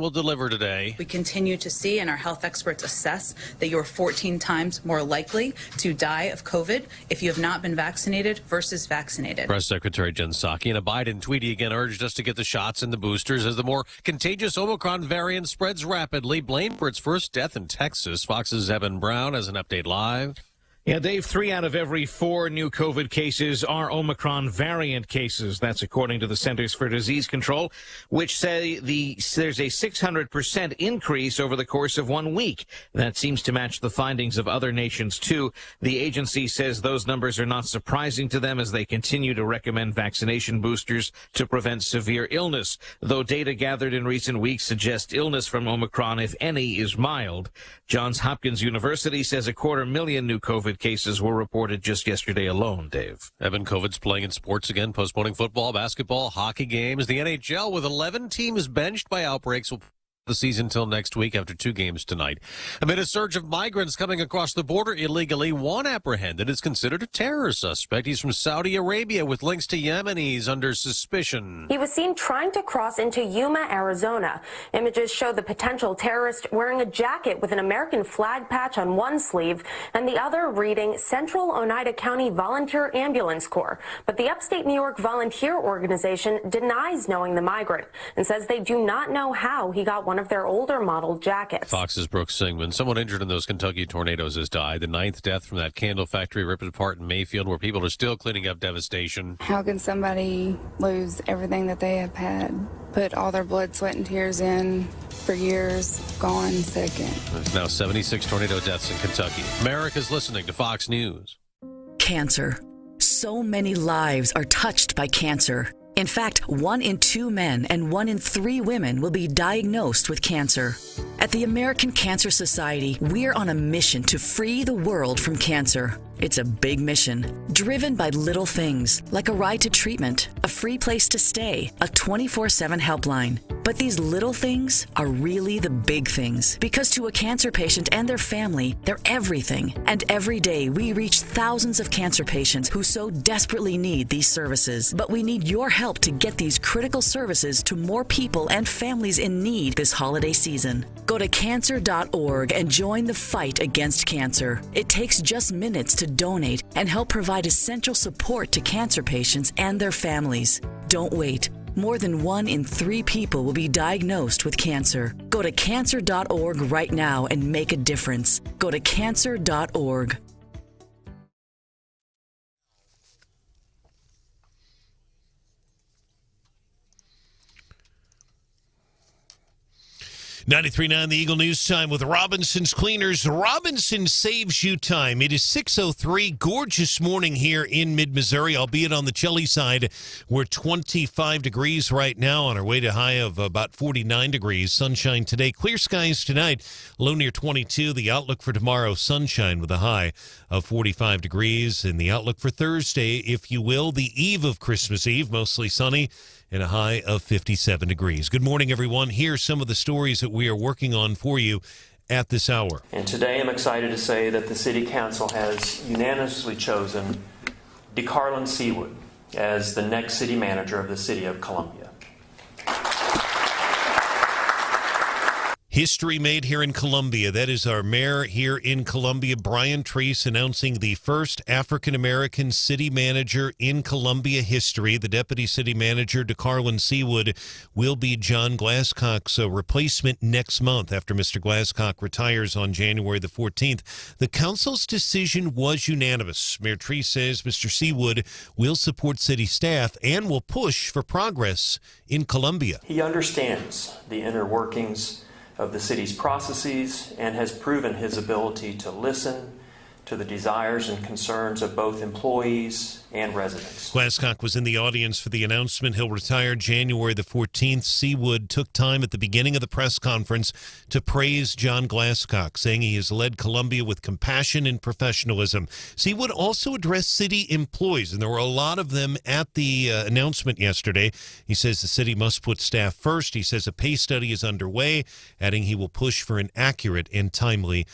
will deliver today. We continue to see, and our health experts assess, that you're 14 times more likely to die of COVID if you have not been vaccinated versus vaccinated. Press Secretary Jen Psaki in a Biden tweet again urged us to get the shots and the boosters as the more contagious Omicron variant spreads rapidly. Blamed for its first death in Texas. Fox's Evan Brown has an update live. Yeah, Dave, 3 out of every 4 new COVID cases are Omicron variant cases. That's according to the Centers for Disease Control, which say there's a 600% increase over the course of 1 week. That seems to match the findings of other nations, too. The agency says those numbers are not surprising to them as they continue to recommend vaccination boosters to prevent severe illness, though data gathered in recent weeks suggest illness from Omicron, if any, is mild. Johns Hopkins University says 250,000 new COVID cases were reported just yesterday alone, Dave. Evan, COVID's playing in sports again, postponing football, basketball, hockey games. The NHL, with 11 teams benched by outbreaks, will the season till next week after 2 games tonight. Amid a surge of migrants coming across the border illegally, one apprehended is considered a terror suspect. He's from Saudi Arabia with links to Yemenis under suspicion. He was seen trying to cross into Yuma, Arizona. Images show the potential terrorist wearing a jacket with an American flag patch on one sleeve and the other reading Central Oneida County Volunteer Ambulance Corps. But the upstate New York volunteer organization denies knowing the migrant and says they do not know how he got one of their older model jackets. Fox's Brooke Singman. Someone injured in those Kentucky tornadoes has died. The 9th death from that candle factory ripped apart in Mayfield, where people are still cleaning up devastation. How can somebody lose everything that they have had, put all their blood, sweat, and tears in for years, gone second? There's now 76 tornado deaths in Kentucky. America's listening to Fox News. Cancer. So many lives are touched by cancer. In fact, 1 in 2 men and 1 in 3 women will be diagnosed with cancer. At the American Cancer Society, we're on a mission to free the world from cancer. It's a big mission, driven by little things like a ride to treatment, a free place to stay, a 24/7 helpline. But these little things are really the big things, because to a cancer patient and their family, they're everything. And every day we reach thousands of cancer patients who so desperately need these services. But we need your help to get these critical services to more people and families in need this holiday season. Go to cancer.org and join the fight against cancer. It takes just minutes to donate and help provide essential support to cancer patients and their families. Don't wait. More than 1 in 3 people will be diagnosed with cancer. Go to cancer.org right now and make a difference. Go to cancer.org. .93.9 The Eagle News Time with Robinson's Cleaners. Robinson saves you time. It is 6:03. Gorgeous morning here in mid-Missouri, albeit on the chilly side. We're 25 degrees right now on our way to high of about 49 degrees. Sunshine today. Clear skies tonight. Low near 22. The outlook for tomorrow, sunshine with a high of 45 degrees. And the outlook for Thursday, if you will, the eve of Christmas Eve, mostly sunny and a high of 57 degrees. Good morning, everyone. Here's some of the stories that we are working on for you at this hour. And today I'm excited to say that the City Council has unanimously chosen DeCarlin Seawood as the next city manager of the City of Columbia. History made here in Columbia. That is our mayor here in Columbia, Brian Treese, announcing the first African-American city manager in Columbia history. The deputy city manager, DeCarlin Seawood, will be John Glasscock's replacement next month after Mr. Glasscock retires on January the 14th. The council's decision was unanimous. Mayor Treese says Mr. Seawood will support city staff and will push for progress in Columbia. He understands the inner workings of the city's processes and has proven his ability to listen to the desires and concerns of both employees and residents. Glasscock was in the audience for the announcement. He'll retire January the 14th. Seawood took time at the beginning of the press conference to praise John Glasscock, saying he has led Columbia with compassion and professionalism. Seawood also addressed city employees, and there were a lot of them at the announcement yesterday. He says the city must put staff first. He says a pay study is underway, adding he will push for an accurate and timely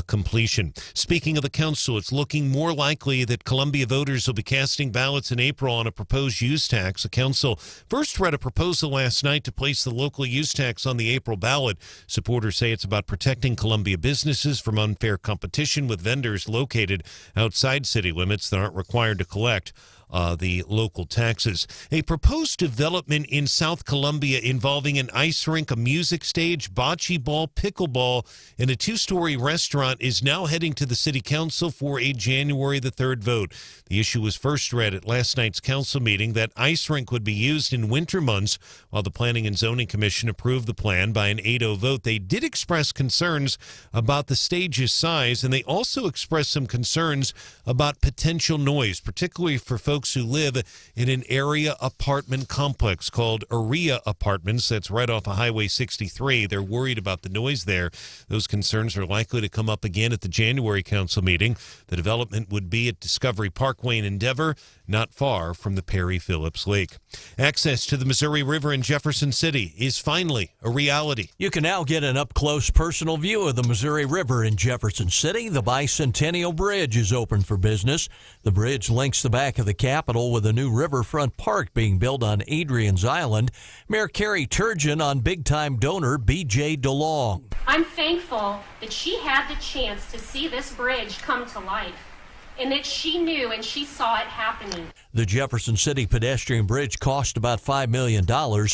completion. Speaking of the council, it's looking more likely that Columbia voters will be casting ballots in April on a proposed use tax. The council first read a proposal last night to place the local use tax on the April ballot. Supporters say it's about protecting Columbia businesses from unfair competition with vendors located outside city limits that aren't required to collect the local taxes. A proposed development in South Columbia involving an ice rink, a music stage, bocce ball, pickleball, and a 2-story restaurant is now heading to the city council for a January the 3rd vote. The issue was first read at last night's council meeting. That ice rink would be used in winter months, while the Planning and Zoning Commission approved the plan by an 8-0 vote. They did express concerns about the stage's size, and they also expressed some concerns about potential noise, particularly for folks who live in an area apartment complex called Area Apartments. That's right off of Highway 63. They're worried about the noise there. Those concerns are likely to come up again at the January council meeting. The development would be at Discovery Parkway in Endeavor, not far from the Perry Phillips Lake. Access to the Missouri River in Jefferson City is finally a reality. You can now get an up-close personal view of the Missouri River in Jefferson City. The Bicentennial Bridge is open for business. The bridge links the back of the Capitol with a new riverfront park being built on Adrian's Island. Mayor Carrie Turgeon on big-time donor B.J. DeLong. I'm thankful that she had the chance to see this bridge come to life, and that she knew and she saw it happening. The Jefferson City pedestrian bridge cost about $5 million.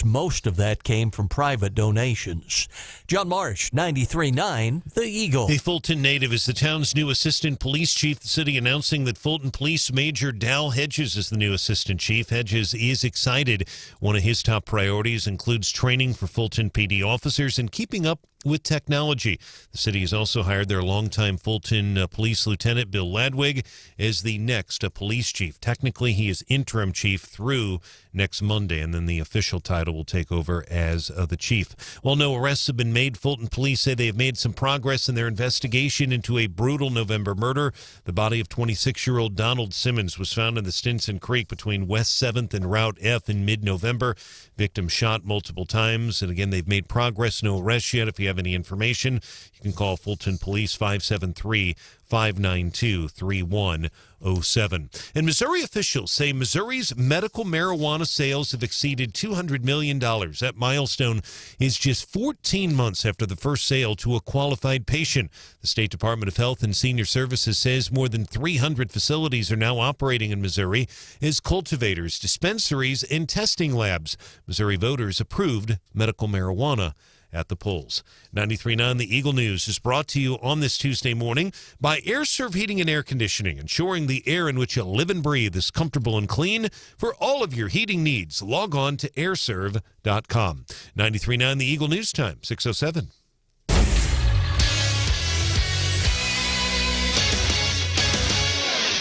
Most of that came from private donations. John Marsh, 93.9, The Eagle. A Fulton native is the town's new assistant police chief. The city announcing that Fulton Police Major Dal Hedges is the new assistant chief. Hedges is excited. One of his top priorities includes training for Fulton PD officers and keeping up with technology. The city has also hired their longtime Fulton Police Lieutenant Bill Ladwig as the next police chief. Technically, he is interim chief through next Monday, and then the official title will take over as the chief. While no arrests have been made, Fulton police say they have made some progress in their investigation into a brutal November murder. The body of 26-year-old Donald Simmons was found in the Stinson Creek between West 7th and Route F in mid-November. Victim shot multiple times, and again, they've made progress. No arrests yet. If you have any information, you can call Fulton Police 573-592-3107. And Missouri officials say Missouri's medical marijuana sales have exceeded $200 million. That milestone is just 14 months after the first sale to a qualified patient. The State Department of Health and Senior Services says more than 300 facilities are now operating in Missouri as cultivators, dispensaries, and testing labs. Missouri voters approved medical marijuana at the polls. 93.9 The Eagle News is brought to you on this Tuesday morning by AirServe Heating and Air Conditioning, ensuring the air in which you live and breathe is comfortable and clean. For all of your heating needs, log on to airserve.com. 93.9 The Eagle News Time, 6:07.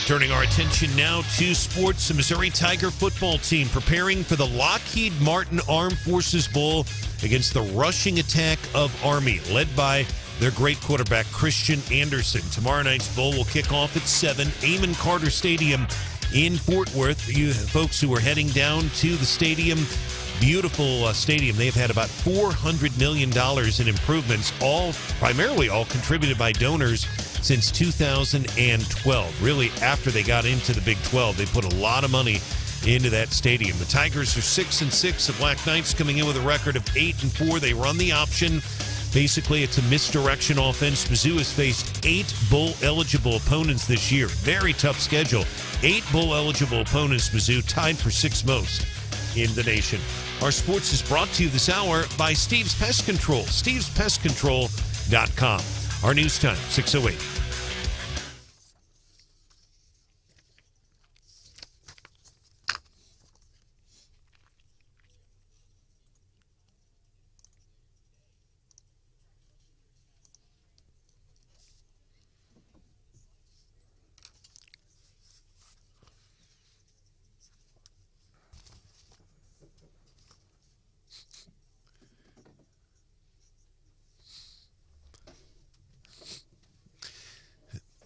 Turning our attention now to sports, the Missouri Tiger football team preparing for the Lockheed Martin Armed Forces Bowl against the rushing attack of Army, led by their great quarterback, Christian Anderson. Tomorrow night's bowl will kick off at 7, Amon Carter Stadium in Fort Worth. You folks who are heading down to the stadium, beautiful stadium. They've had about $400 million in improvements, primarily all contributed by donors since 2012. Really, after they got into the Big 12, they put a lot of money into that stadium. The Tigers are 6-6. The Black Knights coming in with a record of 8-4. They run the option. Basically, it's a misdirection offense. Mizzou has faced 8 bowl-eligible opponents this year. Very tough schedule. 8 bowl-eligible opponents, Mizzou, tied for 6th most in the nation. Our sports is brought to you this hour by Steve's Pest Control, stevespestcontrol.com. Our news time, 6:08.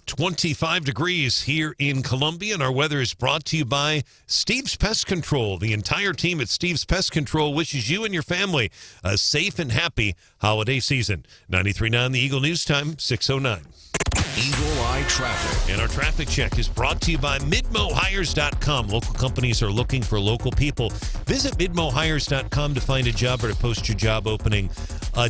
$25 degrees here in Columbia, and our weather is brought to you by Steve's Pest Control. The entire team at Steve's Pest Control wishes you and your family a safe and happy holiday season. 93.9 The Eagle News Time, 6:09. Eagle Eye Traffic. And our traffic check is brought to you by MidmoHires.com. Local companies are looking for local people. Visit MidmoHires.com to find a job or to post your job opening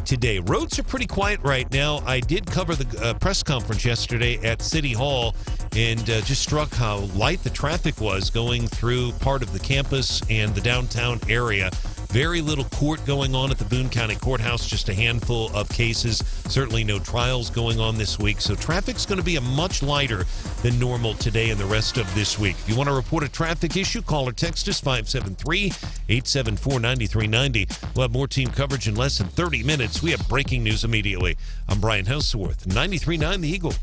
today. Roads are pretty quiet right now. I did cover the press conference yesterday at City Hall and just struck how light the traffic was going through part of the campus and the downtown area. Very little court going on at the Boone County Courthouse, just a handful of cases. Certainly no trials going on this week. So traffic's going to be a much lighter than normal today and the rest of this week. If you want to report a traffic issue, call or text us 573-874-9390. We'll have more team coverage in less than 30 minutes. We have breaking news immediately. I'm Brian Hauswirth, 93.9 The Eagle.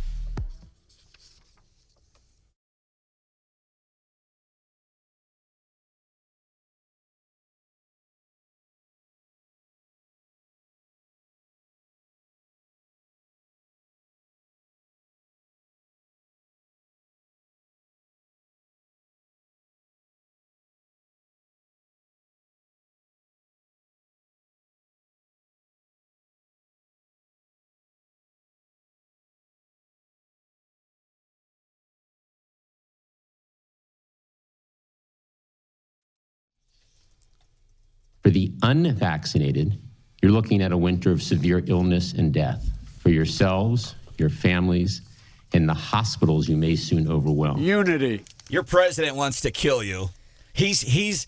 For the unvaccinated, you're looking at a winter of severe illness and death. For yourselves, your families, and the hospitals you may soon overwhelm. Unity. Your president wants to kill you. He is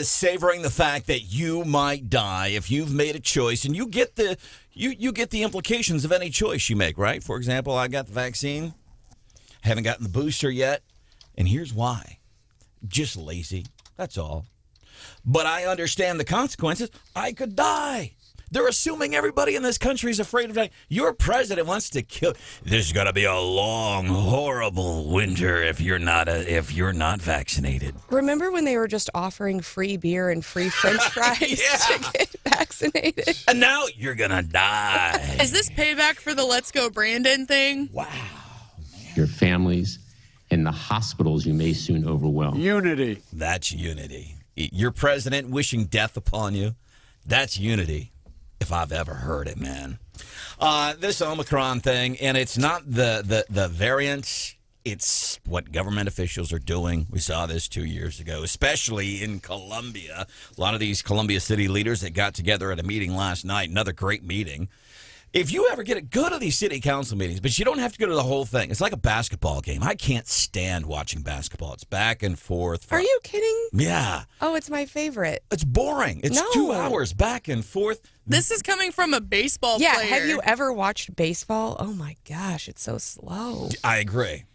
savoring the fact that you might die if you've made a choice, and you get the implications of any choice you make, right? For example, I got the vaccine, haven't gotten the booster yet, and here's why. Just lazy. That's all. But I understand the consequences. I could die. They're assuming everybody in this country is afraid of dying. Your president wants to kill. There's going to be a long, horrible winter if you're not vaccinated. Remember when they were just offering free beer and free French fries to get vaccinated? And now you're going to die. Is this payback for the Let's Go Branden thing? Wow. Man. Your families and the hospitals you may soon overwhelm. Unity. That's unity. Your president wishing death upon you. That's unity, if I've ever heard it, man. This Omicron thing, and it's not the variants, it's what government officials are doing. We saw this 2 years ago, especially in Columbia. A lot of these Columbia city leaders that got together at a meeting last night, another great meeting. If you ever get it, go to these city council meetings, but you don't have to go to the whole thing. It's like a basketball game. I can't stand watching basketball. It's back and forth. Are you kidding? Yeah. Oh, it's my favorite. It's boring. It's 2 hours back and forth. This is coming from a baseball player. Yeah, have you ever watched baseball? Oh, my gosh, it's so slow. I agree.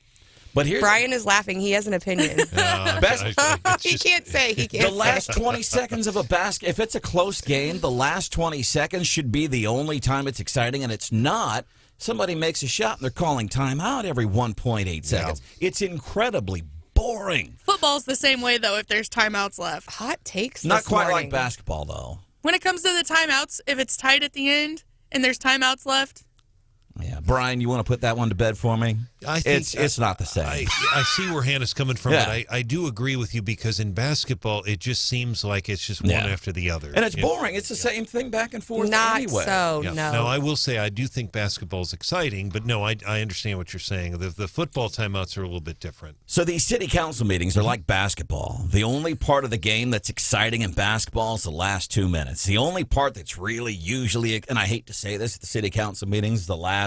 But Brian is laughing. He has an opinion. He can't say. He can't. The last 20 seconds of a basket, if it's a close game, the last 20 seconds should be the only time it's exciting, and it's not. Somebody makes a shot, and they're calling timeout every 1.8 seconds. Yeah. It's incredibly boring. Football's the same way, though, if there's timeouts left. Hot takes Not quite morning. like basketball, though. When it comes to the timeouts, if it's tight at the end and there's timeouts left. Yeah, Brian, you want to put that one to bed for me? I think it's not the same. I see where Hannah's coming from, but I do agree with you because in basketball, it just seems like it's just one after the other. And it's boring. It's the same thing back and forth anyway. No. No, I will say I do think basketball's exciting, but no, I understand what you're saying. The football timeouts are a little bit different. So these city council meetings are like basketball. The only part of the game that's exciting in basketball is the last 2 minutes. The only part that's really usually, and I hate to say this at the city council meetings, the last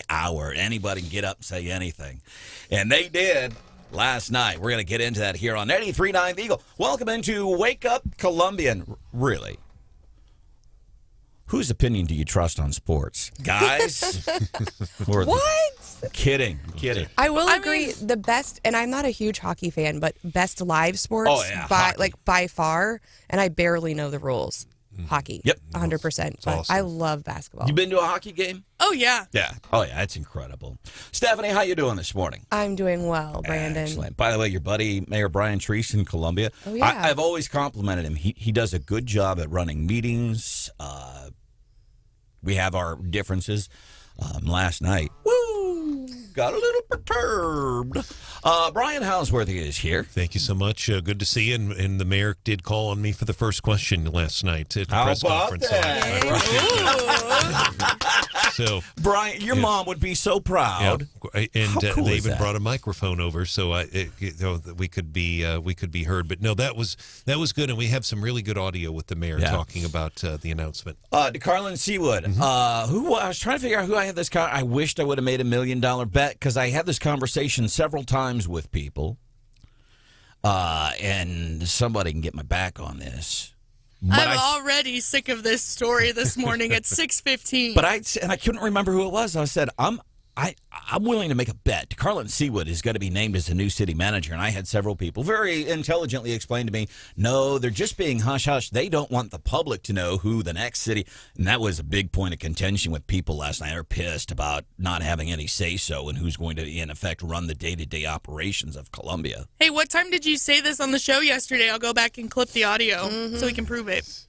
hour. Anybody can get up and say anything. And they did last night. We're going to get into that here on 93.9 The Eagle. Welcome into Wake Up Columbian. Really? Whose opinion do you trust on sports? Guys? Or what? Kidding. I will agree. The best, and I'm not a huge hockey fan, but best live sports by far, and I barely know the rules. Hockey. Yep. 100%. But awesome. I love basketball. You been to a hockey game? Oh, yeah. Yeah. Oh, yeah. It's incredible. Stephanie, how you doing this morning? I'm doing well, Branden. Excellent. By the way, your buddy, Mayor Brian Treese in Columbia. Oh, yeah. I've always complimented him. He does a good job at running meetings. We have our differences. Last night, got a little perturbed. Brian Hauswirth is here. Thank you so much. Good to see you. And the mayor did call on me for the first question last night at the press conference. So, Brian, your mom would be so proud. Yeah. And How cool they is even that? brought a microphone over so we could be heard. But no, that was good, and we have some really good audio with the mayor talking about the announcement. Carlin Seawood, who I was trying to figure out who I had this. I wished I would have made $1 million bet because I had this conversation several times with people, and somebody can get my back on this. But I'm already sick of this story this morning at 6:15. But I couldn't remember who it was. I said, I'm willing to make a bet. Carlin Seawood is going to be named as the new city manager. And I had several people very intelligently explain to me, no, they're just being hush-hush. They don't want the public to know who the next city. And that was a big point of contention with people last night. They're pissed about not having any say-so and who's going to, in effect, run the day-to-day operations of Columbia. Hey, what time did you say this on the show yesterday? I'll go back and clip the audio so we can prove it.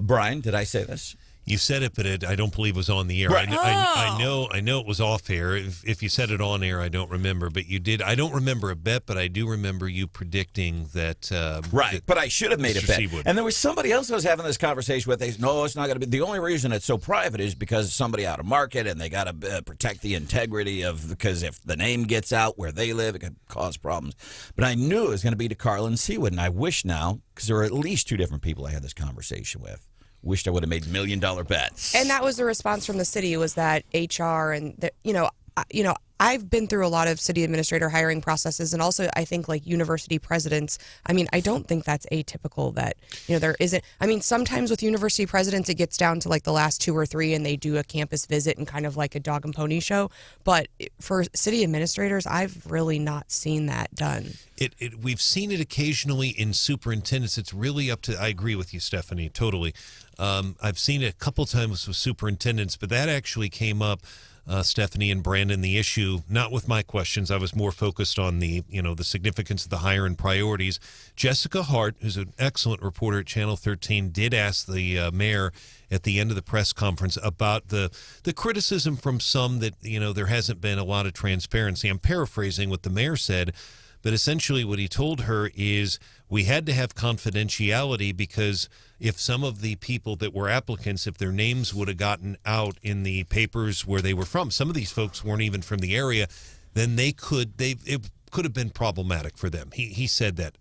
Brian, did I say this? You said it, but I don't believe it was on the air. Right. I know it was off air. If you said it on air, I don't remember. But you did. I don't remember a bet, but I do remember you predicting that. But I should have made Mr. a bet. Seawood. And there was somebody else I was having this conversation with. They said, no, it's not going to be. The only reason it's so private is because somebody out of market, and they got to protect the integrity of, because if the name gets out where they live, it could cause problems. But I knew it was going to be to Carlin Seawood, and I wish now, because there were at least 2 different people I had this conversation with. Wished I would have made $1 million bets. And that was the response from the city, was that HR and I've been through a lot of city administrator hiring processes, and also I think like university presidents. I mean, I don't think that's atypical that, there isn't. I mean, sometimes with university presidents, it gets down to like the last 2 or 3 and they do a campus visit and kind of like a dog and pony show. But for city administrators, I've really not seen that done. We've seen it occasionally in superintendents. It's really up to, I agree with you, Stephanie, totally. I've seen it a couple times with superintendents, but that actually came up, Stephanie and Branden, the issue, not with my questions. I was more focused on the significance of the hire and priorities. Jessica Hart, who's an excellent reporter at Channel 13, did ask the mayor at the end of the press conference about the criticism from some that, there hasn't been a lot of transparency. I'm paraphrasing what the mayor said, but essentially what he told her is we had to have confidentiality because if some of the people that were applicants, if their names would have gotten out in the papers where they were from, some of these folks weren't even from the area, then it could have been problematic for them. He said that.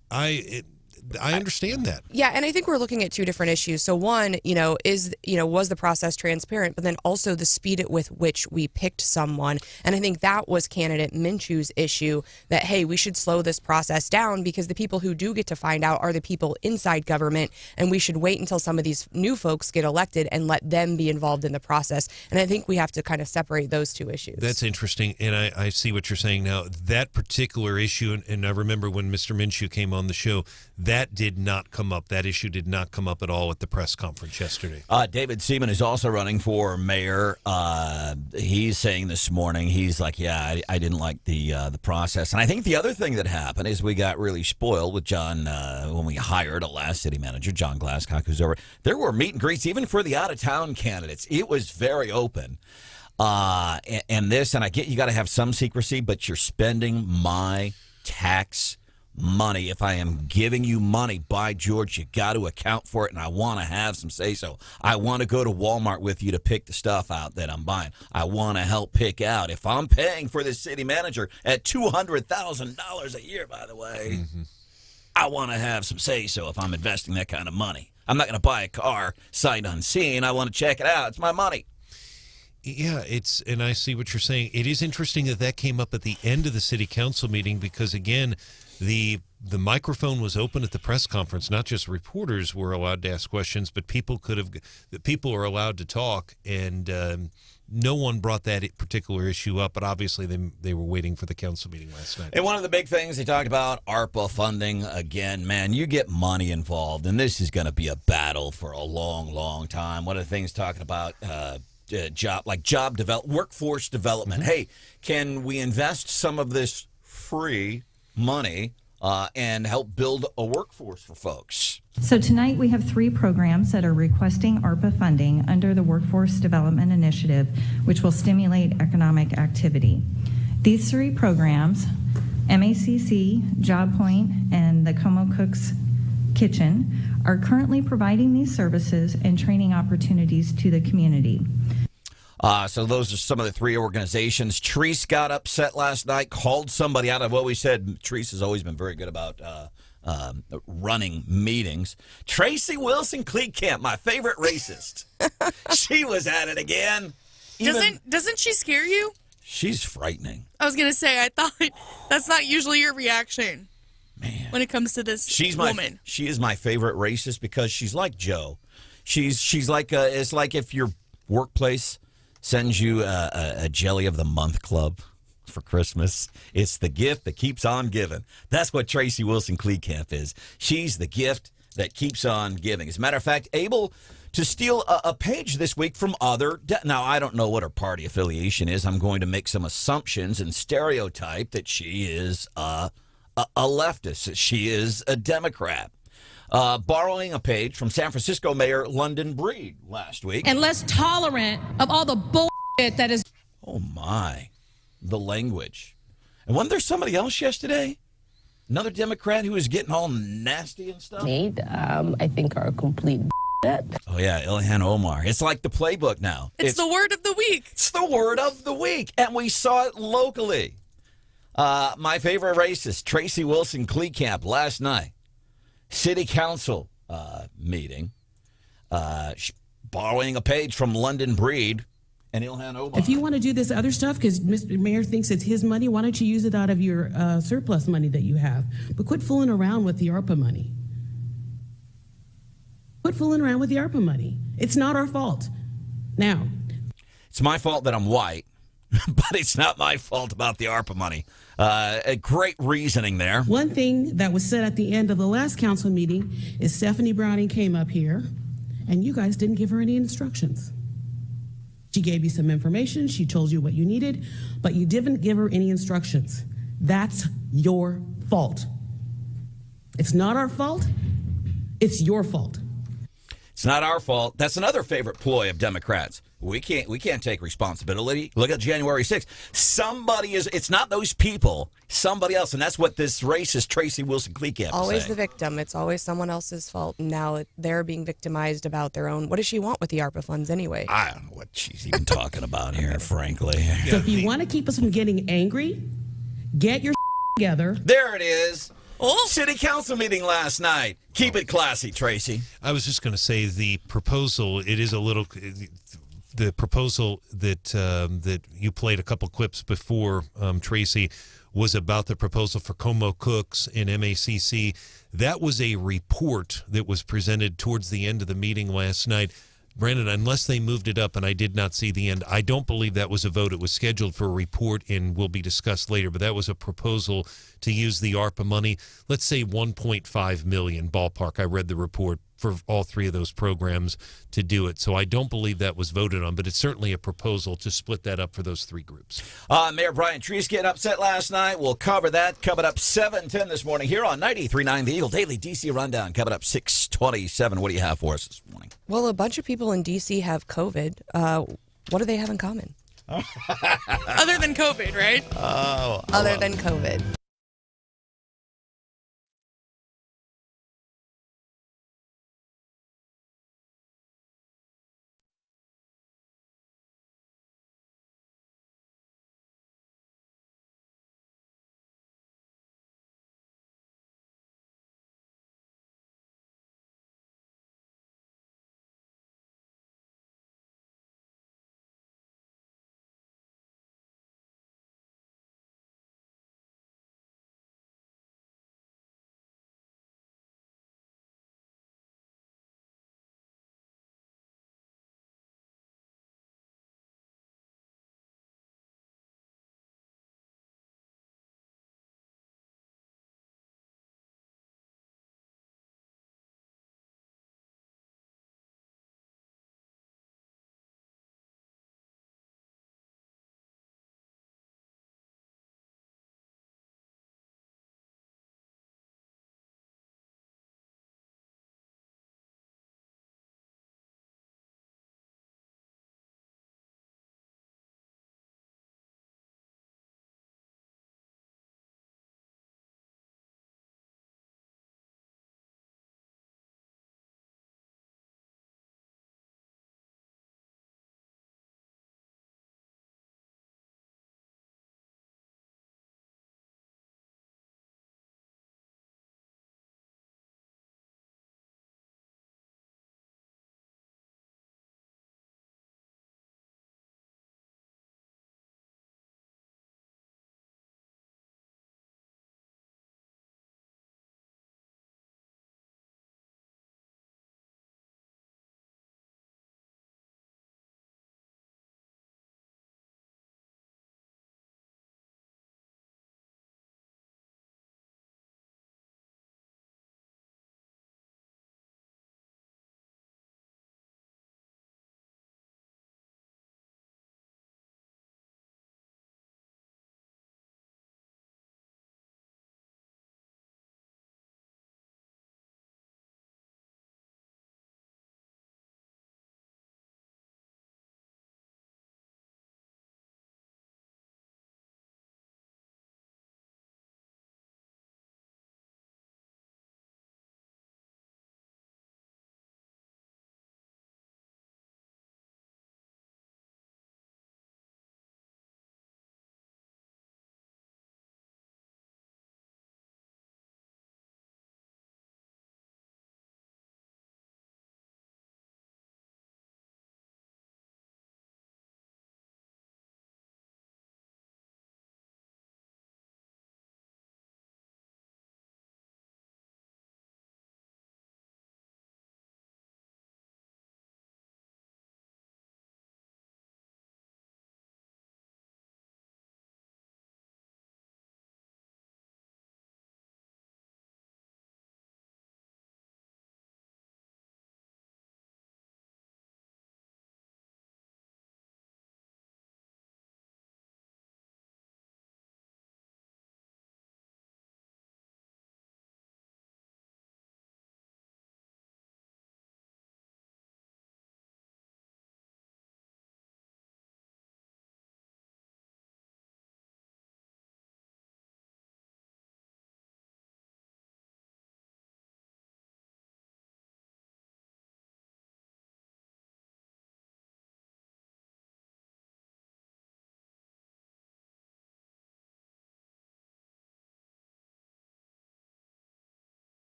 I understand that. Yeah, and I think we're looking at 2 different issues. So one, was the process transparent, but then also the speed with which we picked someone. And I think that was candidate Minshew's issue, that, hey, we should slow this process down because the people who do get to find out are the people inside government, and we should wait until some of these new folks get elected and let them be involved in the process. And I think we have to kind of separate those 2 issues. That's interesting, and I see what you're saying now. That particular issue, and I remember when Mr. Minshew came on the show, that did not come up. That issue did not come up at all at the press conference yesterday. David Seaman is also running for mayor. He's saying this morning, he's like, I didn't like the process. And I think the other thing that happened is we got really spoiled with John when we hired a last city manager, John Glasscock, who's over. There were meet and greets even for the out-of-town candidates. It was very open. And I get you got to have some secrecy, but you're spending my tax money. If I am giving you money, by George, you got to account for it, and I want to have some say-so. I want to go to Walmart with you to pick the stuff out that I'm buying. I want to help pick out. If I'm paying for this city manager at $200,000 a year, by the way, I want to have some say-so if I'm investing that kind of money. I'm not going to buy a car sight unseen. I want to check it out. It's my money. Yeah, and I see what you're saying. It is interesting that came up at the end of the city council meeting because, again, the microphone was open at the press conference. Not just reporters were allowed to ask questions, but people are allowed to talk, and no one brought that particular issue up. But obviously, they were waiting for the council meeting last night. And one of the big things they talked about, ARPA funding. Again, man, you get money involved, and this is going to be a battle for a long, long time. One of the things talking about workforce development. Hey, can we invest some of this free money and help build a workforce for folks? So tonight we have 3 programs that are requesting ARPA funding under the Workforce Development Initiative, which will stimulate economic activity. These 3 programs, MACC, JobPoint, and the Como Cooks Kitchen, are currently providing these services and training opportunities to the community. So those are some of the three organizations. Treese got upset last night, called somebody out. Of what we said, Treese has always been very good about running meetings. Tracy Wilson Kleekamp, my favorite racist. She was at it again. Doesn't she scare you? She's frightening. I was going to say, I thought that's not usually your reaction. Man. When it comes to this woman. She is my favorite racist because she's like Joe. She's like it's like if your workplace sends you a Jelly of the Month club for Christmas. It's the gift that keeps on giving. That's what Tracy Wilson Kleekamp is. She's the gift that keeps on giving. As a matter of fact, able to steal a page this week from other. Now, I don't know what her party affiliation is. I'm going to make some assumptions and stereotype that she is a leftist. She is a Democrat. Borrowing a page from San Francisco Mayor London Breed last week. And less tolerant of all the bullshit that is. Oh, my. The language. And wasn't there somebody else yesterday? Another Democrat who was getting all nasty and stuff? I think are a complete Oh, yeah, Ilhan Omar. It's like the playbook now. It's the word of the week. It's the word of the week. And we saw it locally. My favorite racist, Tracy Wilson Kleekamp, last night. City Council meeting. Borrowing a page from London Breed and Ilhan Omar. If you want to do this other stuff, because Mr. Mayor thinks it's his money, why don't you use it out of your surplus money that you have? But quit fooling around with the ARPA money. Quit fooling around with the ARPA money. It's not our fault. Now. It's my fault that I'm white, but it's not my fault about the ARPA money. A great reasoning there. One thing that was said at the end of the last council meeting is Stephanie Browning came up here, and you guys didn't give her any instructions. She gave you some information. She told you what you needed, but you didn't give her any instructions. That's your fault. It's not our fault. It's your fault. It's not our fault. That's another favorite ploy of Democrats. We can't take responsibility. Look at January 6th. Somebody is, it's not those people, somebody else. And that's what this racist Tracy Wilson Kleekamp is always saying. The victim. It's always someone else's fault. And now they're being victimized about their own. What does she want with the ARPA funds anyway? I don't know what she's even talking about here, frankly. So if you want to keep us from getting angry, get your together. There it is. Oh. City council meeting last night. Keep it classy, Tracy. I was just going to say the proposal, it is a little... The proposal that you played a couple clips before, Tracy, was about the proposal for Como Cooks in MACC. That was a report that was presented towards the end of the meeting last night. Branden, unless they moved it up and I did not see the end, I don't believe that was a vote. It was scheduled for a report and will be discussed later, but that was a proposal to use the ARPA money. Let's say $1.5 million ballpark. I read the report for all three of those programs to do it. So I don't believe that was voted on, but it's certainly a proposal to split that up for those three groups. Mayor Brian Treese getting upset last night. We'll cover that. Coming up 7:10 this morning here on 93.9 The Eagle Daily DC Rundown. Coming up 6:27. What do you have for us this morning? Well, a bunch of people in DC have COVID. What do they have in common? Other than COVID, right? Other than COVID.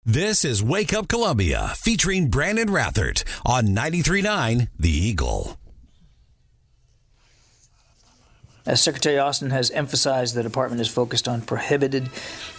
This is Wake Up Columbia, featuring Branden Rathert on 93.9 The Eagle. As Secretary Austin has emphasized, the department is focused on prohibited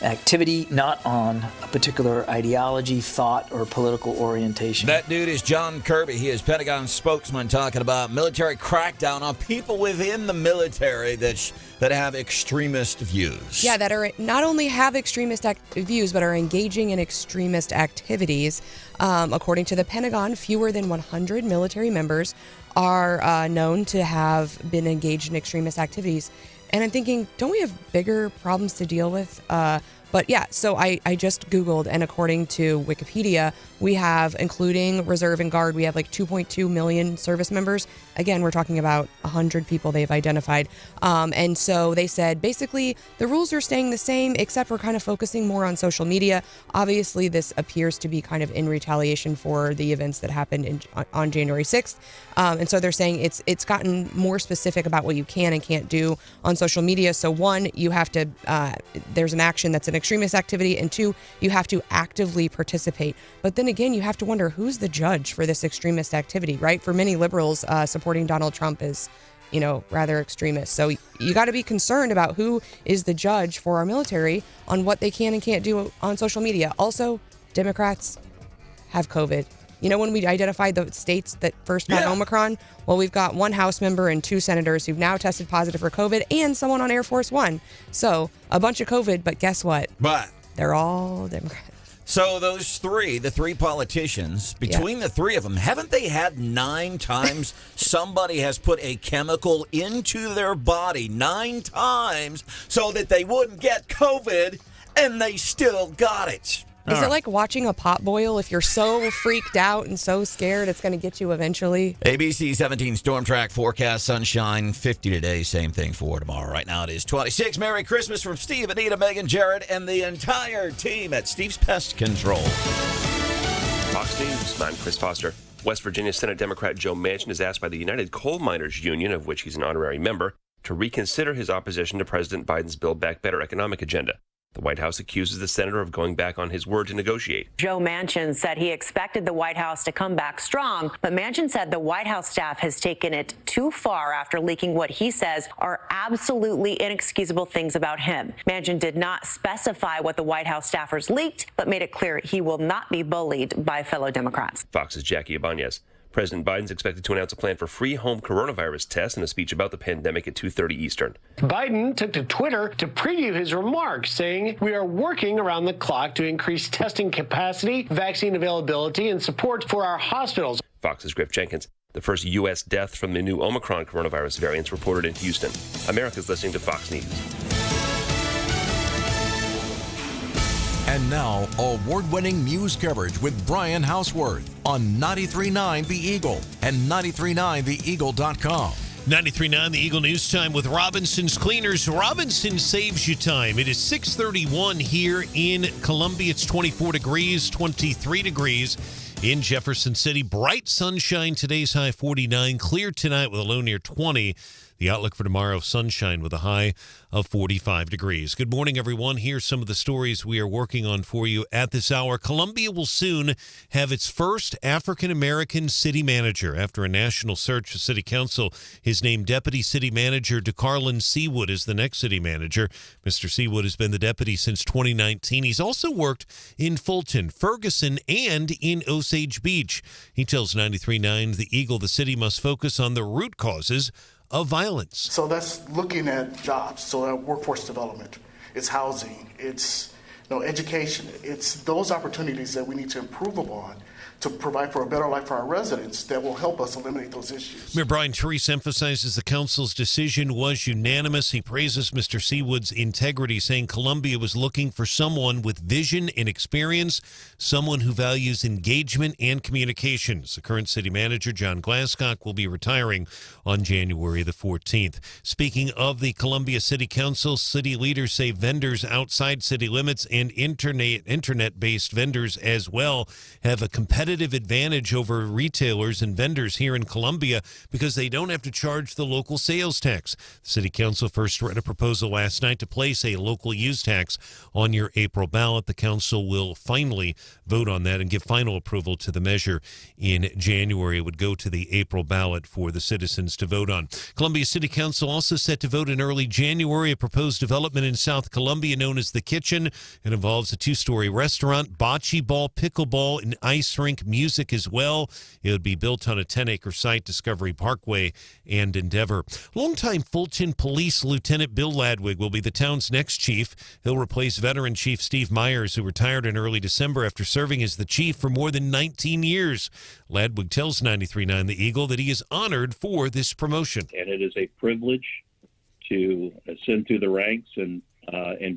activity, not on a particular ideology, thought, or political orientation. That dude is John Kirby. He is Pentagon spokesman talking about military crackdown on people within the military that have extremist views. Yeah, that are not only have extremist views, but are engaging in extremist activities. According to the Pentagon, fewer than 100 military members are known to have been engaged in extremist activities. And I'm thinking, don't we have bigger problems to deal with? But yeah, so I just Googled, and according to Wikipedia, we have, including Reserve and Guard, we have like 2.2 million service members. Again, we're talking about 100 people they've identified. And so they said, basically, the rules are staying the same, except we're kind of focusing more on social media. Obviously, this appears to be kind of in retaliation for the events that happened on January 6th. And so they're saying it's gotten more specific about what you can and can't do on social media. So one, you have to, there's an action that's an extremist activity, and two, you have to actively participate. But then again, you have to wonder who's the judge for this extremist activity, right? For many liberals, supporting Donald Trump is, rather extremist. So you got to be concerned about who is the judge for our military on what they can and can't do on social media. Also, Democrats have COVID. When we identified the states that first got Omicron, well, we've got one House member and two senators who've now tested positive for COVID, and someone on Air Force One. So a bunch of COVID, but guess what? But they're all Democrats. So those the three politicians, between the three of them, haven't they had 9 times somebody has put a chemical into their body 9 times so that they wouldn't get COVID, and they still got it? Is it like watching a pot boil? If you're so freaked out and so scared, it's going to get you eventually. ABC 17 Storm Track forecast, sunshine, 50 today, same thing for tomorrow. Right now it is 26. Merry Christmas from Steve, Anita, Megan, Jared, and the entire team at Steve's Pest Control. Fox News, I'm Chris Foster. West Virginia Senate Democrat Joe Manchin is asked by the United Coal Miners Union, of which he's an honorary member, to reconsider his opposition to President Biden's Build Back Better economic agenda. The White House accuses the senator of going back on his word to negotiate. Joe Manchin said he expected the White House to come back strong, but Manchin said the White House staff has taken it too far after leaking what he says are absolutely inexcusable things about him. Manchin did not specify what the White House staffers leaked, but made it clear he will not be bullied by fellow Democrats. Fox's Jackie Ibanez. President Biden's expected to announce a plan for free home coronavirus tests in a speech about the pandemic at 2:30 Eastern. Biden took to Twitter to preview his remarks, saying, "We are working around the clock to increase testing capacity, vaccine availability, and support for our hospitals." Fox's Griff Jenkins. The first U.S. death from the new Omicron coronavirus variants reported in Houston. America's listening to Fox News. And now, award-winning news coverage with Brian Hauswirth on 93.9 The Eagle and 93.9theeagle.com. 93.9 The Eagle News Time with Robinson's Cleaners. Robinson saves you time. It is 6:31 here in Columbia. It's 24 degrees, 23 degrees in Jefferson City. Bright sunshine. Today's high 49. Clear tonight with a low near 20. The outlook for tomorrow, sunshine with a high of 45 degrees. Good morning, everyone. Here's some of the stories we are working on for you at this hour. Columbia will soon have its first African-American city manager. After a national search, the city council has named Deputy City Manager DeCarlin Seawood as the next city manager. Mr. Seawood has been the deputy since 2019. He's also worked in Fulton, Ferguson, and in Osage Beach. He tells 93.9 The Eagle the city must focus on the root causes of violence. So that's looking at jobs, so that workforce development, it's housing, it's education, it's those opportunities that we need to improve upon to provide for a better life for our residents that will help us eliminate those issues. Mayor Brian Therese emphasizes the council's decision was unanimous. He praises Mr. Seawood's integrity, saying Columbia was looking for someone with vision and experience, someone who values engagement and communications. The current city manager, John Glasscock, will be retiring on January the 14th. Speaking of the Columbia City Council, city leaders say vendors outside city limits and internet-based vendors as well have a competitive competitive advantage over retailers and vendors here in Columbia because they don't have to charge the local sales tax. The City Council first read a proposal last night to place a local use tax on your April ballot. The council will finally vote on that and give final approval to the measure in January. It would go to the April ballot for the citizens to vote on. Columbia City Council also set to vote in early January a proposed development in South Columbia known as The Kitchen. It involves a 2-story restaurant, bocce ball, pickleball, and ice rink, music as well. It would be built on a 10-acre site, Discovery Parkway and Endeavor. Longtime Fulton Police Lieutenant Bill Ladwig will be the town's next chief. He'll replace veteran Chief Steve Myers, who retired in early December after serving as the chief for more than 19 years. Ladwig tells 93.9 The Eagle that he is honored for this promotion. And it is a privilege to ascend through the ranks and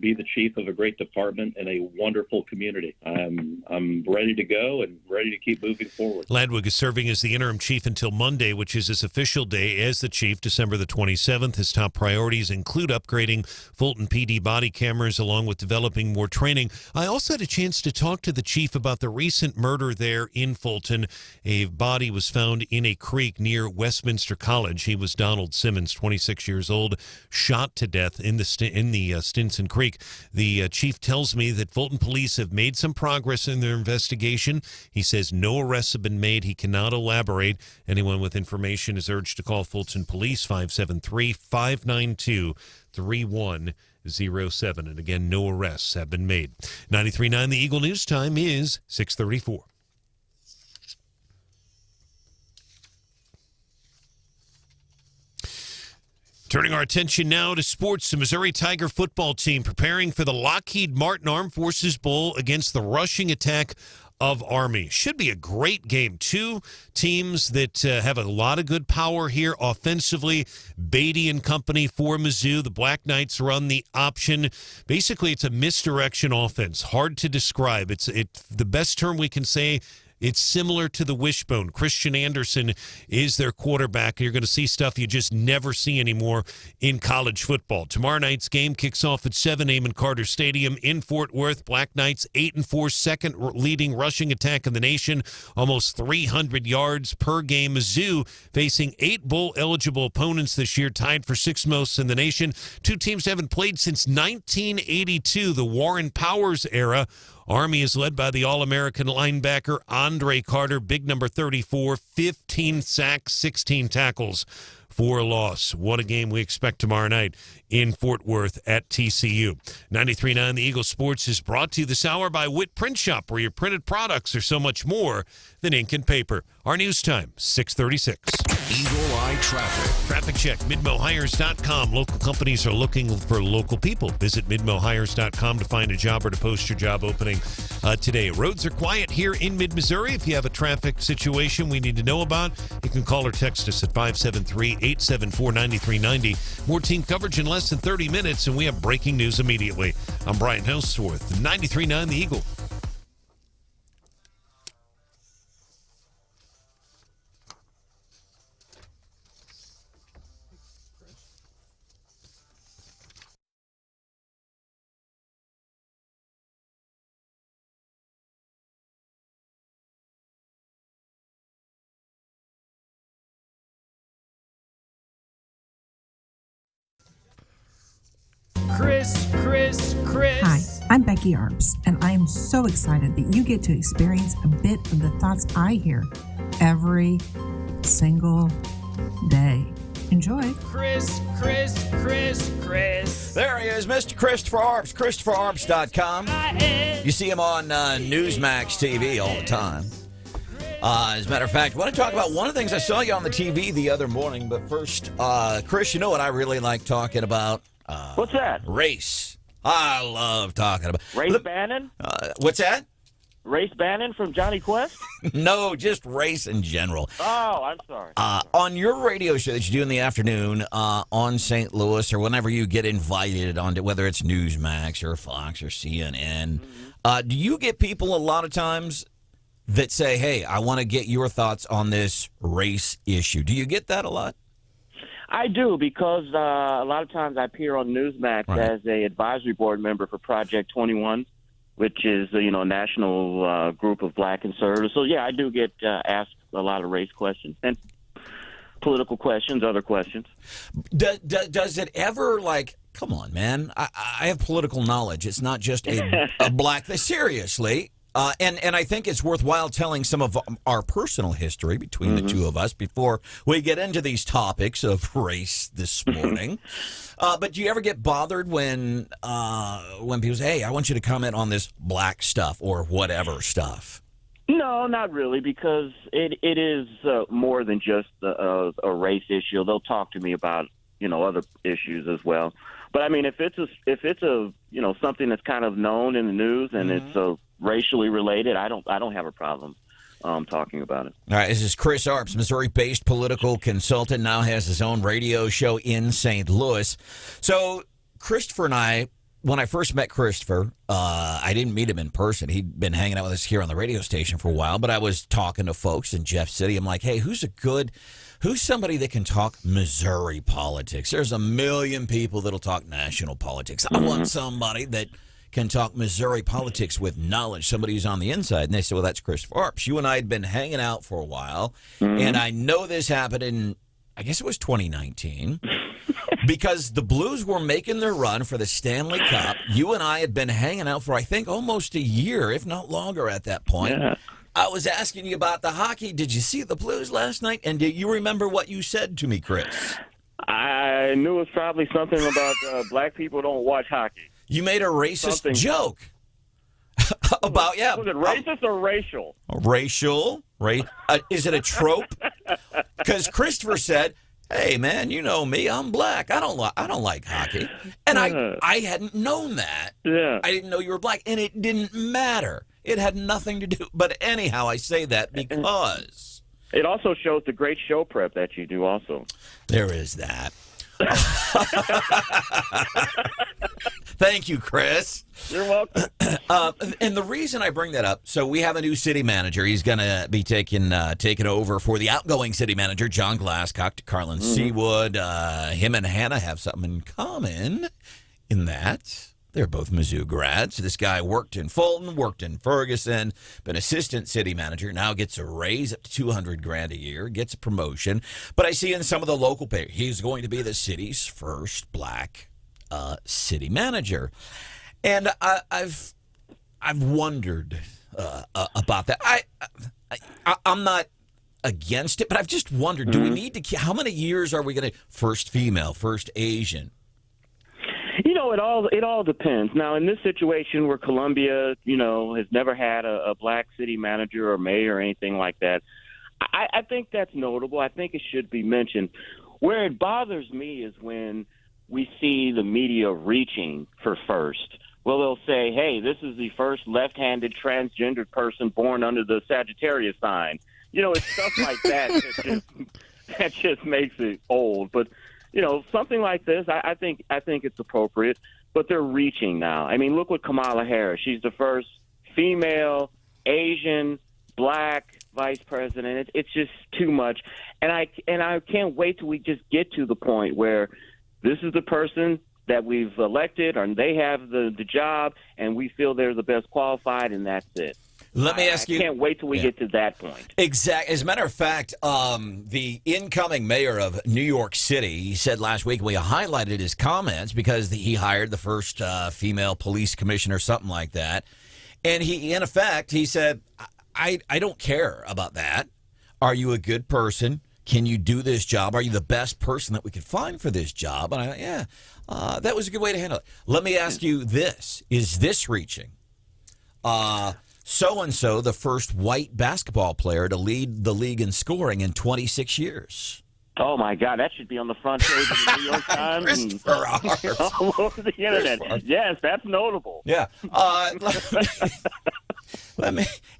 be the chief of a great department and a wonderful community. I'm ready to go and ready to keep moving forward. Ladwig is serving as the interim chief until Monday, which is his official day as the chief, December the 27th. His top priorities include upgrading Fulton PD body cameras along with developing more training. I also had a chance to talk to the chief about the recent murder there in Fulton. A body was found in a creek near Westminster College. He was Donald Simmons, 26 years old, shot to death in the Stinson Creek. The chief tells me that Fulton police have made some progress in their investigation. He says no arrests have been made. He cannot elaborate. Anyone with information is urged to call Fulton Police 573-592-3107. And again, no arrests have been made. 93.9 The Eagle News time is 6:34. Turning our attention now to sports, the Missouri Tiger football team preparing for the Lockheed Martin Armed Forces Bowl against the rushing attack of Army. Should be a great game. Two teams that have a lot of good power here offensively. Beatty and company for Mizzou. The Black Knights run the option. Basically, it's a misdirection offense. Hard to describe. It's the best term we can say. It's similar to the wishbone. Christian Anderson is their quarterback. You're going to see stuff you just never see anymore in college football. Tomorrow night's game kicks off at 7 a.m. in Carter Stadium in Fort Worth. Black Knights 8-4, second leading rushing attack in the nation, almost 300 yards per game. Mizzou facing 8 bowl-eligible opponents this year, tied for 6th most in the nation. Two teams haven't played since 1982, the Warren Powers era. Army is led by the All-American linebacker Andre Carter, big number 34, 15 sacks, 16 tackles for a loss. What a game we expect tomorrow night in Fort Worth at TCU. 93.9 The Eagle Sports is brought to you this hour by Witt Print Shop, where your printed products are so much more than ink and paper. Our news time, 6:36. Eagle Eye Traffic. Traffic check, midmohires.com. Local companies are looking for local people. Visit midmohires.com to find a job or to post your job opening today. Roads are quiet here in mid-Missouri. If you have a traffic situation we need to know about, you can call or text us at 573-874-9390. More team coverage in less than 30 minutes, and we have breaking news immediately. I'm Brian Hauswirth, 93.9 The Eagle. Chris. Hi, I'm Becky Arps, and I am so excited that you get to experience a bit of the thoughts I hear every single day. Enjoy. Chris. There he is, Mr. Christopher Arps, ChristopherArps.com. You see him on Newsmax TV all the time. As a matter of fact, I want to talk about one of the things I saw you on the TV the other morning. But first, Chris, you know what I really like talking about? What's that? Race. I love talking about Race Bannon. What's that? Race Bannon from Johnny Quest? No, just race in general. Oh, I'm sorry. On your radio show that you do in the afternoon on St. Louis, or whenever you get invited on, whether it's Newsmax or Fox or CNN, do you get people a lot of times that say, hey, I want to get your thoughts on this race issue? Do you get that a lot? I do, because a lot of times I appear on Newsmax as a advisory board member for Project 21, which is a national group of black conservatives. So yeah, I do get asked a lot of race questions and political questions, other questions. Does it ever, like, come on, man, I have political knowledge. It's not just a black thing. Seriously. And I think it's worthwhile telling some of our personal history between the two of us before we get into these topics of race this morning. But do you ever get bothered when people say, hey, I want you to comment on this black stuff or whatever stuff? No, not really, because it is more than just a race issue. They'll talk to me about other issues as well. But I mean, if it's a something that's kind of known in the news and it's racially related, I don't have a problem talking about it. All right, this is Chris Arps, Missouri-based political consultant, now has his own radio show in St. Louis. So Christopher and I, when I first met Christopher, I didn't meet him in person. He'd been hanging out with us here on the radio station for a while, but I was talking to folks in Jeff City. I'm like, hey, who's somebody that can talk Missouri politics? There's a million people that'll talk national politics. I want somebody that can talk Missouri politics with knowledge, somebody who's on the inside. And they said, well, that's Christopher Arps. You and I had been hanging out for a while, and I know this happened in, I guess it was 2019, because the Blues were making their run for the Stanley Cup. You and I had been hanging out for, I think, almost a year, if not longer at that point. Yeah. I was asking you about the hockey. Did you see the Blues last night? And do you remember what you said to me, Chris? I knew it was probably something about black people don't watch hockey. You made a racist joke about, Was it racist or racial? Racial. Is it a trope? Because Christopher said, hey, man, you know me. I'm black. I don't like hockey. And I hadn't known that. Yeah. I didn't know you were black. And it didn't matter. It had nothing to do. But anyhow, I say that because it also shows the great show prep that you do also. There is that. Thank you, Chris. You're welcome. And the reason I bring that up, so we have a new city manager. He's going to be taking over for the outgoing city manager, John Glasscock, to Carlin Seawood. Him and Hannah have something in common in that they're both Mizzou grads. This guy worked in Fulton, worked in Ferguson, been assistant city manager, now gets a raise up to $200,000 a year, gets a promotion. But I see in some of the local papers, he's going to be the city's first black city manager. And I've wondered about that. I'm not against it, but I've just wondered, do we need to, how many years are we going to, first female, first Asian? It all depends. Now, in this situation where Columbia, has never had a black city manager or mayor or anything like that, I think that's notable. I think it should be mentioned. Where it bothers me is when we see the media reaching for first. Well, they'll say, hey, this is the first left-handed transgendered person born under the Sagittarius sign. It's stuff like that that just makes it old. But something like this, I think it's appropriate, but they're reaching now. I mean, look what Kamala Harris. She's the first female, Asian, black vice president. It's just too much, and I can't wait till we just get to the point where this is the person that we've elected, or they have the job, and we feel they're the best qualified, and that's it. Let me ask you. I can't wait till we get to that point. Exactly. As a matter of fact, the incoming mayor of New York City, he said last week, we highlighted his comments because he hired the first female police commissioner, something like that. And he, in effect, he said, I don't care about that. Are you a good person? Can you do this job? Are you the best person that we could find for this job? And I thought, that was a good way to handle it. Let me ask you this. Is this reaching? So-and-so, the first white basketball player to lead the league in scoring in 26 years. Oh, my God. That should be on the front page of the New York Times and all over the Internet. Yes, that's notable. Yeah.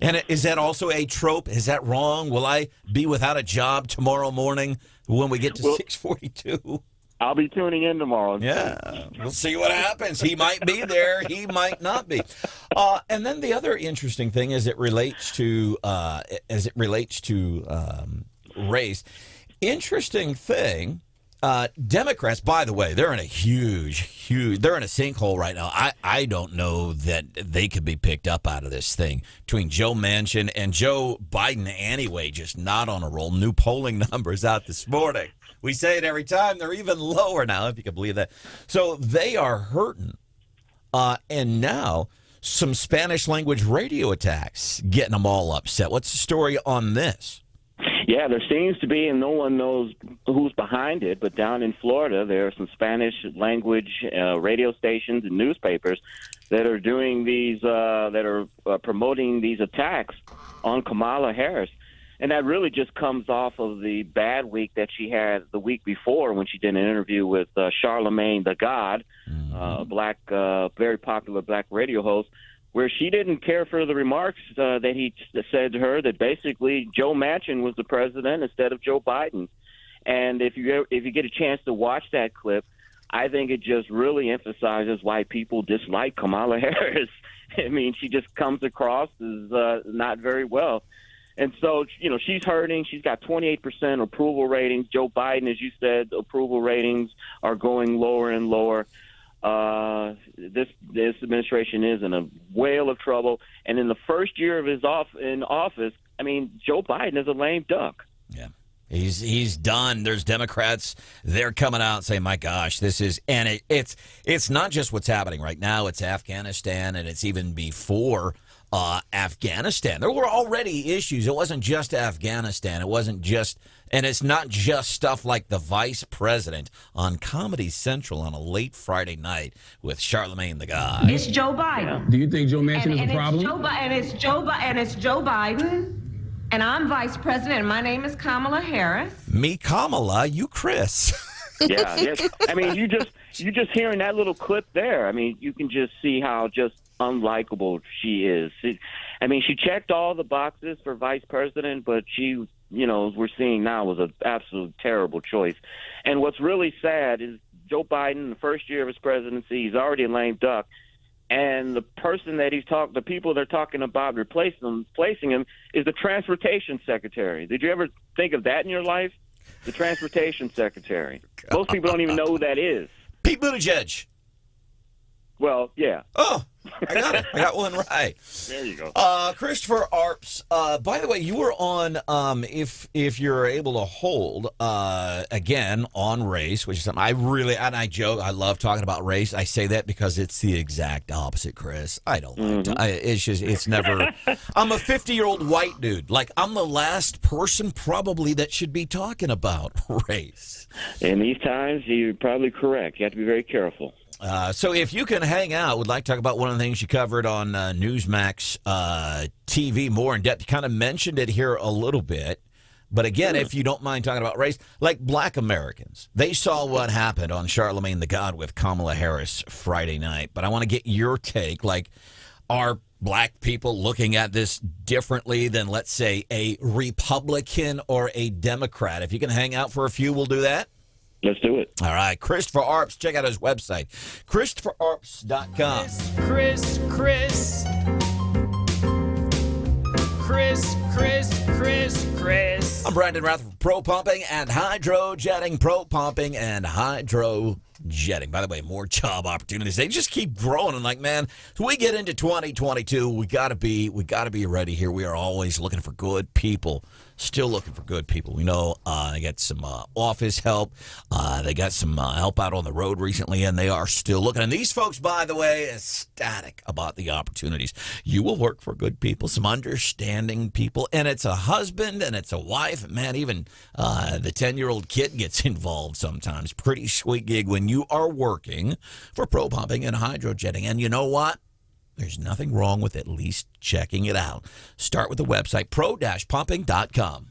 And is that also a trope? Is that wrong? Will I be without a job tomorrow morning when we get to 6:42? I'll be tuning in tomorrow. Yeah, we'll see what happens. He might be there. He might not be. And then the other interesting thing as it relates to race. Interesting thing Democrats, by the way, they're in a huge, they're in a sinkhole right now. I don't know that they could be picked up out of this thing between Joe Manchin and Joe Biden anyway, just not on a roll. New polling numbers out this morning. We say it every time. They're even lower now, if you can believe that. So they are hurting. And now some Spanish language radio attacks getting them all upset. What's the story on this? Yeah, there seems to be, and no one knows who's behind it, but down in Florida, there are some Spanish language radio stations and newspapers that are doing these, that are promoting these attacks on Kamala Harris. And that really just comes off of the bad week that she had the week before when she did an interview with Charlemagne the God, black, very popular black radio host, where she didn't care for the remarks that he said to her that basically Joe Manchin was the president instead of Joe Biden. And if you get a chance to watch that clip, I think it just really emphasizes why people dislike Kamala Harris. I mean, she just comes across as not very well. And so, you know, she's hurting. She's got 28% approval ratings. Joe Biden, as you said, approval ratings are going lower and lower. This administration is in a whale of trouble. And in the first year of his office, I mean, Joe Biden is a lame duck. Yeah. He's done. There's Democrats. They're coming out and saying, my gosh, this is, and it's not just what's happening right now. It's Afghanistan, and it's even before Afghanistan. There were already issues. It wasn't just Afghanistan. It wasn't just, and it's not just stuff like the vice president on Comedy Central on a late Friday night with Charlemagne the God. It's Joe Biden. Do you think Joe Manchin is a problem? It's Joe Biden. And I'm vice president, and my name is Kamala Harris. Me, Kamala, you, Chris. Yeah, yes. I mean, you just hearing that little clip there. I mean, you can just see how just unlikable she is. I mean, she checked all the boxes for vice president, but she, you know, as we're seeing now, was an absolute terrible choice. And what's really sad is Joe Biden, the first year of his presidency, he's already a lame duck. And the person that the people they're talking about replacing him is the transportation secretary. Did you ever think of that in your life? The transportation secretary. God. Most people don't even know who that is. Pete Buttigieg. Well, yeah. Oh, I got it. I got one right. There you go. Christopher Arps. By the way, you were on, if you're able to hold, again, on race, which is something I joke, I love talking about race. I say that because it's the exact opposite, Chris. I don't like to. It's never. I'm a 50-year-old white dude. Like, I'm the last person probably that should be talking about race. In these times, you're probably correct. You have to be very careful. So if you can hang out, would like to talk about one of the things you covered on Newsmax TV more in depth. You kind of mentioned it here a little bit. But again, if you don't mind talking about race, like black Americans, they saw what happened on Charlemagne the God with Kamala Harris Friday night. But I want to get your take. Like, are black people looking at this differently than, let's say, a Republican or a Democrat? If you can hang out for a few, we'll do that. Let's do it. All right. Christopher Arps. Check out his website, ChristopherArps.com. Chris. I'm Branden Rathert for Pro Pumping and Hydrojetting. Pro Pumping and Hydrojetting. By the way, more job opportunities. They just keep growing. And like, man, so we get into 2022, we gotta be ready here. We are always looking for good people. Still looking for good people. We know they got some office help. They got some help out on the road recently, and they are still looking. And these folks, by the way, ecstatic about the opportunities. You will work for good people, some understanding people, and it's a husband and it's a wife. And man, even the 10-year-old kid gets involved sometimes. Pretty sweet gig when you are working for Pro Pumping and Hydrojetting. And you know what? There's nothing wrong with at least checking it out. Start with the website, pro-pumping.com.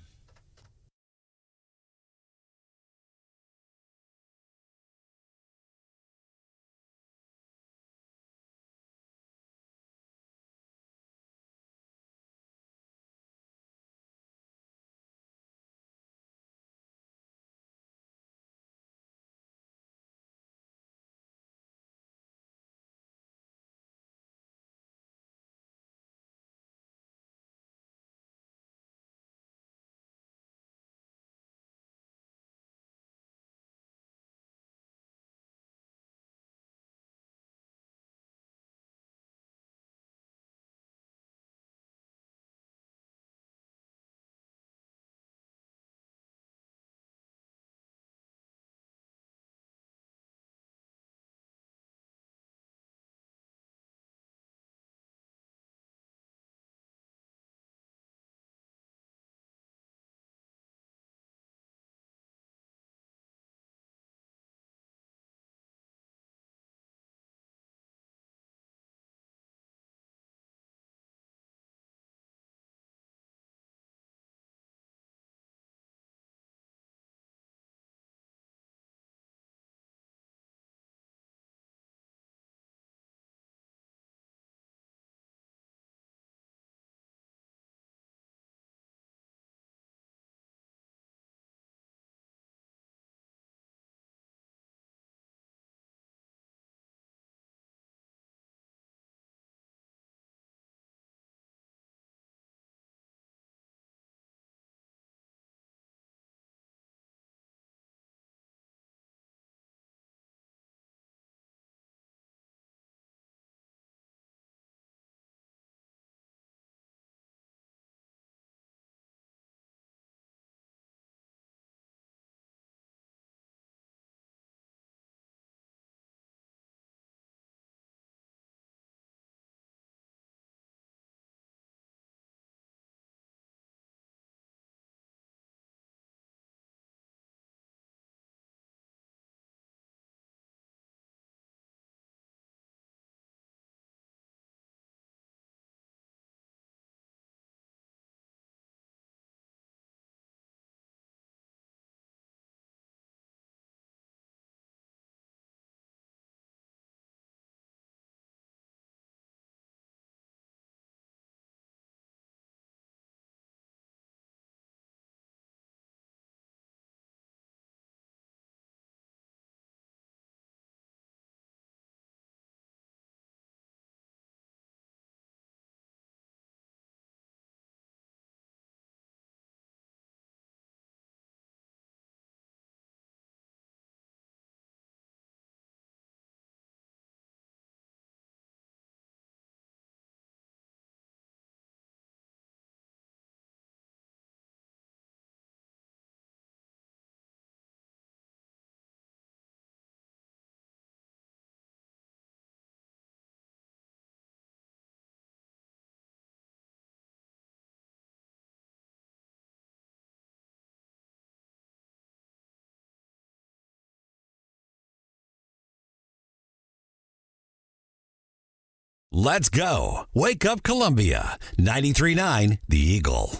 Let's go. Wake up Columbia. 93.9 The Eagle.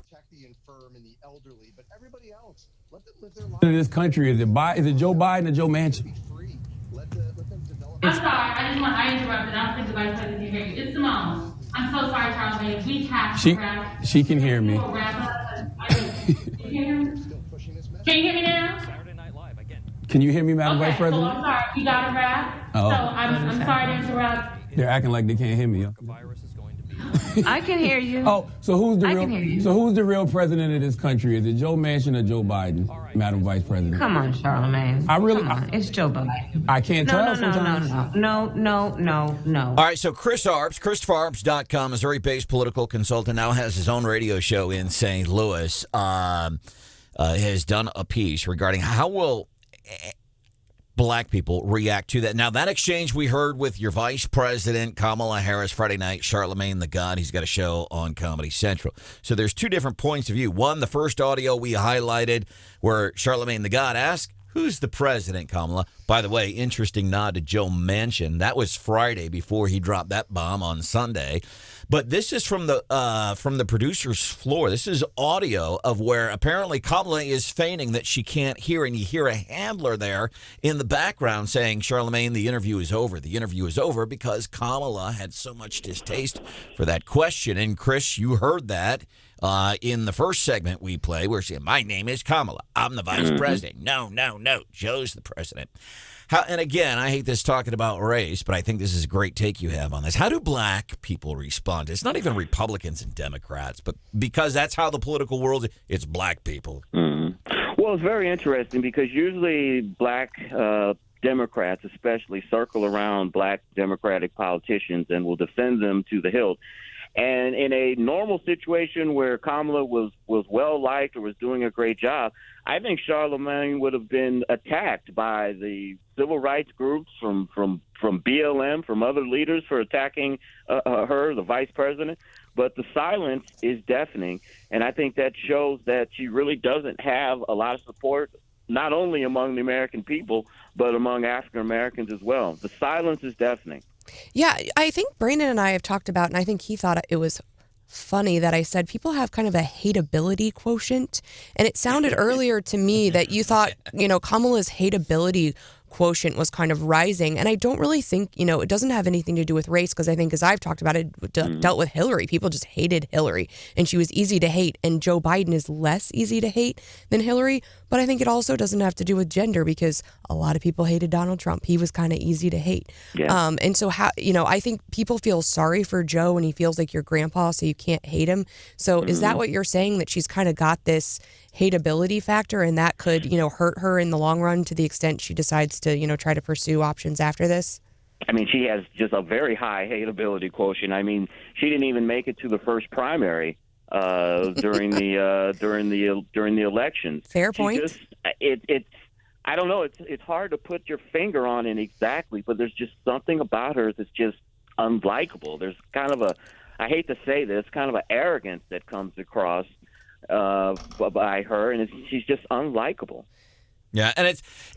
In this country, is it Joe Biden or Joe Manchin? I'm sorry, I interrupted. I don't think the vice president can hear you. It's Simone. I'm so sorry, Charlamagne. We have to wrap. She can hear me. Can you hear me? Can you hear me now? Can you hear me, Madam Vice President? So I'm sorry. We got to wrap. Oh. So I'm sorry to interrupt. They're acting like they can't hear me. I can hear you. Oh, so who's the I can hear you. real president of this country? Is it Joe Manchin or Joe Biden, Madam Vice President? Come on, Charlamagne. Come on. It's Joe Biden. I can't tell sometimes. No. All right, so Chris Arps, ChristopherArps.com, Missouri-based political consultant, now has his own radio show in St. Louis, has done a piece regarding how will black people react to that. Now, that exchange we heard with your vice president, Kamala Harris, Friday night, Charlamagne the God, he's got a show on Comedy Central. So there's two different points of view. One, the first audio we highlighted where Charlamagne the God asked, who's the president, Kamala? By the way, interesting nod to Joe Manchin. That was Friday before he dropped that bomb on Sunday. But this is from the producer's floor. This is audio of where apparently Kamala is feigning that she can't hear, and you hear a handler there in the background saying, Charlamagne, the interview is over. The interview is over because Kamala had so much distaste for that question. And Chris, you heard that in the first segment we play where she said, my name is Kamala. I'm the vice president. No. Joe's the president. And again, I hate this talking about race, but I think this is a great take you have on this. How do black people respond? It's not even Republicans and Democrats, but because that's how the political world is, it's black people. Well, it's very interesting because usually black Democrats especially circle around black Democratic politicians and will defend them to the hilt. And in a normal situation where Kamala was well-liked or was doing a great job, I think Charlamagne would have been attacked by the civil rights groups from BLM, from other leaders for attacking her, the vice president. But the silence is deafening, and I think that shows that she really doesn't have a lot of support, not only among the American people, but among African Americans as well. The silence is deafening. Yeah, I think Branden and I have talked about, and I think he thought it was funny that I said people have kind of a hateability quotient. And it sounded earlier to me that you thought, Kamala's hateability quotient was kind of rising. And I don't really think, it doesn't have anything to do with race, because I think, as I've talked about it, dealt with Hillary. People just hated Hillary, and she was easy to hate. And Joe Biden is less easy to hate than Hillary. But I think it also doesn't have to do with gender, because a lot of people hated Donald Trump. He was kind of easy to hate. Yeah. And so, I think people feel sorry for Joe, and he feels like your grandpa, so you can't hate him. So is that what you're saying, that she's kind of got this hateability factor, and that could, hurt her in the long run to the extent she decides to, try to pursue options after this? I mean, she has just a very high hateability quotient. I mean, she didn't even make it to the first primary during the election. Fair point. I don't know. It's hard to put your finger on it exactly, but there's just something about her that's just unlikable. There's kind of I hate to say this, kind of an arrogance that comes across by her, and she's just unlikable. Yeah,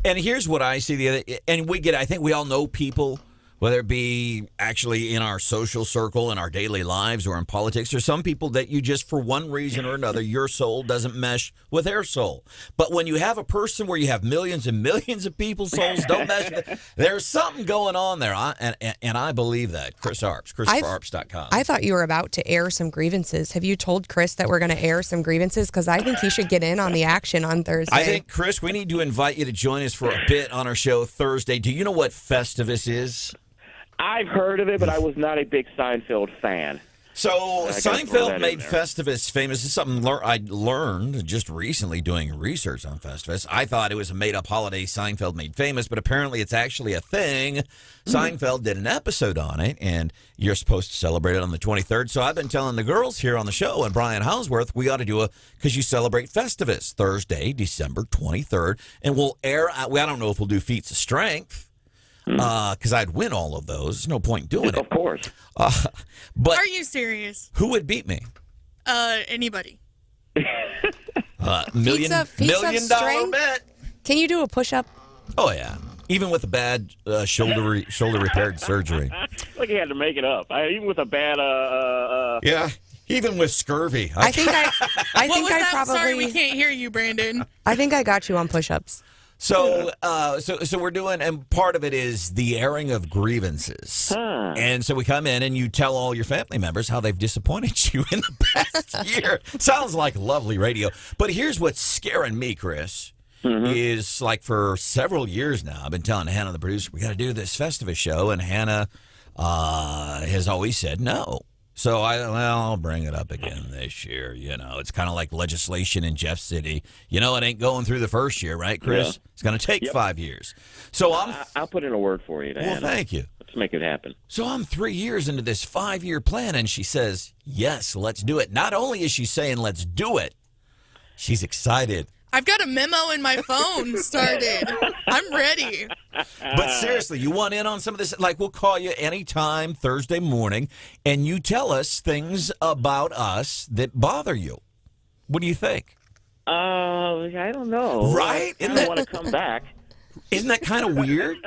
and here's what I see I think we all know people, whether it be actually in our social circle, in our daily lives, or in politics. There's some people that you just, for one reason or another, your soul doesn't mesh with their soul. But when you have a person where you have millions and millions of people's souls don't mesh with it, there's something going on there. And I believe that. Chris Arps, ChristopherArps.com. I thought you were about to air some grievances. Have you told Chris that we're going to air some grievances? Because I think he should get in on the action on Thursday. I think, Chris, we need to invite you to join us for a bit on our show Thursday. Do you know what Festivus is? I've heard of it, but I was not a big Seinfeld fan. So Seinfeld made Festivus famous. It's something I learned just recently doing research on Festivus. I thought it was a made-up holiday Seinfeld made famous, but apparently it's actually a thing. Seinfeld did an episode on it, and you're supposed to celebrate it on the 23rd. So I've been telling the girls here on the show, and Brian Hauswirth, we ought to do because you celebrate Festivus Thursday, December 23rd, and we'll air. I don't know if we'll do feats of strength. Because I'd win all of those. There's no point doing it. Of course. But are you serious? Who would beat me? Anybody. Million dollar bet. Can you do a push-up? Oh, yeah. Even with a bad shoulder repaired surgery. Like he had to make it up. Even with a bad. Yeah. Even with scurvy. I think I What was that? probably. Sorry, we can't hear you, Branden. I think I got you on push-ups. So we're doing, and part of it is the airing of grievances. And so we come in and you tell all your family members how they've disappointed you in the past year. Sounds like lovely radio. But here's what's scaring me, Chris, is like for several years now, I've been telling Hannah, the producer, we got to do this Festivus show. And Hannah has always said no. So I'll bring it up again this year. You know, it's kind of like legislation in Jeff City. You know, it ain't going through the first year, right, Chris? Yeah. It's going to take 5 years. So I'll put in a word for you, Diana. Well, thank you. Let's make it happen. So I'm 3 years into this 5-year plan, and she says, yes, let's do it. Not only is she saying let's do it, she's excited. I've got a memo in my phone started. I'm ready. But seriously, you want in on some of this? Like, we'll call you anytime Thursday morning, and you tell us things about us that bother you. What do you think? I don't know. Right? I don't want to come back. Isn't that kind of weird?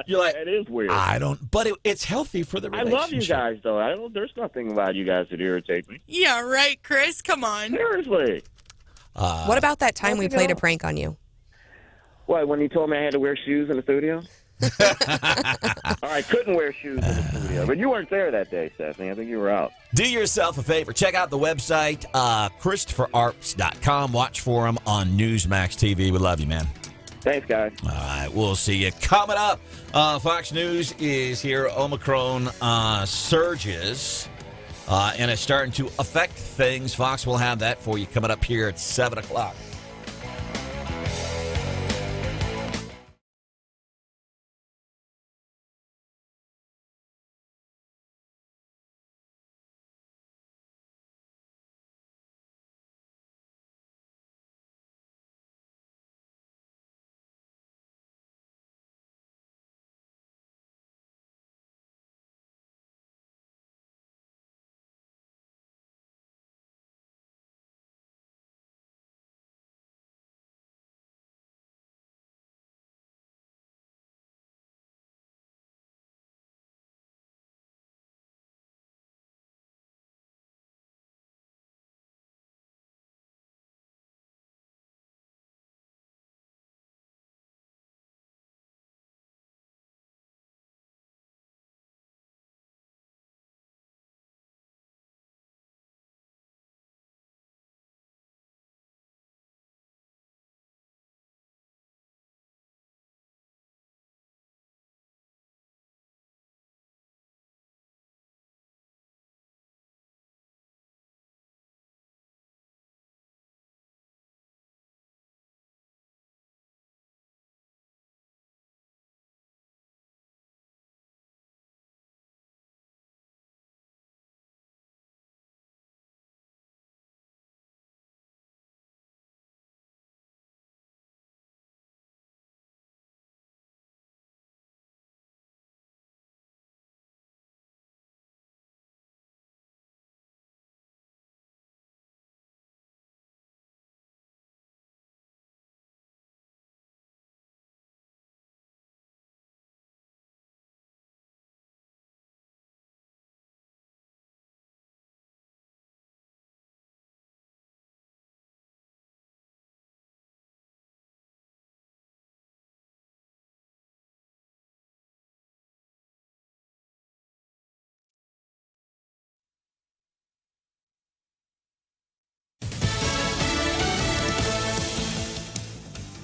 You're like, it is weird. I don't, but it's healthy for the relationship. I love you guys, though. There's nothing about you guys that irritate me. Yeah, right, Chris. Come on. Seriously. What about that time we played a prank on you? What, when you told me I had to wear shoes in the studio? Or I couldn't wear shoes in the studio. But you weren't there that day, Stephanie. I think you were out. Do yourself a favor. Check out the website, ChristopherArps.com. Watch for him on Newsmax TV. We love you, man. Thanks, guys. All right, we'll see you. Coming up, Fox News is here. Omicron surges, and it's starting to affect things. Fox will have that for you coming up here at 7 o'clock.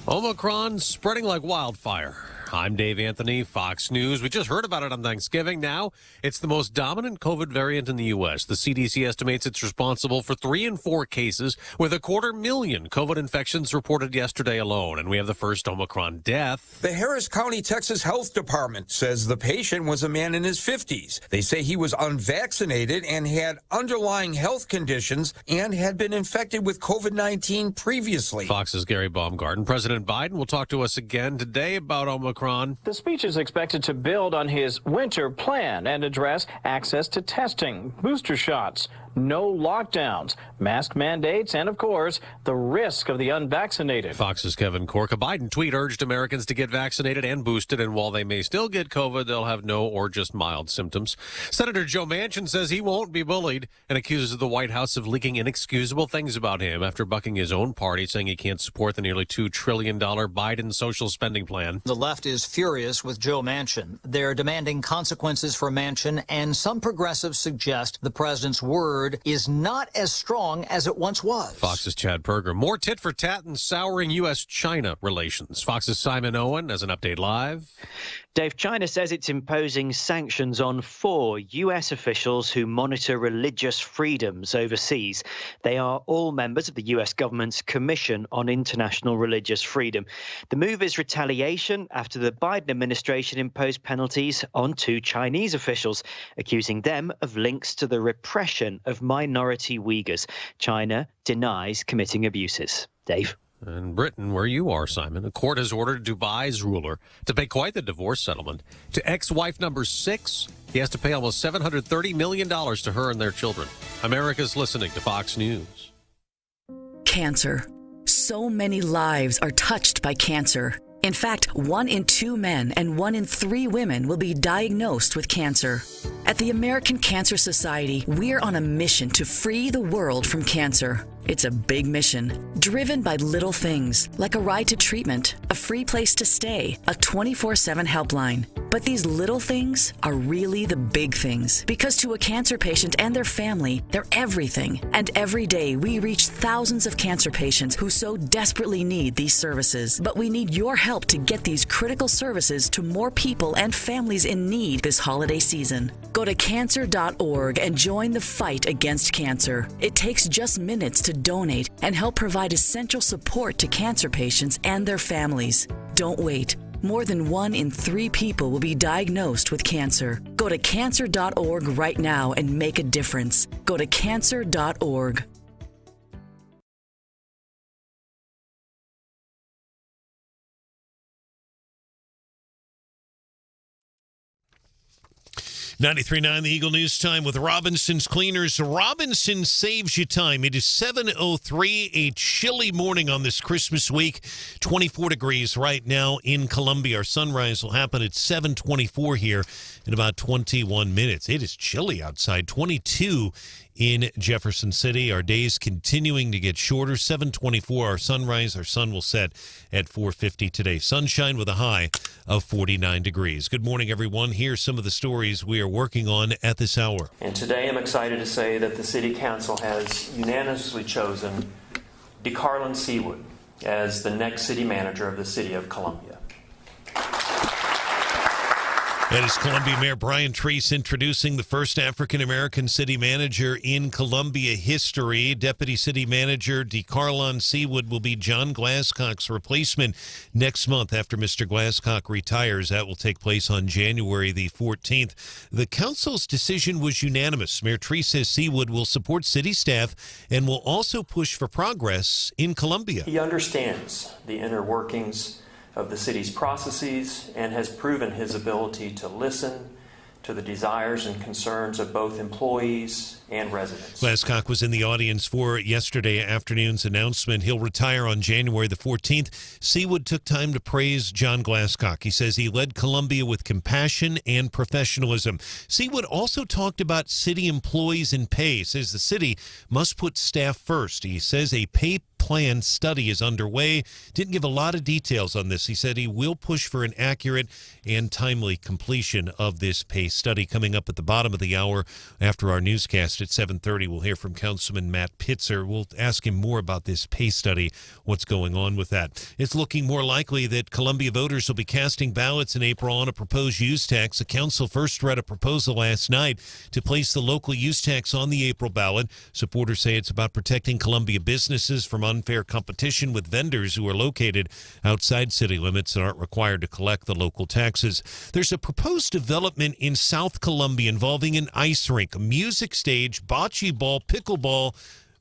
Omicron spreading like wildfire. I'm Dave Anthony, Fox News. We just heard about it on Thanksgiving. Now it's the most dominant COVID variant in the U.S. The CDC estimates it's responsible for 3 in 4 cases, with 250,000 COVID infections reported yesterday alone. And we have the first Omicron death. The Harris County, Texas Health Department says the patient was a man in his 50s. They say he was unvaccinated and had underlying health conditions and had been infected with COVID-19 previously. Fox's Gary Baumgarten. President Biden will talk to us again today about Omicron. The speech is expected to build on his winter plan and address access to testing, booster shots, no lockdowns, mask mandates, and, of course, the risk of the unvaccinated. Fox's Kevin Corke. A Biden tweet urged Americans to get vaccinated and boosted, and while they may still get COVID, they'll have no or just mild symptoms. Senator Joe Manchin says he won't be bullied and accuses the White House of leaking inexcusable things about him after bucking his own party, saying he can't support the nearly $2 trillion Biden social spending plan. The left is furious with Joe Manchin. They're demanding consequences for Manchin, and some progressives suggest the president's word is not as strong as it once was. Fox's Chad Perger. More tit for tat and souring U.S.-China relations. Fox's Simon Owen has an update live. Dave, China says it's imposing sanctions on 4 U.S. officials who monitor religious freedoms overseas. They are all members of the U.S. government's Commission on International Religious Freedom. The move is retaliation after the Biden administration imposed penalties on 2 Chinese officials, accusing them of links to the repression of minority Uyghurs. China denies committing abuses. Dave? In Britain, where you are, Simon, a court has ordered Dubai's ruler to pay quite the divorce settlement. To ex-wife number 6, he has to pay almost $730 million to her and their children. America's listening to Fox News. Cancer. So many lives are touched by cancer. In fact, 1 in 2 men and 1 in 3 women will be diagnosed with cancer. At the American Cancer Society, we're on a mission to free the world from cancer. It's a big mission, driven by little things, like a ride to treatment, a free place to stay, a 24/7 helpline. But these little things are really the big things, because to a cancer patient and their family, they're everything. And every day, we reach thousands of cancer patients who so desperately need these services. But we need your help to get these critical services to more people and families in need this holiday season. Go to cancer.org and join the fight against cancer. It takes just minutes to donate and help provide essential support to cancer patients and their families. Don't wait. More than 1 in 3 people will be diagnosed with cancer. Go to cancer.org right now and make a difference. Go to cancer.org. .93.9 The Eagle News Time with Robinson's Cleaners. Robinson saves you time. It is 7:03, a chilly morning on this Christmas week. 24 degrees right now in Columbia. Our sunrise will happen at 7:24 here in about 21 minutes. It is chilly outside. 22 in Jefferson City. Our days continuing to get shorter. 7:24 our sunrise. Our sun will set at 4:50 today. Sunshine with a high of 49 degrees. Good morning, everyone. Here's some of the stories we are working on at this hour. And today I'm excited to say that the City Council has unanimously chosen DeCarlin Seawood as the next city manager of the City of Columbia. That is Columbia Mayor Brian Treese introducing the first African-American city manager in Columbia history. Deputy City Manager DeCarlin Seawood will be John Glasscock's replacement next month after Mr. Glasscock retires. That will take place on January the 14th. The council's decision was unanimous. Mayor Treese says Seawood will support city staff and will also push for progress in Columbia. He understands the inner workings of the city's processes and has proven his ability to listen to the desires and concerns of both employees and residents. Glasscock was in the audience for yesterday afternoon's announcement. He'll retire on January the 14th. Seawood took time to praise John Glasscock. He says he led Columbia with compassion and professionalism. Seawood also talked about city employees and pay. He says the city must put staff first. He says a pay plan study is underway. Didn't give a lot of details on this. He said he will push for an accurate and timely completion of this pay study. Coming up at the bottom of the hour after our newscast at 7:30, we'll hear from Councilman Matt Pitzer. We'll ask him more about this pay study, what's going on with that. It's looking more likely that Columbia voters will be casting ballots in April on a proposed use tax. The council first read a proposal last night to place the local use tax on the April ballot. Supporters say it's about protecting Columbia businesses from unfair competition with vendors who are located outside city limits and aren't required to collect the local taxes. There's a proposed development in South Columbia involving an ice rink, a music stage, bocce ball, pickleball,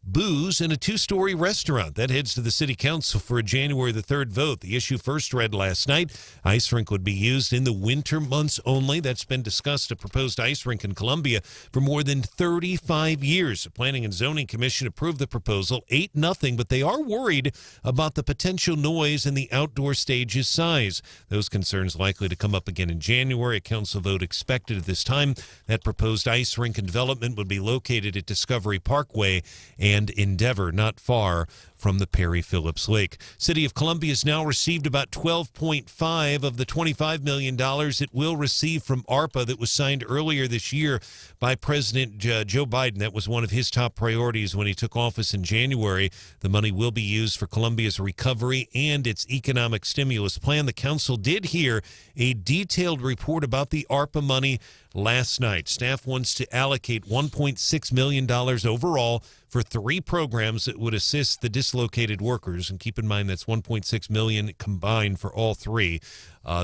booze, and a 2-story restaurant. That heads to the City Council for a January the 3rd vote. The issue first read last night. Ice rink would be used in the winter months only. That's been discussed, a proposed ice rink in Columbia for more than 35 years. The Planning and Zoning Commission approved the proposal 8-0, but they are worried about the potential noise and the outdoor stage's size. Those concerns likely to come up again in January. A council vote expected at this time. That proposed ice rink and development would be located at Discovery Parkway and Endeavor, not far from the Perry Phillips Lake. City of Columbia has now received about $12.5 of the $25 million it will receive from ARPA that was signed earlier this year by President Joe Biden. That was one of his top priorities when he took office in January. The money will be used for Columbia's recovery and its economic stimulus plan. The council did hear a detailed report about the ARPA money last night. Staff wants to allocate $1.6 million overall for 3 programs that would assist the dislocated workers. And keep in mind that's $1.6 million combined for all 3.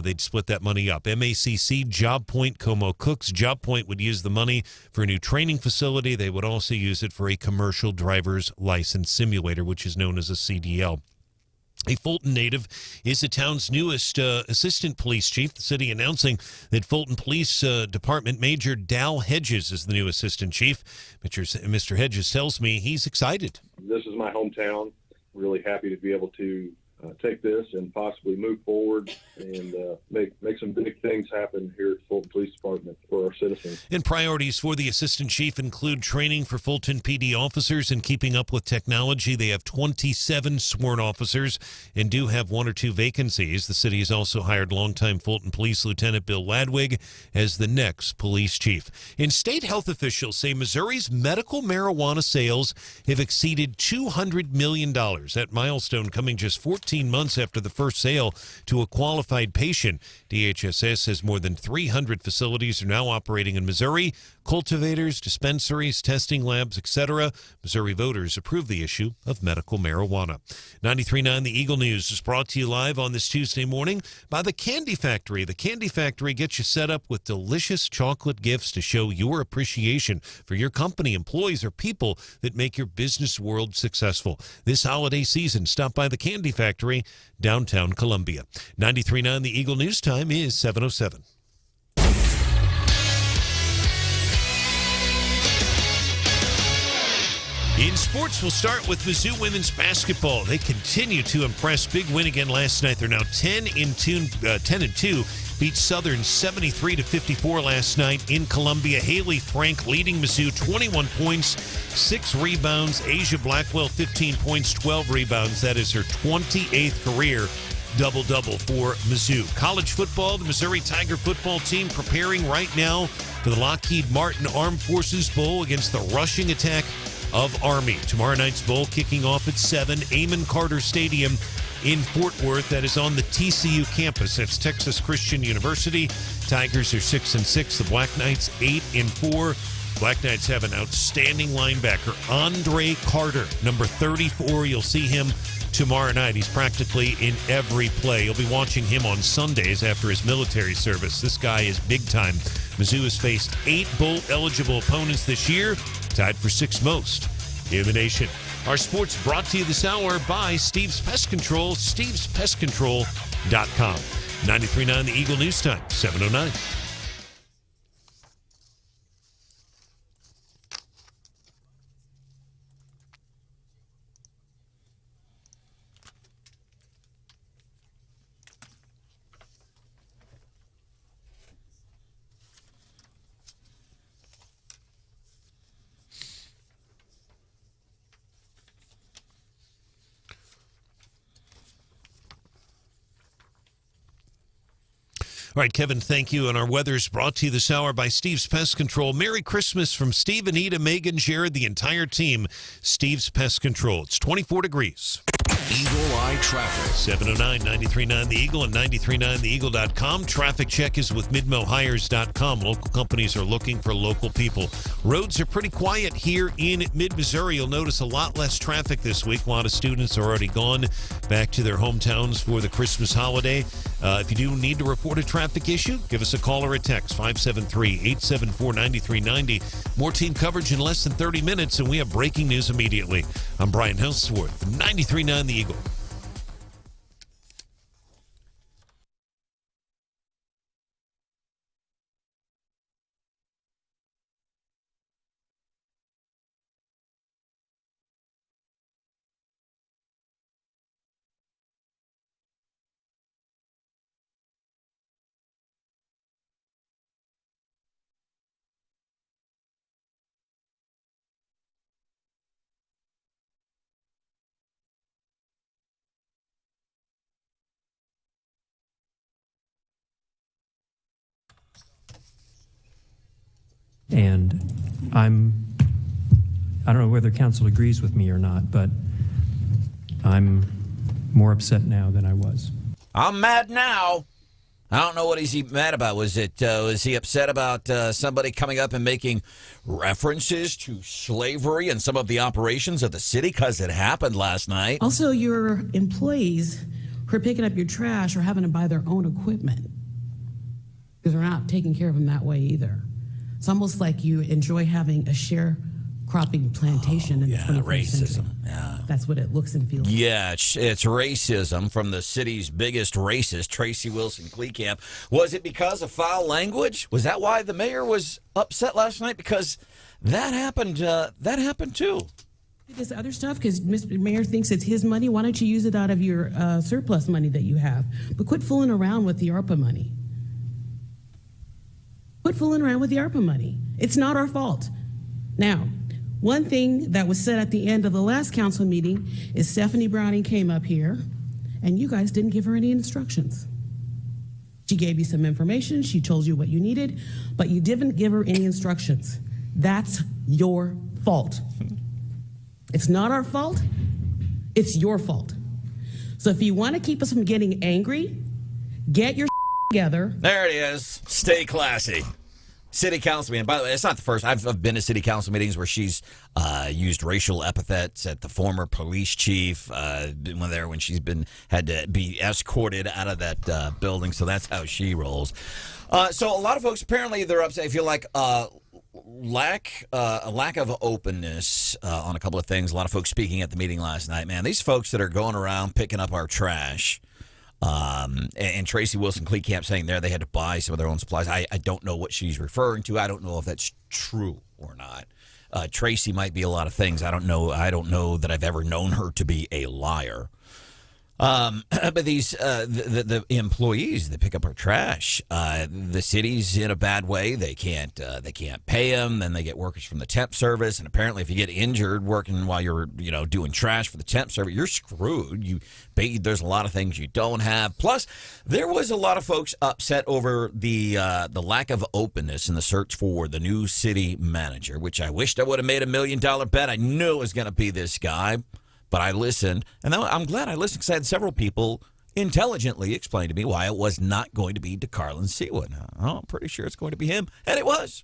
They'd split that money up. MACC, Job Point, Como Cooks. Job Point would use the money for a new training facility. They would also use it for a commercial driver's license simulator, which is known as a CDL. A Fulton native is the town's newest assistant police chief. The city announcing that Fulton Police Department Major Dal Hedges is the new assistant chief. Mr. Hedges tells me he's excited. This is my hometown. Really happy to be able to take this and possibly move forward and make some big things happen here at Fulton Police Department for our citizens. And priorities for the assistant chief include training for Fulton PD officers and keeping up with technology. They have 27 sworn officers and do have 1 or 2 vacancies. The city has also hired longtime Fulton Police Lieutenant Bill Ladwig as the next police chief. And state health officials say Missouri's medical marijuana sales have exceeded $200 million. That milestone coming just 14 months after the first sale to a qualified patient. DHSS says more than 300 facilities are now operating in Missouri. Cultivators, dispensaries, testing labs, etc. Missouri voters approved the issue of medical marijuana. 93.9 The Eagle News is brought to you live on this Tuesday morning by the Candy Factory. The Candy Factory gets you set up with delicious chocolate gifts to show your appreciation for your company, employees, or people that make your business world successful. This holiday season, stop by the Candy Factory, downtown Columbia. 93.9 The Eagle News time is 7:07. In sports, we'll start with Mizzou women's basketball. They continue to impress. Big win again last night. They're now 10-2. Beat Southern 73-54 last night in Columbia. Haley Frank leading Mizzou 21 points, 6 rebounds. Asia Blackwell 15 points, 12 rebounds. That is her 28th career double-double for Mizzou. College football, the Missouri Tiger football team preparing right now for the Lockheed Martin Armed Forces Bowl against the rushing attack of Army. Tomorrow night's bowl kicking off at 7, Amon Carter Stadium in Fort Worth. That is on the TCU campus. That's Texas Christian University. Tigers are 6-6. The Black Knights 8-4. Black Knights have an outstanding linebacker, Andre Carter, number 34. You'll see him tomorrow night. He's practically in every play. You'll be watching him on Sundays after his military service. This guy is big time. Mizzou has faced 8 bowl-eligible opponents this year, tied for 6th most in the nation. Our sports brought to you this hour by Steve's Pest Control, stevespestcontrol.com. 93.9 The Eagle News Time, 7:09. All right, Kevin, thank you. And our weather's brought to you this hour by Steve's Pest Control. Merry Christmas from Steve, Anita, Megan, Jared, the entire team. Steve's Pest Control. It's 24 degrees. Eagle Eye Traffic. 709 93.9 The Eagle and 93.9theeagle.com. Traffic check is with midmohires.com. Local companies are looking for local people. Roads are pretty quiet here in mid-Missouri. You'll notice a lot less traffic this week. A lot of students are already gone back to their hometowns for the Christmas holiday. If you do need to report a traffic issue, give us a call or a text, 573-874-9390. More team coverage in less than 30 minutes, and we have breaking news immediately. I'm Brian Hauswirth, 93.9 The Eagle. And I don't know whether council agrees with me or not, but I'm more upset now than I was. I'm mad now. I don't know what he's mad about. Was he upset about somebody coming up and making references to slavery and some of the operations of the city? Because it happened last night. Also, your employees who are picking up your trash are having to buy their own equipment because we're not taking care of them that way either. It's almost like you enjoy having a sharecropping plantation in the 21st racism. century. Yeah. That's what it looks and feels like. Yeah, it's racism from the city's biggest racist, Tracy Wilson Kleekamp. Was it because of foul language? Was that why the mayor was upset last night? Because that happened too. This other stuff, because Mr. Mayor thinks it's his money. Why don't you use it out of your surplus money that you have? But quit fooling around with the ARPA money. Quit fooling around with the ARPA money. It's not our fault. Now, one thing that was said at the end of the last council meeting is Stephanie Browning came up here and you guys didn't give her any instructions. She gave you some information, she told you what you needed, but you didn't give her any instructions. That's your fault. It's not our fault, it's your fault. So if you want to keep us from getting angry, get your together. There it is. Stay classy. City council meeting. By the way, it's not the first. I've been to city council meetings where she's used racial epithets at the former police chief when she's had to be escorted out of that building. So that's how she rolls. So a lot of folks apparently they're upset. I feel like a lack of openness on a couple of things. A lot of folks speaking at the meeting last night. Man, these folks that are going around picking up our trash. And Tracy Wilson Kleekamp saying they had to buy some of their own supplies. I don't know what she's referring to. I don't know if that's true or not. Tracy might be a lot of things. I don't know. I don't know that I've ever known her to be a liar. But these the employees that pick up our trash, the city's in a bad way. They can't pay them. Then they get workers from the temp service, and apparently, if you get injured working while you're doing trash for the temp service, you're screwed. There's a lot of things you don't have. Plus, there was a lot of folks upset over the lack of openness in the search for the new city manager, which I wished I would have made $1 million bet. I knew it was going to be this guy. But I listened, and I'm glad I listened because I had several people intelligently explain to me why it was not going to be DeCarlin Seawood. I'm pretty sure it's going to be him, and it was.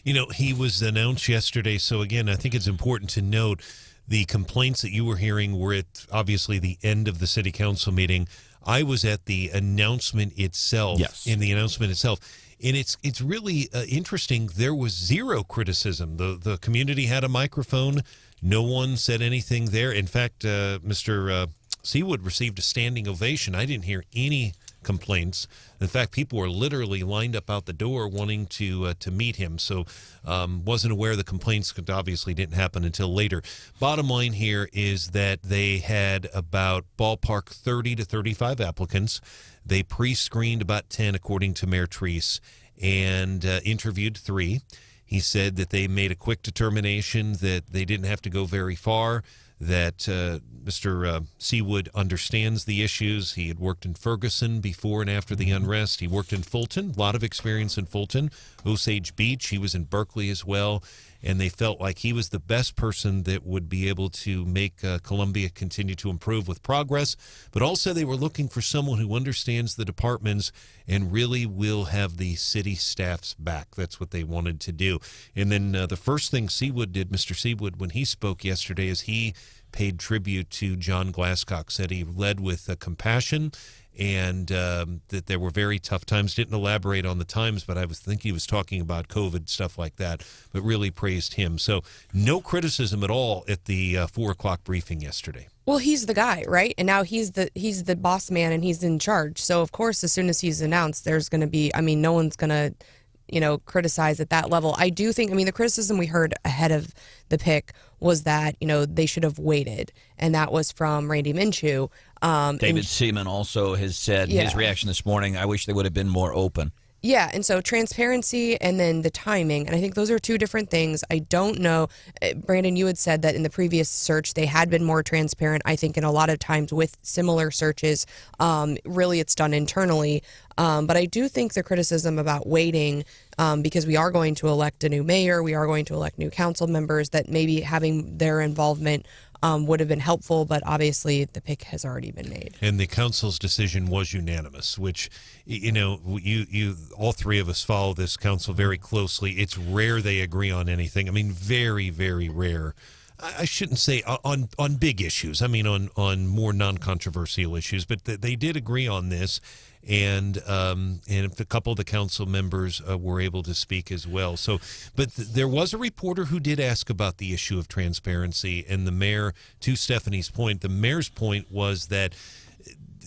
He was announced yesterday, so again, I think it's important to note the complaints that you were hearing were at, obviously, the end of the city council meeting. I was at the announcement itself, yes. In the announcement itself. And it's really interesting. There was zero criticism. The community had a microphone. No one said anything there. In fact, Mr. Seawood received a standing ovation. I didn't hear any complaints. In fact, people were literally lined up out the door wanting to meet him. So wasn't aware the complaints obviously didn't happen until later. Bottom line here is that they had about ballpark 30 to 35 applicants. They pre-screened about 10, according to Mayor Treese, and interviewed 3. He said that they made a quick determination that they didn't have to go very far, that Mr. Seawood understands the issues. He had worked in Ferguson before and after the unrest. He worked in Fulton, a lot of experience in Fulton, Osage Beach. He was in Berkeley as well, and they felt like he was the best person that would be able to make Columbia continue to improve with progress. But also they were looking for someone who understands the departments and really will have the city staff's back. That's what they wanted to do. And then the first thing Seawood did, Mr. Seawood, when he spoke yesterday, is he paid tribute to John Glasscock, said he led with compassion and that there were very tough times. Didn't elaborate on the times, but I think he was talking about COVID, stuff like that, but really praised him. So no criticism at all at the 4 o'clock briefing yesterday. Well, he's the guy, right? And now he's the boss man and he's in charge. So, of course, as soon as he's announced, there's going to be, no one's going to, criticize at that level. I do think, the criticism we heard ahead of the pick was that, they should have waited. And that was from Randy Minshew. David Seaman also has said his reaction this morning, I wish they would have been more open. Yeah, and so transparency and then the timing, and I think those are two different things. I don't know. Branden, you had said that in the previous search they had been more transparent. I think in a lot of times with similar searches, really it's done internally. But I do think the criticism about waiting, because we are going to elect a new mayor, we are going to elect new council members, that maybe having their involvement would have been helpful, but obviously the pick has already been made. And the council's decision was unanimous, which, you all three of us follow this council very closely. It's rare they agree on anything. Very, very rare. I shouldn't say on big issues. On more non-controversial issues, but they did agree on this. And a couple of the council members were able to speak as well. So, but there was a reporter who did ask about the issue of transparency, and the mayor, to Stephanie's point, the mayor's point was that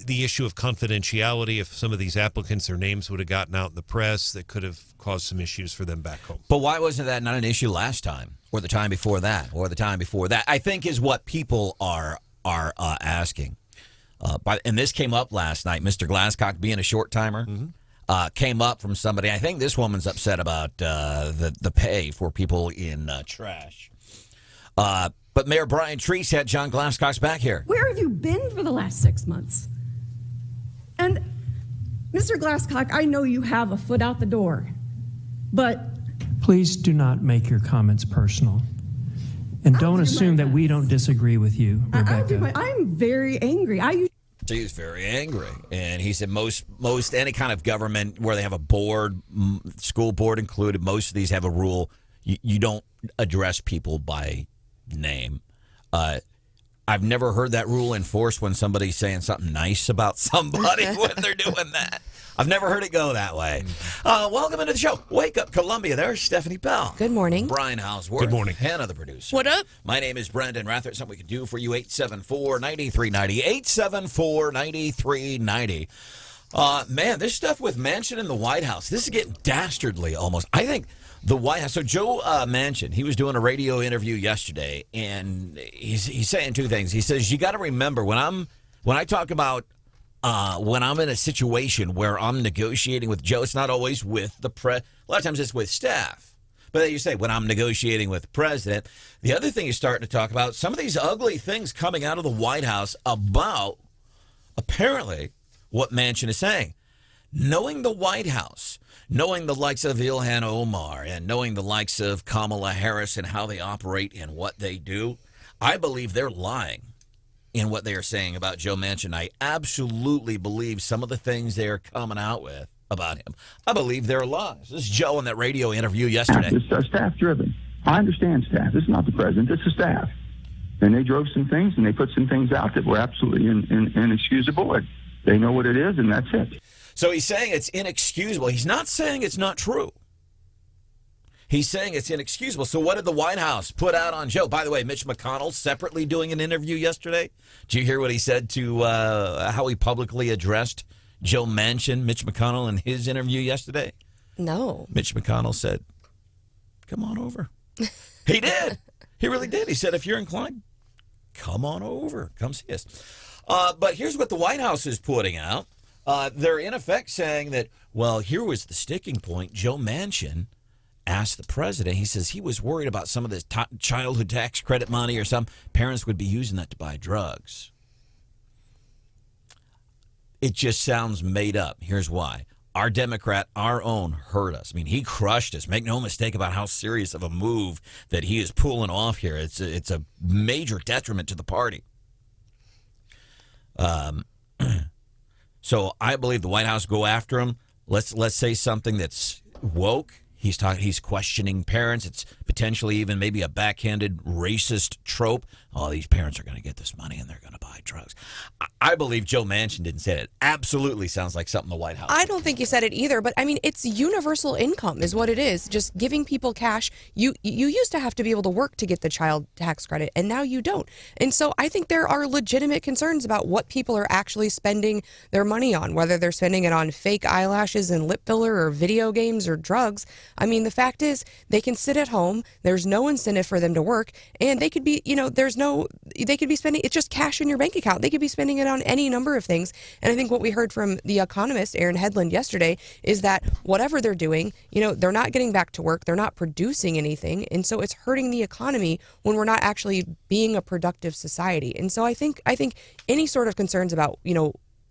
the issue of confidentiality, if some of these applicants, their names would have gotten out in the press, that could have caused some issues for them back home. But why wasn't that not an issue last time, or the time before that, or the time before that? I think is what people are asking. And this came up last night. Mr. Glasscock, being a short timer, came up from somebody. I think this woman's upset about the pay for people in trash. But Mayor Brian Treese had John Glasscock's back here. Where have you been for the last 6 months? And Mr. Glasscock, I know you have a foot out the door, but please do not make your comments personal. And don't assume that we don't disagree with you, Rebecca. I'm very angry. She's very angry. And he said most any kind of government where they have a board, school board included, most of these have a rule. You don't address people by name. I've never heard that rule enforced when somebody's saying something nice about somebody when they're doing that. I've never heard it go that way. Welcome into the show. Wake up, Columbia. There's Stephanie Bell. Good morning. Brian Hauswirth. Good morning. Hannah, the producer. What up? My name is Branden Rathert. Something we can do for you. 874-9390. 874-9390. Man, this stuff with Manchin in the White House, this is getting dastardly almost. I think the White House. So Joe Manchin, he was doing a radio interview yesterday, and he's saying two things. He says, you got to remember, when I talk about when I'm in a situation where I'm negotiating with Joe, it's not always with the a lot of times it's with staff. But then you say, when I'm negotiating with the president, the other thing you're starting to talk about, some of these ugly things coming out of the White House about, apparently, what Manchin is saying. Knowing the White House, knowing the likes of Ilhan Omar, and knowing the likes of Kamala Harris and how they operate and what they do, I believe they're lying in what they are saying about Joe Manchin. I absolutely believe some of the things they're coming out with about him. I believe they're lies. This is Joe in that radio interview yesterday. It's staff-driven. I understand staff. This is not the president. This is staff. And they drove some things, and they put some things out that were absolutely inexcusable. They know what it is, and that's it. So he's saying it's inexcusable. He's not saying it's not true. He's saying it's inexcusable. So what did the White House put out on Joe? By the way, Mitch McConnell separately doing an interview yesterday. Did you hear what he said to how he publicly addressed Joe Manchin, Mitch McConnell, in his interview yesterday? No. Mitch McConnell said, come on over. He did. He really did. He said, if you're inclined, come on over. Come see us. But here's what the White House is putting out. They're in effect saying that, well, here was the sticking point. Joe Manchin asked the president, he says he was worried about some of this childhood tax credit money or some parents would be using that to buy drugs. It just sounds made up. Here's why. Our Democrat, our own, hurt us. I mean, he crushed us. Make no mistake about how serious of a move that he is pulling off here. It's a major detriment to the party. So I believe the White House go after him. Let's say something that's woke. He's questioning parents. It's potentially even maybe a backhanded racist trope. Oh, these parents are going to get this money and they're going to buy drugs. I believe Joe Manchin didn't say it. Absolutely sounds like something the White House. I don't think you said it either, but I mean, it's universal income is what it is. Just giving people cash. You used to have to be able to work to get the child tax credit, and now you don't. And so I think there are legitimate concerns about what people are actually spending their money on, whether they're spending it on fake eyelashes and lip filler or video games or drugs. I mean, the fact is they can sit at home. There's no incentive for them to work, and they could be, they could be spending, it's just cash in your bank account. They could be spending it on any number of things. And I think what we heard from the economist, Aaron Hedlund, yesterday is that whatever they're doing, they're not getting back to work. They're not producing anything. And so it's hurting the economy when we're not actually being a productive society. And so I think any sort of concerns about,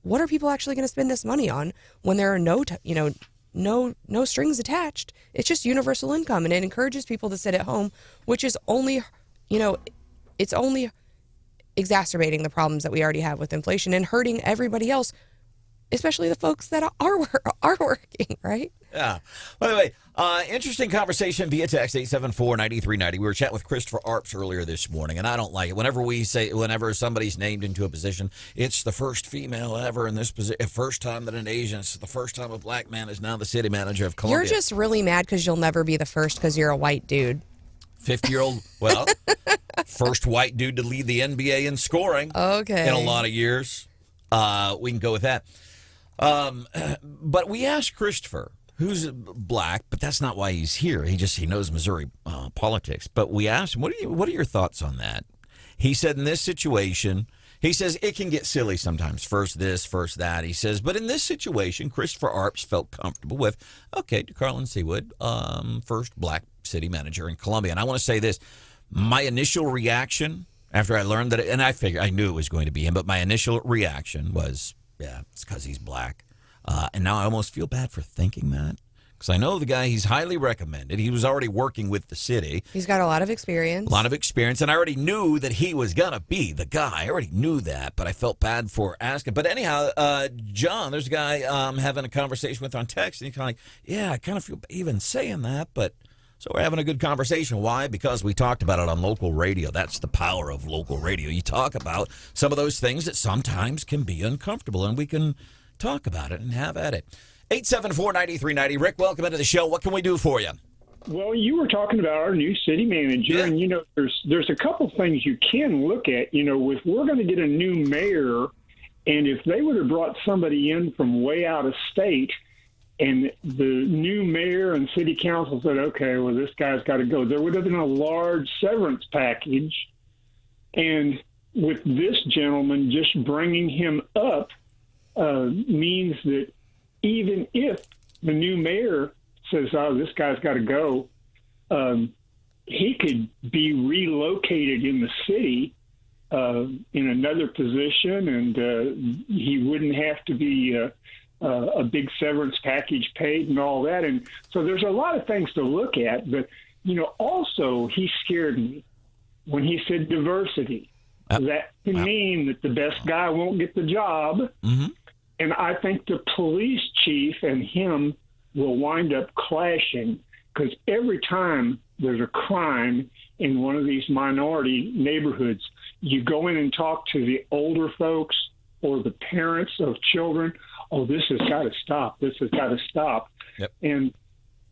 what are people actually going to spend this money on when there are no strings attached? It's just universal income, and it encourages people to sit at home, which is only, it's only exacerbating the problems that we already have with inflation and hurting everybody else, especially the folks that are working, right? Yeah. By the way, interesting conversation via text, 874-9390. We were chatting with Christopher Arps earlier this morning, and I don't like it. Whenever somebody's named into a position, it's the first female ever in this position, first time that an Asian, it's the first time a black man is now the city manager of Columbia. You're just really mad because you'll never be the first because you're a white dude. 50-year-old, first white dude to lead the NBA in scoring. Okay. In a lot of years. We can go with that. But we asked Christopher, who's black, but that's not why he's here. He knows Missouri politics. But we asked him, what are your thoughts on that? He said in this situation, he says it can get silly sometimes. First this, first that. He says, but in this situation, Christopher Arps felt comfortable with, okay, DeCarlin Seawood, first black city manager in Columbia. And I want to say this, my initial reaction after I learned that, and I knew it was going to be him, but my initial reaction was, yeah, it's because he's black. And now I almost feel bad for thinking that. Because I know the guy, he's highly recommended. He was already working with the city. He's got a lot of experience. And I already knew that he was going to be the guy. I already knew that, but I felt bad for asking. But anyhow, John, there's a guy having a conversation with on text, and he's kind of like, yeah, I kind of feel bad even saying that, but... So we're having a good conversation. Why? Because we talked about it on local radio. That's the power of local radio. You talk about some of those things that sometimes can be uncomfortable, and we can talk about it and have at it. 874-9390. Rick, welcome into the show. What can we do for you? Well, you were talking about our new city manager, and, there's a couple things you can look at. If we're going to get a new mayor, and if they would have brought somebody in from way out of state, and the new mayor and city council said, okay, well, this guy's got to go, there would have been a large severance package. And with this gentleman, just bringing him up means that even if the new mayor says, oh, this guy's got to go, he could be relocated in the city in another position, and he wouldn't have to be a big severance package paid and all that. And so there's a lot of things to look at. But, also he scared me when he said diversity. That can mean that the best guy won't get the job. Mm-hmm. And I think the police chief and him will wind up clashing, because every time there's a crime in one of these minority neighborhoods, you go in and talk to the older folks or the parents of children. Oh, this has got to stop. This has got to stop. Yep. And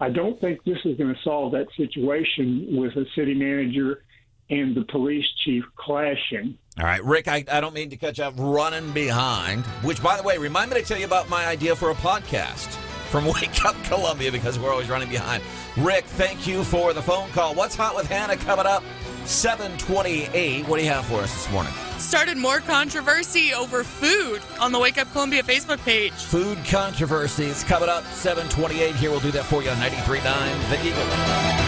I don't think this is going to solve that situation with a city manager and the police chief clashing. All right, Rick, I don't mean to cut you off running behind, which, by the way, remind me to tell you about my idea for a podcast from Wake Up Columbia, because we're always running behind. Rick, thank you for the phone call. What's Hot with Hannah coming up? 7:28. What do you have for us this morning? Started more controversy over food on the Wake Up Columbia Facebook page. Food controversy is coming up. 7:28. Here, we'll do that for you on 93.9 The Eagle.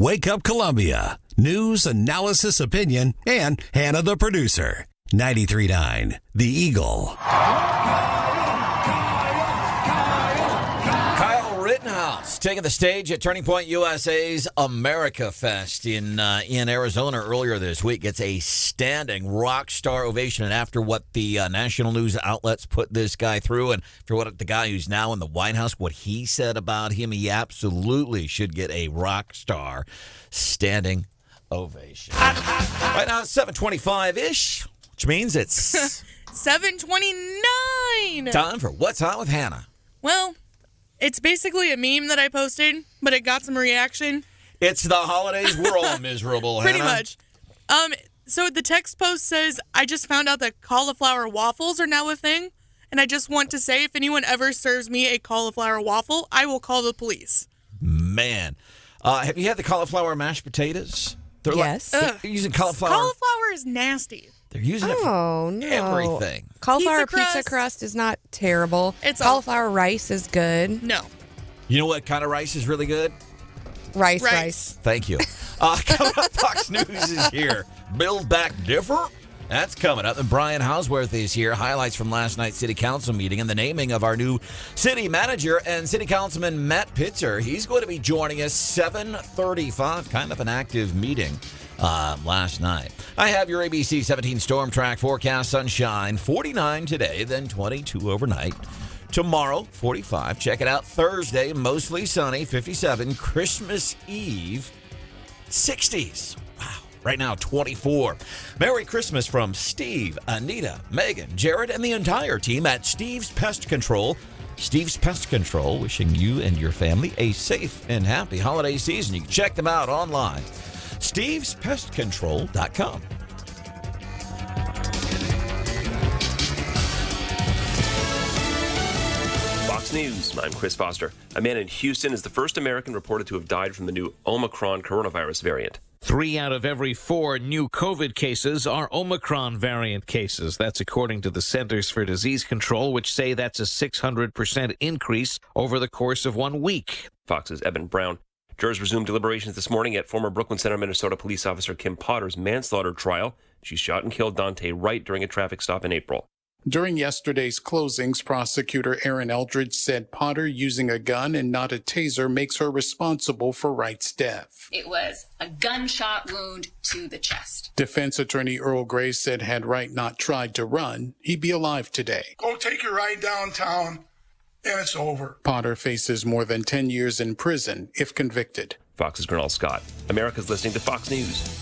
Wake Up Columbia. News, analysis, opinion, and Hannah the producer. 93.9 The Eagle. Kyle Rittenhouse taking the stage at Turning Point USA's America Fest in Arizona earlier this week. Gets a standing rock star ovation. And after what the national news outlets put this guy through, and for what the guy who's now in the White House, what he said about him, he absolutely should get a rock star standing ovation. Right now it's 7:25-ish, which means it's 7:29. Time for What's Hot with Hannah. Well, it's basically a meme that I posted, but it got some reaction. It's the holidays. We're all miserable, Pretty Hannah. much. So the text post says, I just found out that cauliflower waffles are now a thing, and I just want to say if anyone ever serves me a cauliflower waffle, I will call the police. Man. Have you had the cauliflower mashed potatoes? They're Yes. They're using cauliflower. Cauliflower is nasty. They're using it for everything. Cauliflower pizza crust is not terrible. Cauliflower rice is good. No. You know what kind of rice is really good? Rice. Thank you. Coming up, Fox News is here. Build Back Different? That's coming up. And Brian Hauswirth is here. Highlights from last night's City Council meeting and the naming of our new city manager. And City Councilman Matt Pitzer, he's going to be joining us 7:35. Kind of an active meeting last night. I have your ABC 17 Storm Track forecast. Sunshine, 49 today, then 22 overnight. Tomorrow, 45. Check it out. Thursday, mostly sunny, 57. Christmas Eve, 60s. Wow. Right now, 24. Merry Christmas from Steve, Anita, Megan, Jared, and the entire team at Steve's Pest Control. Steve's Pest Control, wishing you and your family a safe and happy holiday season. You can check them out online. Steve'sPestControl.com. Fox News, I'm Chris Foster. A man in Houston is the first American reported to have died from the new Omicron coronavirus variant. 3 out of every 4 new COVID cases are Omicron variant cases. That's according to the Centers for Disease Control, which say that's a 600% increase over the course of 1 week. Fox's Eben Brown. Jurors resumed deliberations this morning at former Brooklyn Center, Minnesota police officer Kim Potter's manslaughter trial. She shot and killed Dante Wright during a traffic stop in April. During yesterday's closings, prosecutor Aaron Eldridge said Potter using a gun and not a taser makes her responsible for Wright's death. It was a gunshot wound to the chest. Defense attorney Earl Gray said had Wright not tried to run, he'd be alive today. Go take your ride downtown, and it's over. Potter faces more than 10 years in prison if convicted. Fox's Gernal Scott. America's listening to Fox News.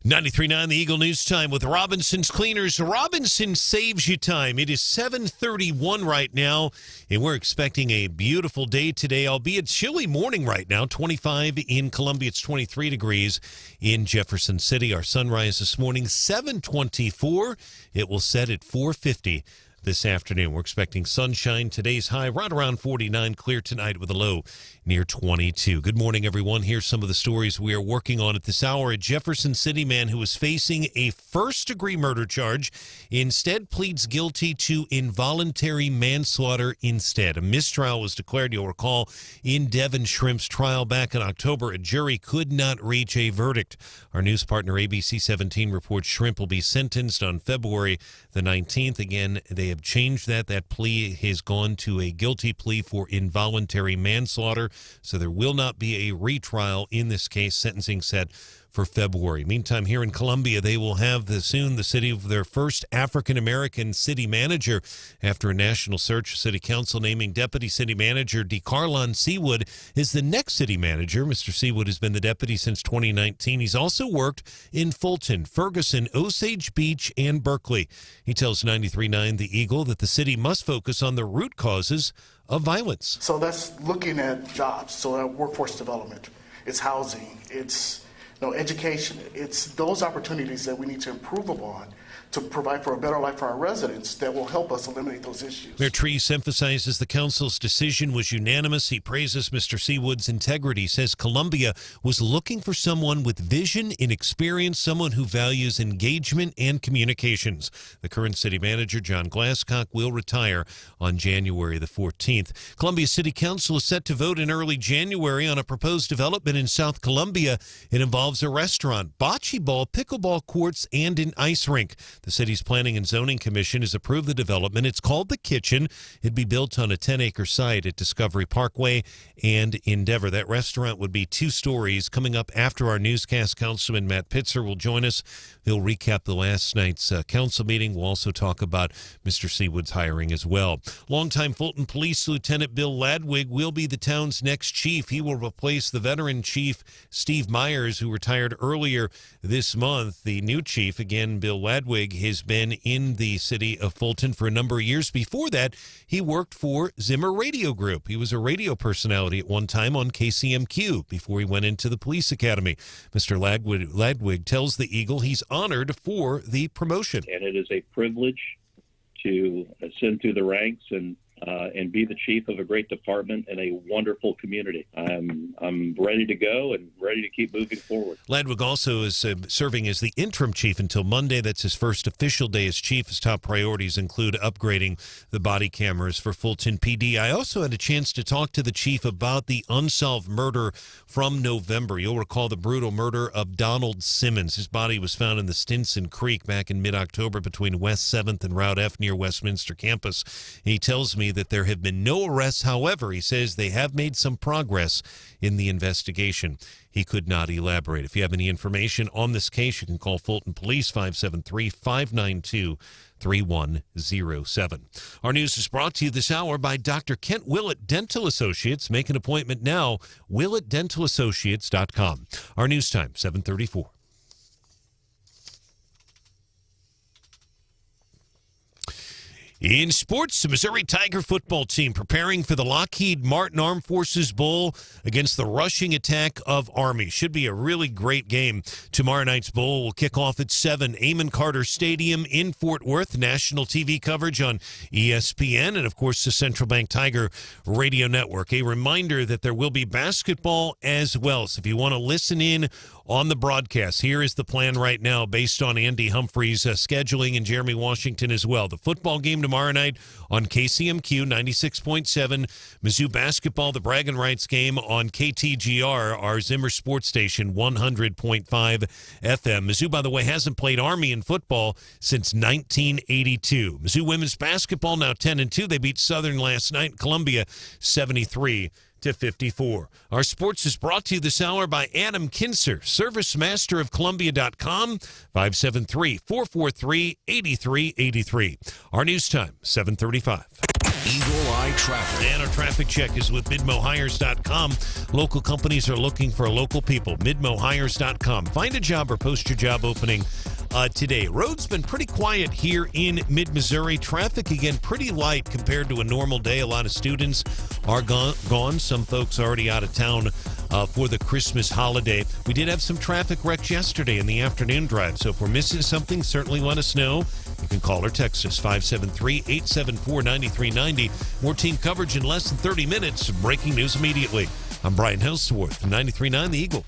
.93.9 The Eagle News Time with Robinson's Cleaners. Robinson saves you time. It is 7:31 right now, and we're expecting a beautiful day today, albeit chilly morning right now. 25 in Columbia. It's 23 degrees in Jefferson City. Our sunrise this morning, 7:24. It will set at 4:50 this afternoon. We're expecting sunshine. Today's high right around 49, clear tonight with a low near 22. Good morning, everyone. Here's some of the stories we are working on at this hour. A Jefferson City man who is facing a first-degree murder charge instead pleads guilty to involuntary manslaughter instead. A mistrial was declared, you'll recall, in Devin Shrimp's trial back in October. A jury could not reach a verdict. Our news partner, ABC 17, reports Shrimp will be sentenced on February the 19th. Again, they have changed that. That plea has gone to a guilty plea for involuntary manslaughter, so there will not be a retrial in this case. Sentencing set for February. Meantime, here in Columbia, they will have soon the city of their first African-American city manager after a national search. City Council naming Deputy City Manager DeCarlon Seawood is the next city manager. Mr. Seawood has been the deputy since 2019. He's also worked in Fulton, Ferguson, Osage Beach, and Berkeley. He tells 93.9 The Eagle that the city must focus on the root causes of violence. So that's looking at jobs, so that workforce development. It's housing, it's education. It's those opportunities that we need to improve upon to provide for a better life for our residents that will help us eliminate those issues. Mayor Treese emphasizes the council's decision was unanimous. He praises Mr. Seawood's integrity, says Columbia was looking for someone with vision and experience, someone who values engagement and communications. The current city manager, John Glasscock, will retire on January the 14th. Columbia City Council is set to vote in early January on a proposed development in South Columbia. It involves a restaurant, bocce ball, pickleball courts, and an ice rink. The city's Planning and Zoning Commission has approved the development. It's called The Kitchen. It'd be built on a 10-acre site at Discovery Parkway and Endeavor. That restaurant would be 2 stories. Coming up after our newscast, Councilman Matt Pitzer will join us. He'll recap the last night's council meeting. We'll also talk about Mr. Seawood's hiring as well. Longtime Fulton Police Lieutenant Bill Ladwig will be the town's next chief. He will replace the veteran chief, Steve Myers, who retired earlier this month. The new chief, again, Bill Ladwig, has been in the city of Fulton for a number of years. Before that, he worked for Zimmer Radio Group. He was a radio personality at one time on KCMQ before he went into the police academy. Mr. Ladwig tells the Eagle he's honored for the promotion. And it is a privilege to ascend through the ranks and be the chief of a great department in a wonderful community. I'm ready to go and ready to keep moving forward. Ladwig also is serving as the interim chief until Monday. That's his first official day as chief. His top priorities include upgrading the body cameras for Fulton PD. I also had a chance to talk to the chief about the unsolved murder from November. You'll recall the brutal murder of Donald Simmons. His body was found in the Stinson Creek back in mid-October between West 7th and Route F near Westminster campus. He tells me that there have been no arrests. However, he says they have made some progress in the investigation. He could not elaborate. If you have any information on this case, you can call Fulton Police 573-592-3107. Our news is brought to you this hour by Dr. Kent Willett Dental Associates. Make an appointment now, WillettDentalAssociates.com. Our news time, 7:34. In sports, the Missouri Tiger football team preparing for the Lockheed Martin Armed Forces Bowl against the rushing attack of Army. Should be a really great game. Tomorrow night's bowl will kick off at 7. Amon Carter Stadium in Fort Worth. National TV coverage on ESPN and, of course, the Central Bank Tiger Radio Network. A reminder that there will be basketball as well. So if you want to listen in on the broadcast, here is the plan right now based on Andy Humphrey's scheduling and Jeremy Washington as well. The football game tomorrow night on KCMQ 96.7. Mizzou basketball, the bragging rights game on KTGR, our Zimmer sports station, 100.5 FM. Mizzou, by the way, hasn't played Army in football since 1982. Mizzou women's basketball now 10-2. They beat Southern last night in Columbia 73-54. Our sports is brought to you this hour by Adam Kinser, Service Master of Columbia.com, 573-443-8383. Our news time, 7:35. Eagle Eye Traffic. And our traffic check is with MidmoHires.com. Local companies are looking for local people. MidmoHires.com. Find a job or post your job opening today. Road's been pretty quiet here in mid-Missouri. Traffic, again, pretty light compared to a normal day. A lot of students are gone. Some folks already out of town for the Christmas holiday. We did have some traffic wrecks yesterday in the afternoon drive, so if we're missing something, certainly let us know. You can call or text us, 573-874-9390. More team coverage in less than 30 minutes. Breaking news immediately. I'm Brian Hauswirth, 93.9 The Eagle.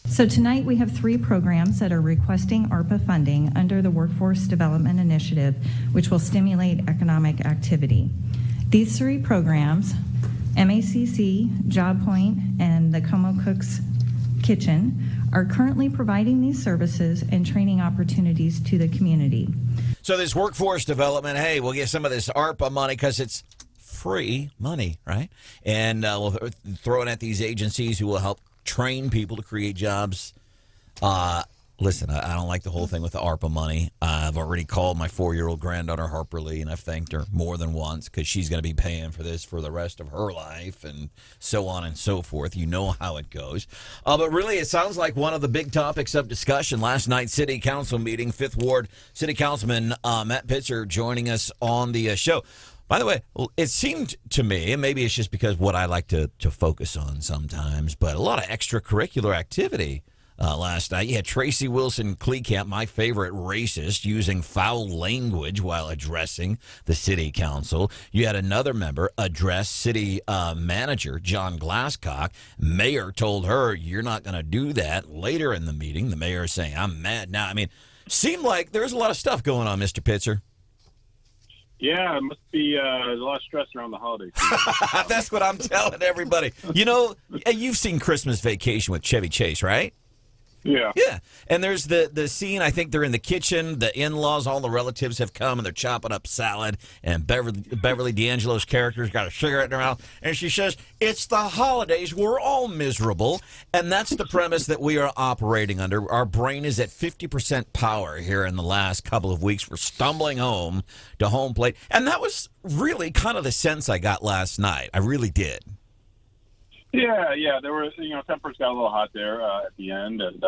So tonight we have 3 programs that are requesting ARPA funding under the Workforce Development Initiative, which will stimulate economic activity. These 3 programs, MACC, Job Point, and the Como Cook's Kitchen, are currently providing these services and training opportunities to the community. So this workforce development, hey, we'll get some of this ARPA money because it's free money, right? And we'll throw it at these agencies who will help train people to create jobs. Listen, I don't like the whole thing with the ARPA money. I've already called my 4-year-old granddaughter, Harper Lee, and I've thanked her more than once because she's going to be paying for this for the rest of her life and so on and so forth. You know how it goes. But really, it sounds like one of the big topics of discussion last night's City Council meeting, 5th Ward City Councilman Matt Pitzer joining us on the show. By the way, it seemed to me, and maybe it's just because what I like to focus on sometimes, but a lot of extracurricular activity last night. You had Tracy Wilson Kleekamp, my favorite racist, using foul language while addressing the city council. You had another member address city manager John Glasscock. Mayor told her, "You're not going to do that." Later in the meeting, the mayor is saying, "I'm mad now." I mean, seemed like there's a lot of stuff going on, Mr. Pitzer. Yeah, it must be a lot of stress around the holidays. That's what I'm telling everybody. You know, you've seen Christmas Vacation with Chevy Chase, right? Yeah. Yeah. And there's the scene, I think they're in the kitchen, the in-laws, all the relatives have come, and they're chopping up salad, and Beverly D'Angelo's character's got a cigarette in her mouth, and she says, "It's the holidays, we're all miserable." And that's the premise that we are operating under. Our brain is at 50% power here in the last couple of weeks. We're stumbling home to home plate. And that was really kind of the sense I got last night. I really did. Yeah, there were, tempers got a little hot there at the end, and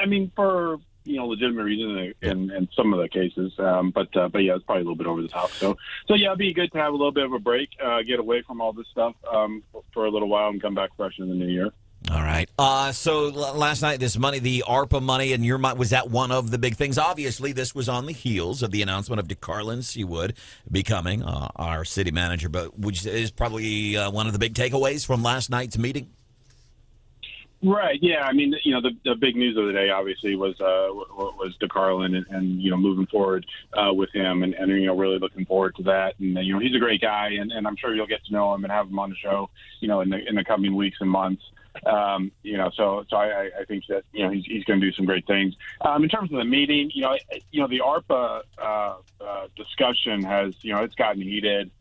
I mean, for legitimate reasons in some of the cases, but yeah, it's probably a little bit over the top. So yeah, it'd be good to have a little bit of a break, get away from all this stuff for a little while, and come back fresh in the new year. All right. So last night, this money, the ARPA money, in your mind, was that one of the big things? Obviously, this was on the heels of the announcement of DeCarlin Seawood becoming our city manager, but which is probably one of the big takeaways from last night's meeting. Right. Yeah. I mean, the big news of the day obviously was DeCarlin and moving forward with him and really looking forward to that. And he's a great guy, and I'm sure you'll get to know him and have him on the show in the coming weeks and months. So I think that he's going to do some great things. In terms of the meeting, the ARPA discussion has it's gotten heated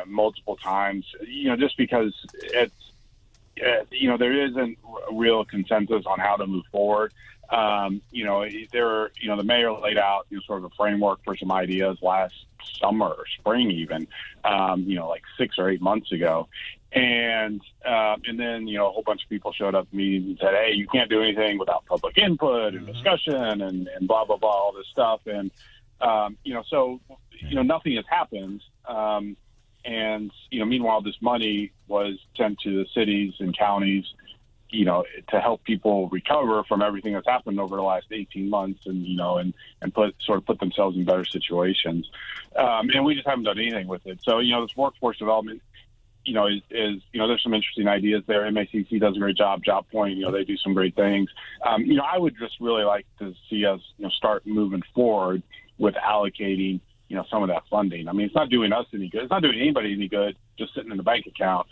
multiple times. Just because it's there isn't a real consensus on how to move forward. The mayor laid out sort of a framework for some ideas last summer or spring even, like 6 or 8 months ago. And then, a whole bunch of people showed up at meetings and said, "Hey, you can't do anything without public input and discussion and blah, blah, blah, all this stuff." And, nothing has happened. Meanwhile, this money was sent to the cities and counties, to help people recover from everything that's happened over the last 18 months and put themselves in better situations. And we just haven't done anything with it. So, this workforce development, there's some interesting ideas there. MACC does a great job. Job Point, they do some great things. I would just really like to see us, start moving forward with allocating, some of that funding. I mean, it's not doing us any good. It's not doing anybody any good just sitting in the bank account.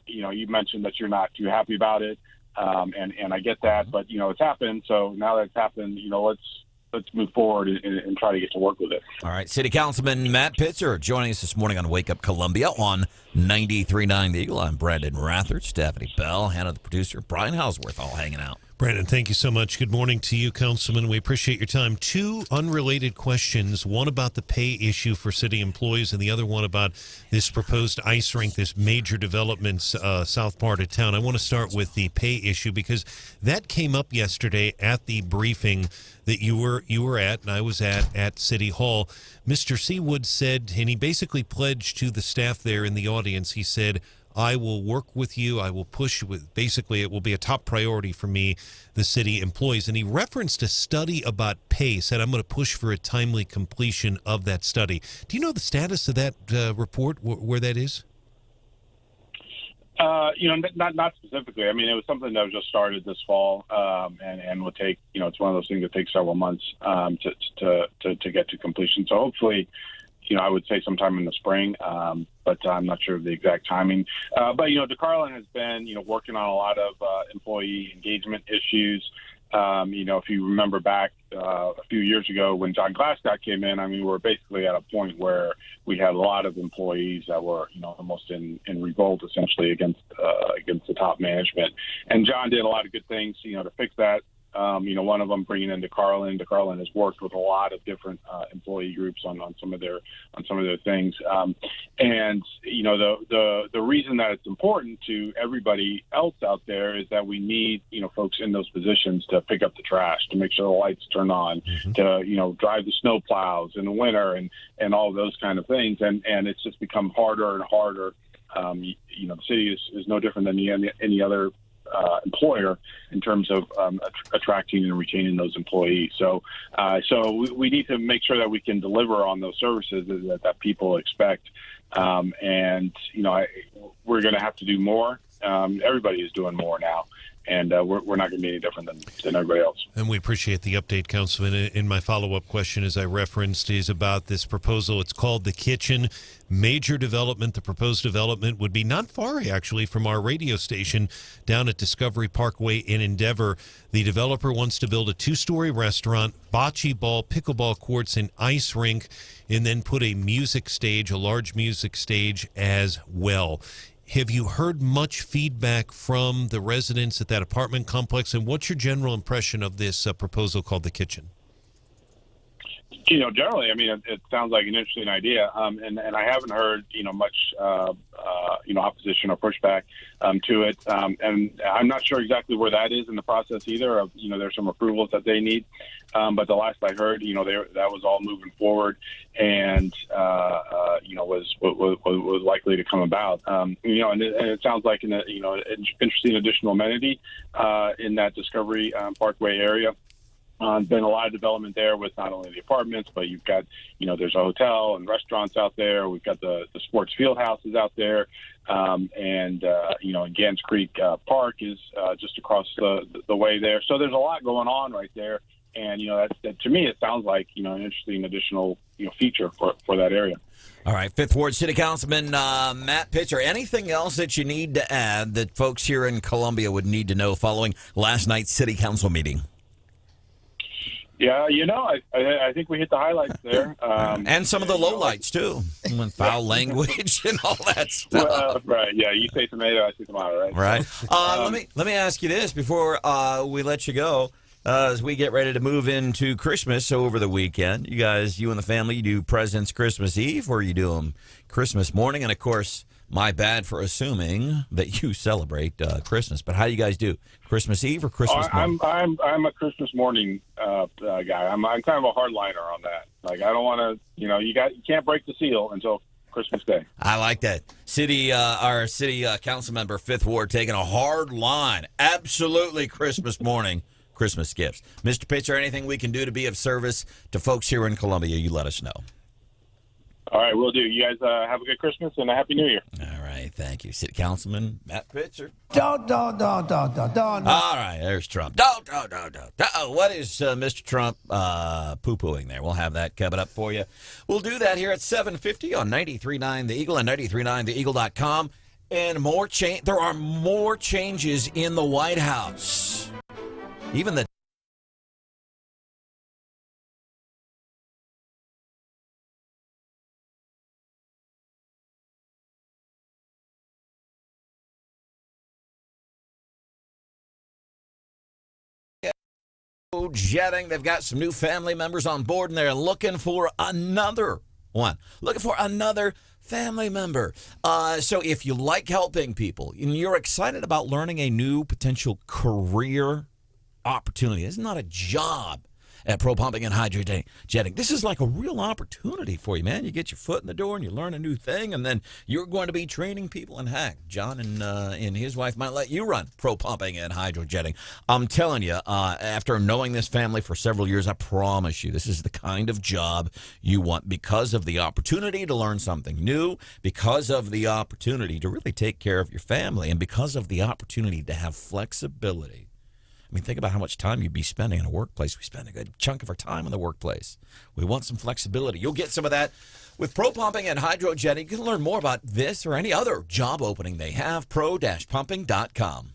You mentioned that you're not too happy about it, and I get that, but it's happened. So now that it's happened, let's move forward and try to get to work with it. All right, City Councilman Matt Pitzer joining us this morning on Wake Up Columbia on 93.9 The Eagle. I'm Branden Rathert, Stephanie Bell, Hannah the producer, Brian Hauswirth, all hanging out. Branden, thank you so much. Good morning to you, Councilman. We appreciate your time. 2 unrelated questions, one about the pay issue for city employees and the other one about this proposed ice rink, this major developments south part of town. I want to start with the pay issue because that came up yesterday at the briefing that you were at and I was at City Hall. Mr. Seawood said, and he basically pledged to the staff there in the audience, he said, "I will work with you. I will push with, basically it will be a top priority for me, the city employees." And he referenced a study about pay, said, "I'm going to push for a timely completion of that study." Do you know the status of that report, where that is? Not specifically. I mean, it was something that was just started this fall, and will take, it's one of those things that takes several months to get to completion. So hopefully, I would say sometime in the spring, but I'm not sure of the exact timing. But DeCarlin has been, working on a lot of employee engagement issues. If you remember back a few years ago when John Glasscock came in, I mean, we were basically at a point where we had a lot of employees that were, almost in revolt essentially against the top management. And John did a lot of good things, to fix that. One of them bringing into Carlin. Carlin has worked with a lot of different employee groups on some of their things. The reason that it's important to everybody else out there is that we need folks in those positions to pick up the trash, to make sure the lights turn on, to drive the snow plows in the winter, and all those kind of things. And it's just become harder and harder. The city is no different than any other employer in terms of attracting and retaining those employees. So we need to make sure that we can deliver on those services that people expect. We're going to have to do more. Everybody is doing more now. And we're not going to be any different than everybody else. And we appreciate the update, Councilman. In my follow-up question, as I referenced, is about this proposal. It's called The Kitchen. Major development. The proposed development would be not far, actually, from our radio station down at Discovery Parkway in Endeavor. The developer wants to build a 2-story restaurant, bocce ball, pickleball courts, and ice rink, and then put a music stage, a large music stage as well. Have you heard much feedback from the residents at that apartment complex, and what's your general impression of this proposal called The Kitchen? Generally, it sounds like an interesting idea, and I haven't heard, much, opposition or pushback to it, and I'm not sure exactly where that is in the process either. There's some approvals that they need, but the last I heard, that was all moving forward, and was likely to come about. And it sounds like an interesting additional amenity in that Discovery Parkway area. Been a lot of development there with not only the apartments, but you've got, there's a hotel and restaurants out there. We've got the sports field houses out there. And Gans Creek Park is just across the way there. So there's a lot going on right there. And, that to me, it sounds like, an interesting additional, feature for that area. All right. 5th Ward City Councilman Matt Pitzer, anything else that you need to add that folks here in Columbia would need to know following last night's City Council meeting? Yeah, I think we hit the highlights there. And some of the lowlights, too. Foul language and all that stuff. Right, yeah. You say tomato, I say tomato, right? Right. Let me ask you this before we let you go. As we get ready to move into Christmas over the weekend, you and the family, you do President's Christmas Eve, or you do them Christmas morning? And, of course, my bad for assuming that you celebrate Christmas. But how do you guys do? Christmas Eve or Christmas morning? I'm a Christmas morning guy. I'm kind of a hardliner on that. Like, I don't want to, you can't break the seal until Christmas Day. I like that. Our city council member, 5th Ward, taking a hard line. Absolutely Christmas morning. Christmas gifts. Mr. Pitzer, anything we can do to be of service to folks here in Columbia, you let us know. All right, we'll do. You guys have a good Christmas and a Happy New Year. All right, thank you. City Councilman Matt Pitzer. Don't. All right, there's Trump. Don't. What is Mr. Trump poo-pooing there? We'll have that coming up for you. We'll do that here at 7:50 on 93.9 The Eagle and 93.9theeagle.com. And there are more changes in the White House. Even the jetting, they've got some new family members on board, and they're looking for another family member. So if you like helping people and you're excited about learning a new potential career opportunity, it's not a job at Pro Pumping and Hydrojetting. This is like a real opportunity for you, man. You get your foot in the door and you learn a new thing, and then you're going to be training people. And heck, John and his wife might let you run Pro Pumping and Hydrojetting. I'm telling you, after knowing this family for several years, I promise you, this is the kind of job you want because of the opportunity to learn something new, because of the opportunity to really take care of your family, and because of the opportunity to have flexibility. I mean, think about how much time you'd be spending in a workplace. We spend a good chunk of our time in the workplace. We want some flexibility. You'll get some of that with Pro Pumping and Hydrojetting. You can learn more about this or any other job opening they have, pro-pumping.com.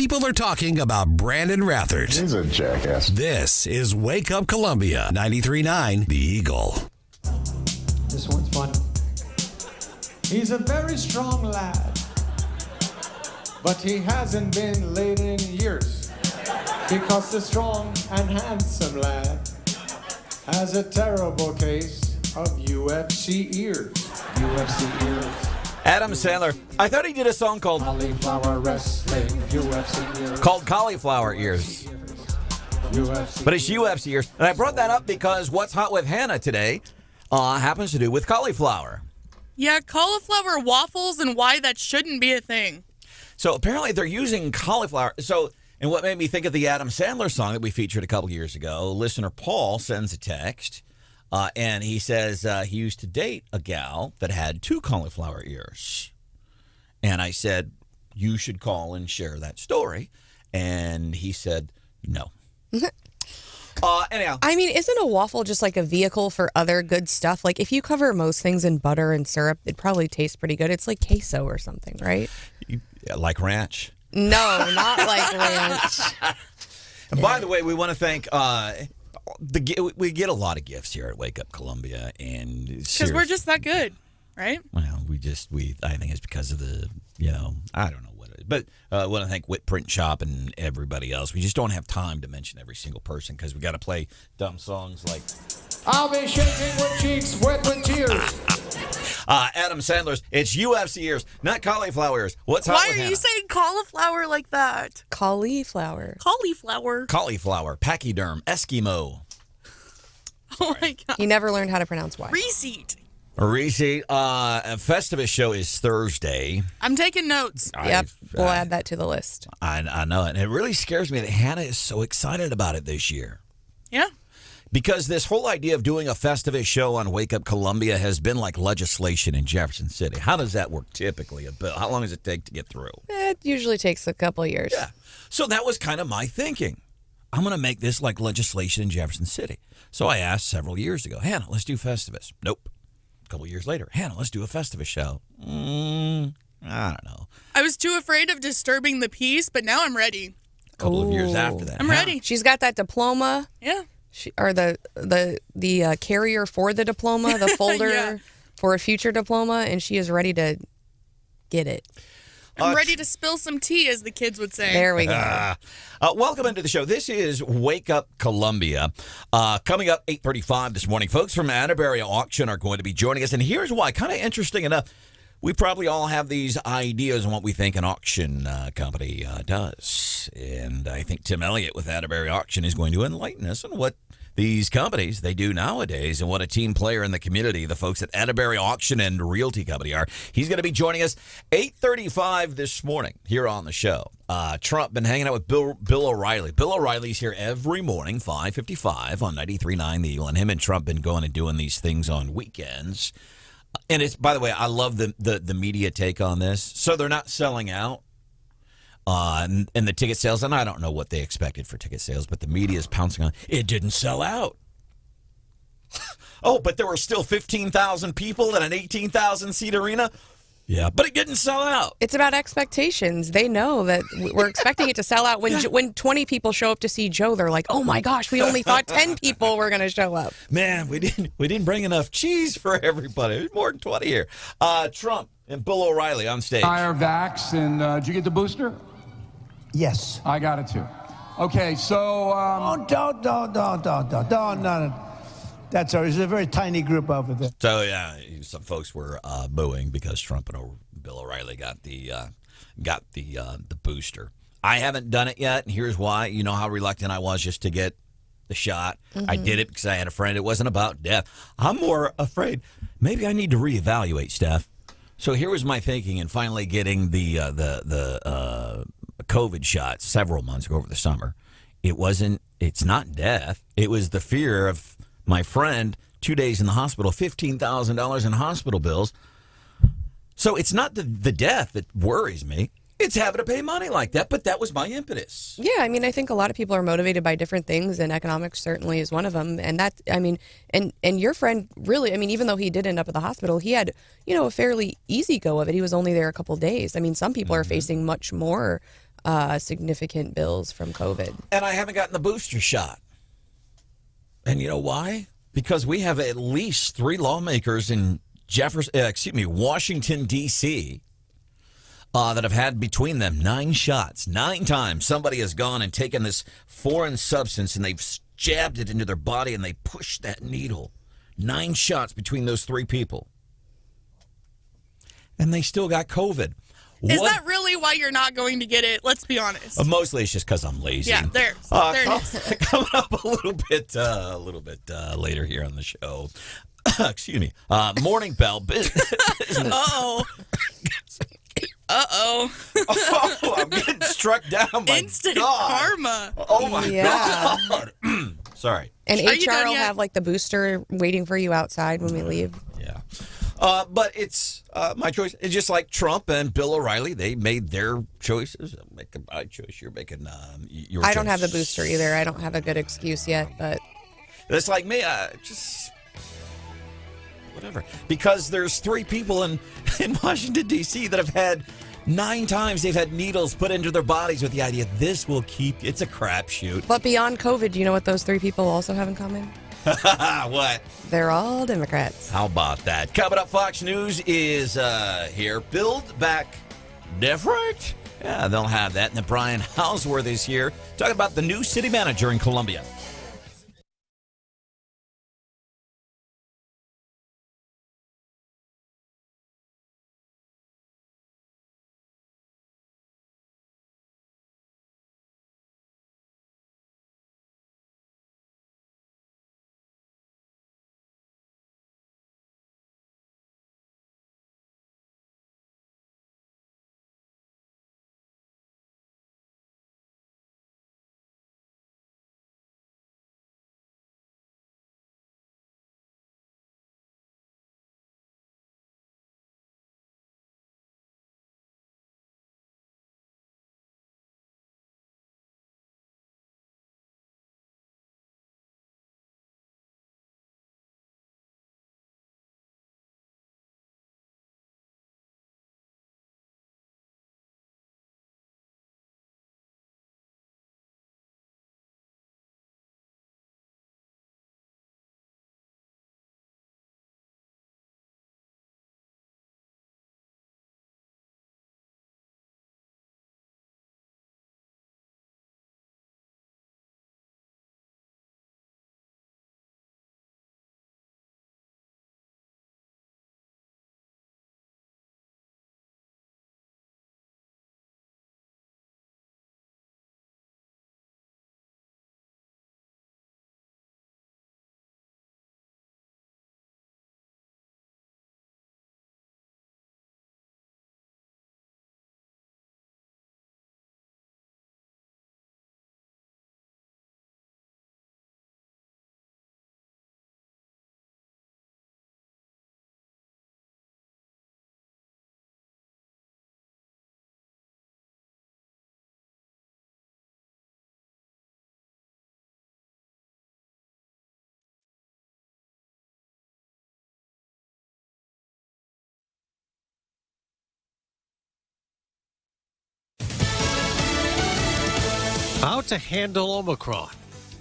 People are talking about Branden Rathert. He's a jackass. This is Wake Up Columbia, 93.9 The Eagle. This one's fun. He's a very strong lad, but he hasn't been laid in years, because the strong and handsome lad has a terrible case of UFC ears. UFC ears. Adam Sandler. I thought he did a song called Cauliflower Wrestling, UFC ears. Called Cauliflower Ears. UFC. But it's UFC ears. And I brought that up because What's Hot with Hannah today happens to do with cauliflower. Yeah, cauliflower waffles and why that shouldn't be a thing. So apparently they're using cauliflower. So, and what made me think of the Adam Sandler song that we featured a couple years ago, listener Paul sends a text. And he says he used to date a gal that had 2 cauliflower ears. And I said, you should call and share that story. And he said, no. Anyhow. I mean, isn't a waffle just like a vehicle for other good stuff? Like, if you cover most things in butter and syrup, it probably tastes pretty good. It's like queso or something, right? Like ranch? No, not like ranch. And by the way, we want to thank... we get a lot of gifts here at Wake Up Columbia, and because we're just that good, right? Well, I think it's because of the, I don't know what it is, but I want to thank Whip Print Shop and everybody else. We just don't have time to mention every single person because we got to play dumb songs like I'll be shaking with cheeks wet with tears. Adam Sandler's It's UFC ears, not cauliflower ears. What's hot Why with are Hannah? you saying cauliflower like that? Cauliflower. Cauliflower, pachyderm, Eskimo. Oh my God. He never learned how to pronounce Y. Receipt. Festivus show is Thursday. I'm taking notes. Yep, we'll add that to the list. I know it. And it really scares me that Hannah is so excited about it this year. Yeah. Because this whole idea of doing a Festivus show on Wake Up Columbia has been like legislation in Jefferson City. How does that work typically? How long does it take to get through? It usually takes a couple of years. Yeah. So that was kind of my thinking. I'm going to make this like legislation in Jefferson City. So I asked several years ago, Hannah, let's do Festivus. Nope. A couple years later, Hannah, let's do a Festivus show. I don't know. I was too afraid of disturbing the peace, but now I'm ready. A couple of years after that. I'm ready. She's got that diploma. Yeah. Or the carrier for the diploma, the folder for a future diploma, and she is ready to get it. I'm ready to spill some tea, as the kids would say. There we go. Welcome into the show. This is Wake Up Columbia. Coming up 8:35 this morning, folks from Atterberry Auction are going to be joining us. And here's why. Kind of interesting enough, we probably all have these ideas on what we think an auction company does. And I think Tim Elliot with Atterberry Auction is going to enlighten us on what these companies, they do nowadays, and what a team player in the community the folks at Atterberry Auction and Realty Company are. He's going to be joining us 8:35 this morning here on the show. Trump been hanging out with Bill O'Reilly. Bill O'Reilly's here every morning, 5:55 on 93.9 The Eagle, and him and Trump been going and doing these things on weekends. And it's, by the way, I love the media take on this. So they're not selling out. And the ticket sales, and I don't know what they expected for ticket sales, but the media is pouncing on it. Didn't sell out. Oh, but there were still 15,000 people in an 18,000-seat arena? Yeah, but it didn't sell out. It's about expectations. They know that we're expecting it to sell out. When 20 people show up to see Joe, they're like, oh my gosh, we only thought 10 people were going to show up. Man, we didn't bring enough cheese for everybody. There's more than 20 here. Trump and Bill O'Reilly on stage. Fire vax, and did you get the booster? Yes. I got it too. Okay, so... Don't. That's all. There's a very tiny group over there. So, yeah, some folks were booing because Trump and Bill O'Reilly got the booster. I haven't done it yet, and here's why. You know how reluctant I was just to get the shot. Mm-hmm. I did it because I had a friend. It wasn't about death. I'm more afraid maybe I need to reevaluate, Steph. So here was my thinking in finally getting the COVID shot several months ago over the summer. It's not death. It was the fear of my friend, 2 days in the hospital, $15,000 in hospital bills. So it's not the death that worries me. It's having to pay money like that, but that was my impetus. Yeah, I mean, I think a lot of people are motivated by different things, and economics certainly is one of them. And that, I mean, and your friend really, I mean, even though he did end up at the hospital, he had, a fairly easy go of it. He was only there a couple of days. I mean, some people are facing much more significant bills from COVID. And I haven't gotten the booster shot. And you know why? Because we have at least 3 lawmakers in Washington, D.C., that have had between them 9 shots. 9 times somebody has gone and taken this foreign substance and they've jabbed it into their body and they pushed that needle. 9 shots between those 3 people. And they still got COVID. Is that really why you're not going to get it? Let's be honest. Mostly it's just because I'm lazy. Yeah, there it is. Coming up a little bit later here on the show. Excuse me. Morning Bell. Uh-oh. Oh, I'm getting struck down by instant God. karma. Oh, my God. Sorry. And HR will have like the booster waiting for you outside when we leave. Yeah. But it's my choice. It's just like Trump and Bill O'Reilly. They made their choices. I'm making my choice. You're making your choice. I don't have the booster either. I don't have a good excuse yet, but it's like me. Just whatever. Because there's 3 people in Washington, D.C. that have had 9 times they've had needles put into their bodies with the idea this will keep. It's a crapshoot. But beyond COVID, do you know what those 3 people also have in common? What? They're all Democrats. How about that? Coming up, Fox News is here. Build Back Different? Yeah, they'll have that. And then Brian Hauswirth is here talking about the new city manager in Columbia. How to handle Omicron.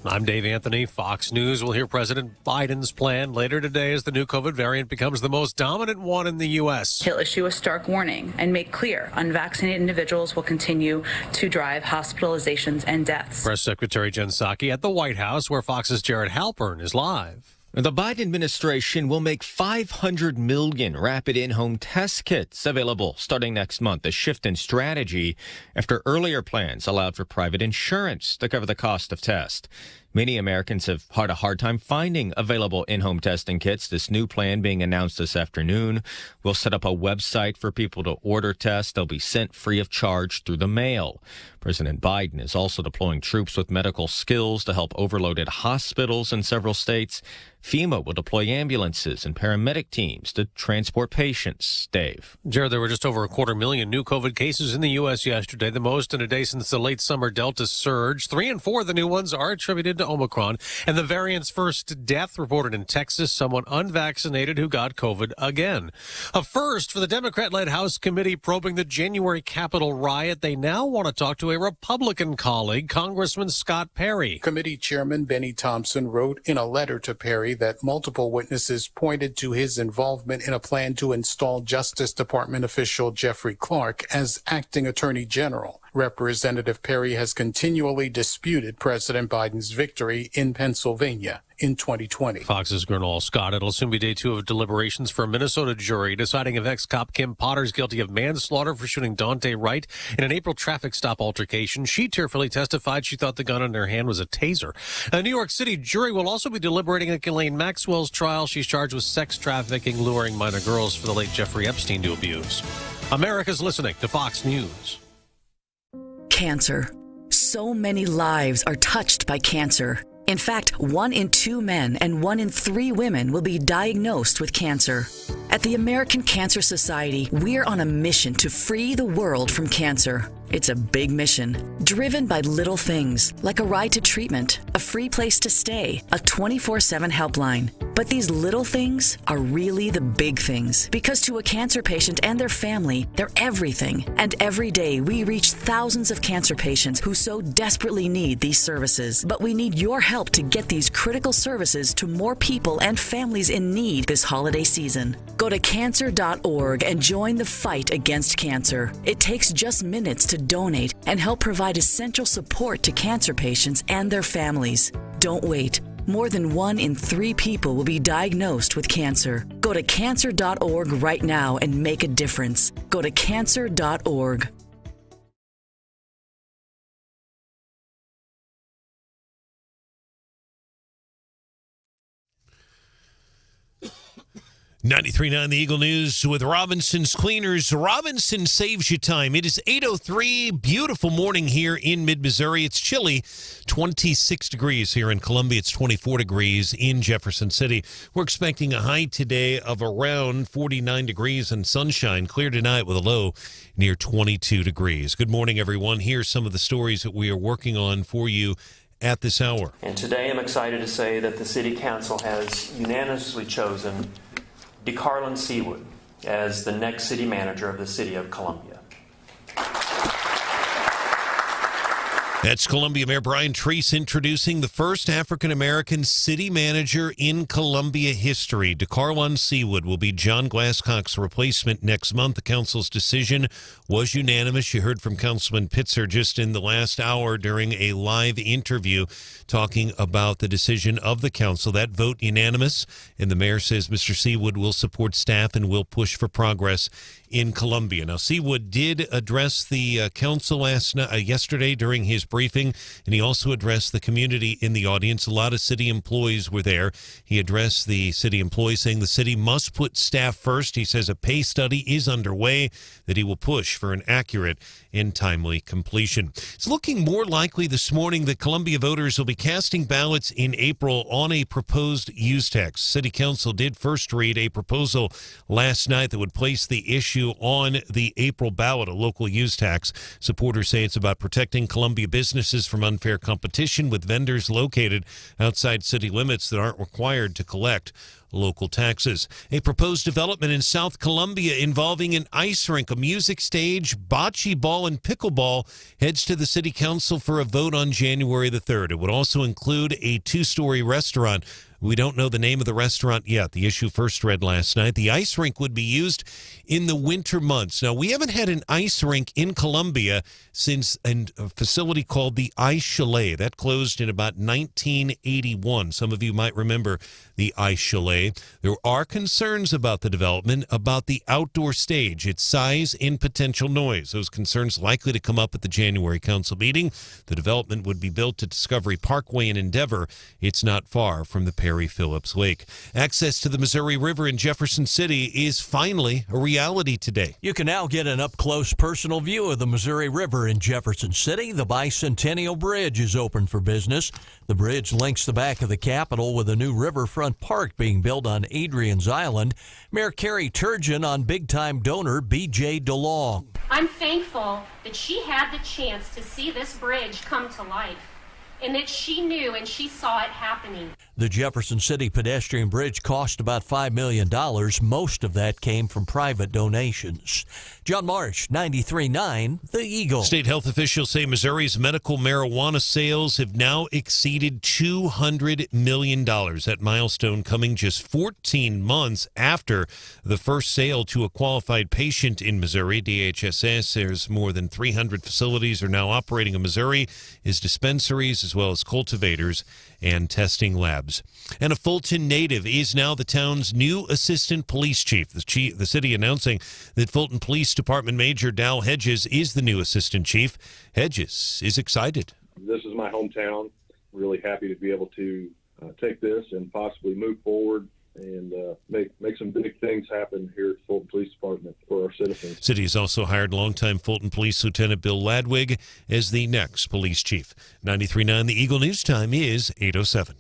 I'm Dave Anthony. Fox News will hear President Biden's plan later today as the new COVID variant becomes the most dominant one in the U.S. He'll issue a stark warning and make clear unvaccinated individuals will continue to drive hospitalizations and deaths. Press Secretary Jen Psaki at the White House, where Fox's Jared Halpern is live. The Biden administration will make 500 million rapid in-home test kits available starting next month, a shift in strategy after earlier plans allowed for private insurance to cover the cost of tests. Many Americans have had a hard time finding available in-home testing kits. This new plan being announced this afternoon will set up a website for people to order tests. They'll be sent free of charge through the mail. President Biden is also deploying troops with medical skills to help overloaded hospitals in several states. FEMA will deploy ambulances and paramedic teams to transport patients. Dave. Jared, there were just over 250,000 new COVID cases in the U.S. yesterday, the most in a day since the late summer Delta surge. 3 and 4 of the new ones are attributed to Omicron, and the variant's first death reported in Texas, someone unvaccinated who got COVID again. A first for the Democrat-led House committee probing the January Capitol riot. They now want to talk to a Republican colleague, Congressman Scott Perry. Committee Chairman Benny Thompson wrote in a letter to Perry that multiple witnesses pointed to his involvement in a plan to install Justice Department official Jeffrey Clark as acting Attorney General. Representative Perry has continually disputed President Biden's victory in Pennsylvania in 2020. Fox's Gernal Scott. It'll soon be day 2 of deliberations for a Minnesota jury deciding if ex-cop Kim Potter's guilty of manslaughter for shooting Dante Wright in an April traffic stop altercation. She tearfully testified she thought the gun in her hand was a taser. A New York City jury will also be deliberating in Ghislaine Maxwell's trial. She's charged with sex trafficking, luring minor girls for the late Jeffrey Epstein to abuse. America's listening to Fox News. Cancer. So many lives are touched by cancer. In fact, 1 in 2 men and 1 in 3 women will be diagnosed with cancer. At the American Cancer Society, we're on a mission to free the world from cancer. It's a big mission, driven by little things like a ride to treatment, a free place to stay, a 24/7 helpline. But these little things are really the big things, because to a cancer patient and their family, they're everything. And every day we reach thousands of cancer patients who so desperately need these services. But we need your help to get these critical services to more people and families in need this holiday season. Go to cancer.org and join the fight against cancer. It takes just minutes to donate and help provide essential support to cancer patients and their families. Don't wait. More than 1 in 3 people will be diagnosed with cancer. Go to cancer.org right now and make a difference. Go to cancer.org. .93.9 The Eagle News with Robinson's Cleaners. Robinson saves you time. It is 8:03. Beautiful morning here in mid-Missouri. It's chilly. 26 degrees here in Columbia. It's 24 degrees in Jefferson City. We're expecting a high today of around 49 degrees and sunshine. Clear tonight with a low near 22 degrees. Good morning, everyone. Here's some of the stories that we are working on for you at this hour. And today I'm excited to say that the City Council has unanimously chosen DeCarlin Seawood as the next city manager of the city of Columbia. That's Columbia Mayor Brian Treese introducing the first African-American city manager in Columbia history. DeCarlin Seawood will be John Glasscock's replacement next month. The council's decision was unanimous. You heard from Councilman Pitzer just in the last hour during a live interview talking about the decision of the council. That vote unanimous, and the mayor says Mr. Seawood will support staff and will push for progress in Columbia. Now, Seawood did address the council yesterday during his briefing, and he also addressed the community in the audience. A lot of city employees were there. He addressed the city employees, saying the city must put staff first. He says a pay study is underway that he will push for an accurate and timely completion. It's looking more likely this morning that Columbia voters will be casting ballots in April on a proposed use tax. City Council did first read a proposal last night that would place the issue on the April ballot, a local use tax. Supporters say it's about protecting Columbia businesses from unfair competition with vendors located outside city limits that aren't required to collect local taxes. A proposed development in South Columbia involving an ice rink, a music stage, bocce ball, and pickleball heads to the city council for a vote on January the 3rd. It would also include a 2-story restaurant. We don't know the name of the restaurant yet. The issue first read last night. The ice rink would be used in the winter months. Now, we haven't had an ice rink in Columbia since a facility called the Ice Chalet. That closed in about 1981. Some of you might remember the Ice Chalet. There are concerns about the development, about the outdoor stage, its size and potential noise. Those concerns likely to come up at the January council meeting. The development would be built at Discovery Parkway in Endeavor. It's not far from the Perry Phillips Lake. Access to the Missouri River in Jefferson City is finally a reality today. You can now get an up-close personal view of the Missouri River in Jefferson City. The Bicentennial Bridge is open for business. The bridge links the back of the Capitol with a new riverfront park being built on Adrian's Island. Mayor Carrie Turgeon on big-time donor B.J. DeLong. I'm thankful that she had the chance to see this bridge come to life. and that she knew and she saw it happening. The Jefferson City pedestrian bridge cost about $5 million. Most of that came from private donations. John Marsh, 93.9, The Eagle. State health officials say Missouri's medical marijuana sales have now exceeded $200 million. That milestone coming just 14 months after the first sale to a qualified patient in Missouri. DHS says more than 300 facilities are now operating in Missouri as dispensaries as well as cultivators and testing labs. And a Fulton native is now the town's new assistant police chief. The city announcing that Fulton Police Department Major Dal Hedges is the new assistant chief. Hedges is excited. This is my hometown. Really happy to be able to take this and possibly move forward and make some big things happen here at Fulton Police Department for our citizens. City has also hired longtime Fulton Police Lieutenant Bill Ladwig as the next police chief. 93.9 The Eagle News time is 8:07.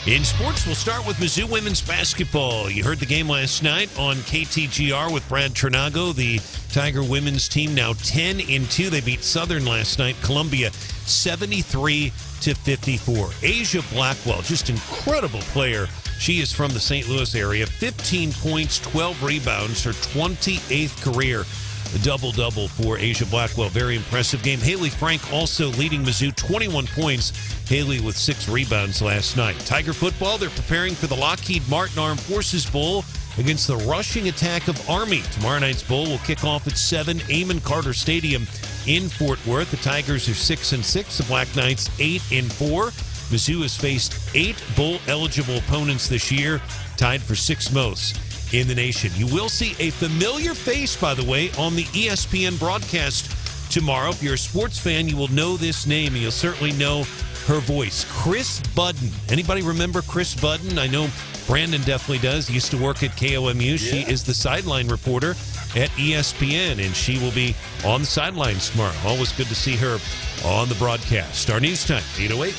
In sports, we'll start with Mizzou women's basketball. You heard the game last night on KTGR with Brad Trinago. The Tiger women's team now 10-2. They beat Southern last night, Columbia 73-54. Asia Blackwell, just incredible player. She is from the St. Louis area. 15 points, 12 rebounds, her 28th career double-double for Asia Blackwell. Very impressive game. Haley Frank also leading Mizzou, 21 points. Haley with 6 rebounds last night. Tiger football, they're preparing for the Lockheed Martin Armed Forces Bowl against the rushing attack of Army. Tomorrow night's bowl will kick off at 7 Amon Carter Stadium in Fort Worth. The Tigers are 6-6. The Black Knights 8-4. Mizzou has faced 8 bowl-eligible opponents this year, tied for 6th most in the nation. You will see a familiar face, by the way, on the ESPN broadcast tomorrow. If you're a sports fan, you will know this name, and you'll certainly know her voice. Chris Budden. Anybody remember Chris Budden? I know Branden definitely does. He used to work at KOMU. Yeah. She is the sideline reporter at ESPN, and she will be on the sidelines tomorrow. Always good to see her on the broadcast. Our news time, 8:08.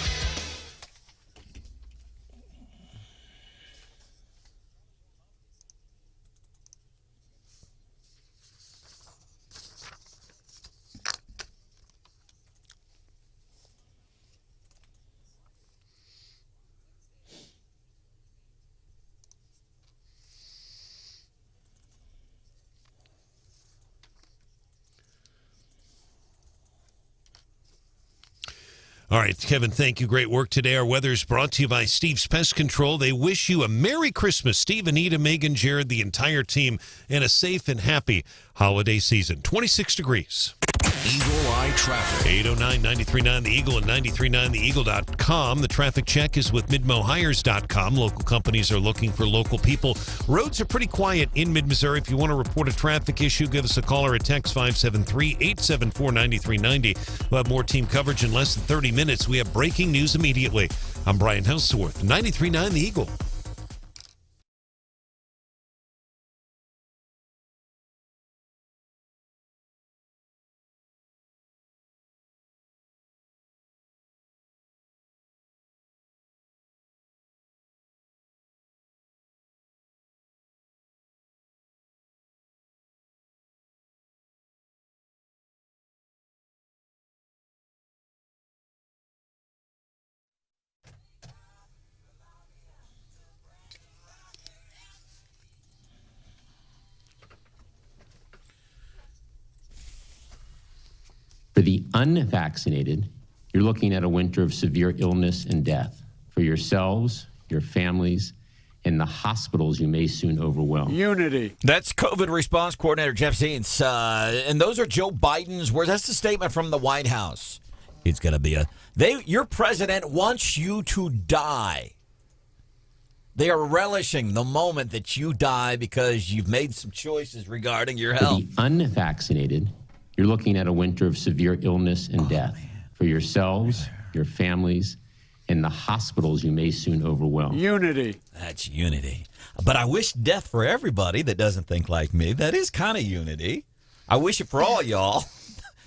All right, Kevin, thank you. Great work today. Our weather is brought to you by Steve's Pest Control. They wish you a Merry Christmas, Steve, Anita, Megan, Jared, the entire team, and a safe and happy holiday season. 26 degrees. Eagle Eye Traffic. 809 93.9 The Eagle and 93.9theeagle.com. The traffic check is with midmohires.com. Local companies are looking for local people. Roads are pretty quiet in mid-Missouri. If you want to report a traffic issue, give us a call or a text 573-874-9390. We'll have more team coverage in less than 30 minutes. We have breaking news immediately. I'm Brian Hauswirth, 93.9 The Eagle. For the unvaccinated, you're looking at a winter of severe illness and death. For yourselves, your families, and the hospitals you may soon overwhelm. Unity. That's COVID response coordinator Jeff Zients. And those are Joe Biden's words. That's the statement from the White House. It's going to be your president wants you to die. They are relishing the moment that you die because you've made some choices regarding your health. For the unvaccinated, you're looking at a winter of severe illness and death. For yourselves, your families, and the hospitals you may soon overwhelm. Unity. That's unity. But I wish death for everybody that doesn't think like me. That is kind of unity. I wish it for all y'all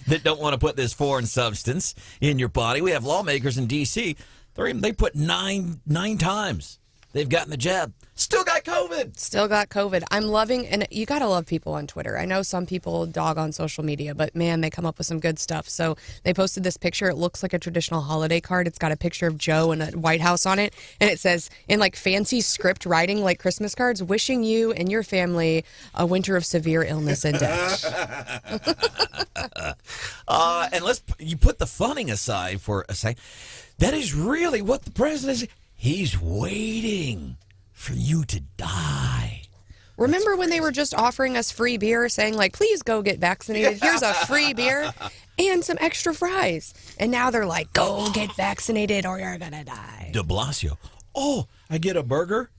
that don't want to put this foreign substance in your body. We have lawmakers in D.C. They put nine times they've gotten the jab, still got COVID. Still got COVID. I'm loving, and you got to love people on Twitter. I know some people dog on social media, but man, they come up with some good stuff. So they posted this picture. It looks like a traditional holiday card. It's got a picture of Joe and a White House on it. And it says, in like fancy script writing, like Christmas cards, wishing you and your family a winter of severe illness and death. And you put the funning aside for a second. That is really what the president is. He's waiting for you to die. Remember when they were just offering us free beer, saying like, please go get vaccinated. Here's a free beer and some extra fries. And now they're like, go get vaccinated or you're going to die. De Blasio. Oh, I get a burger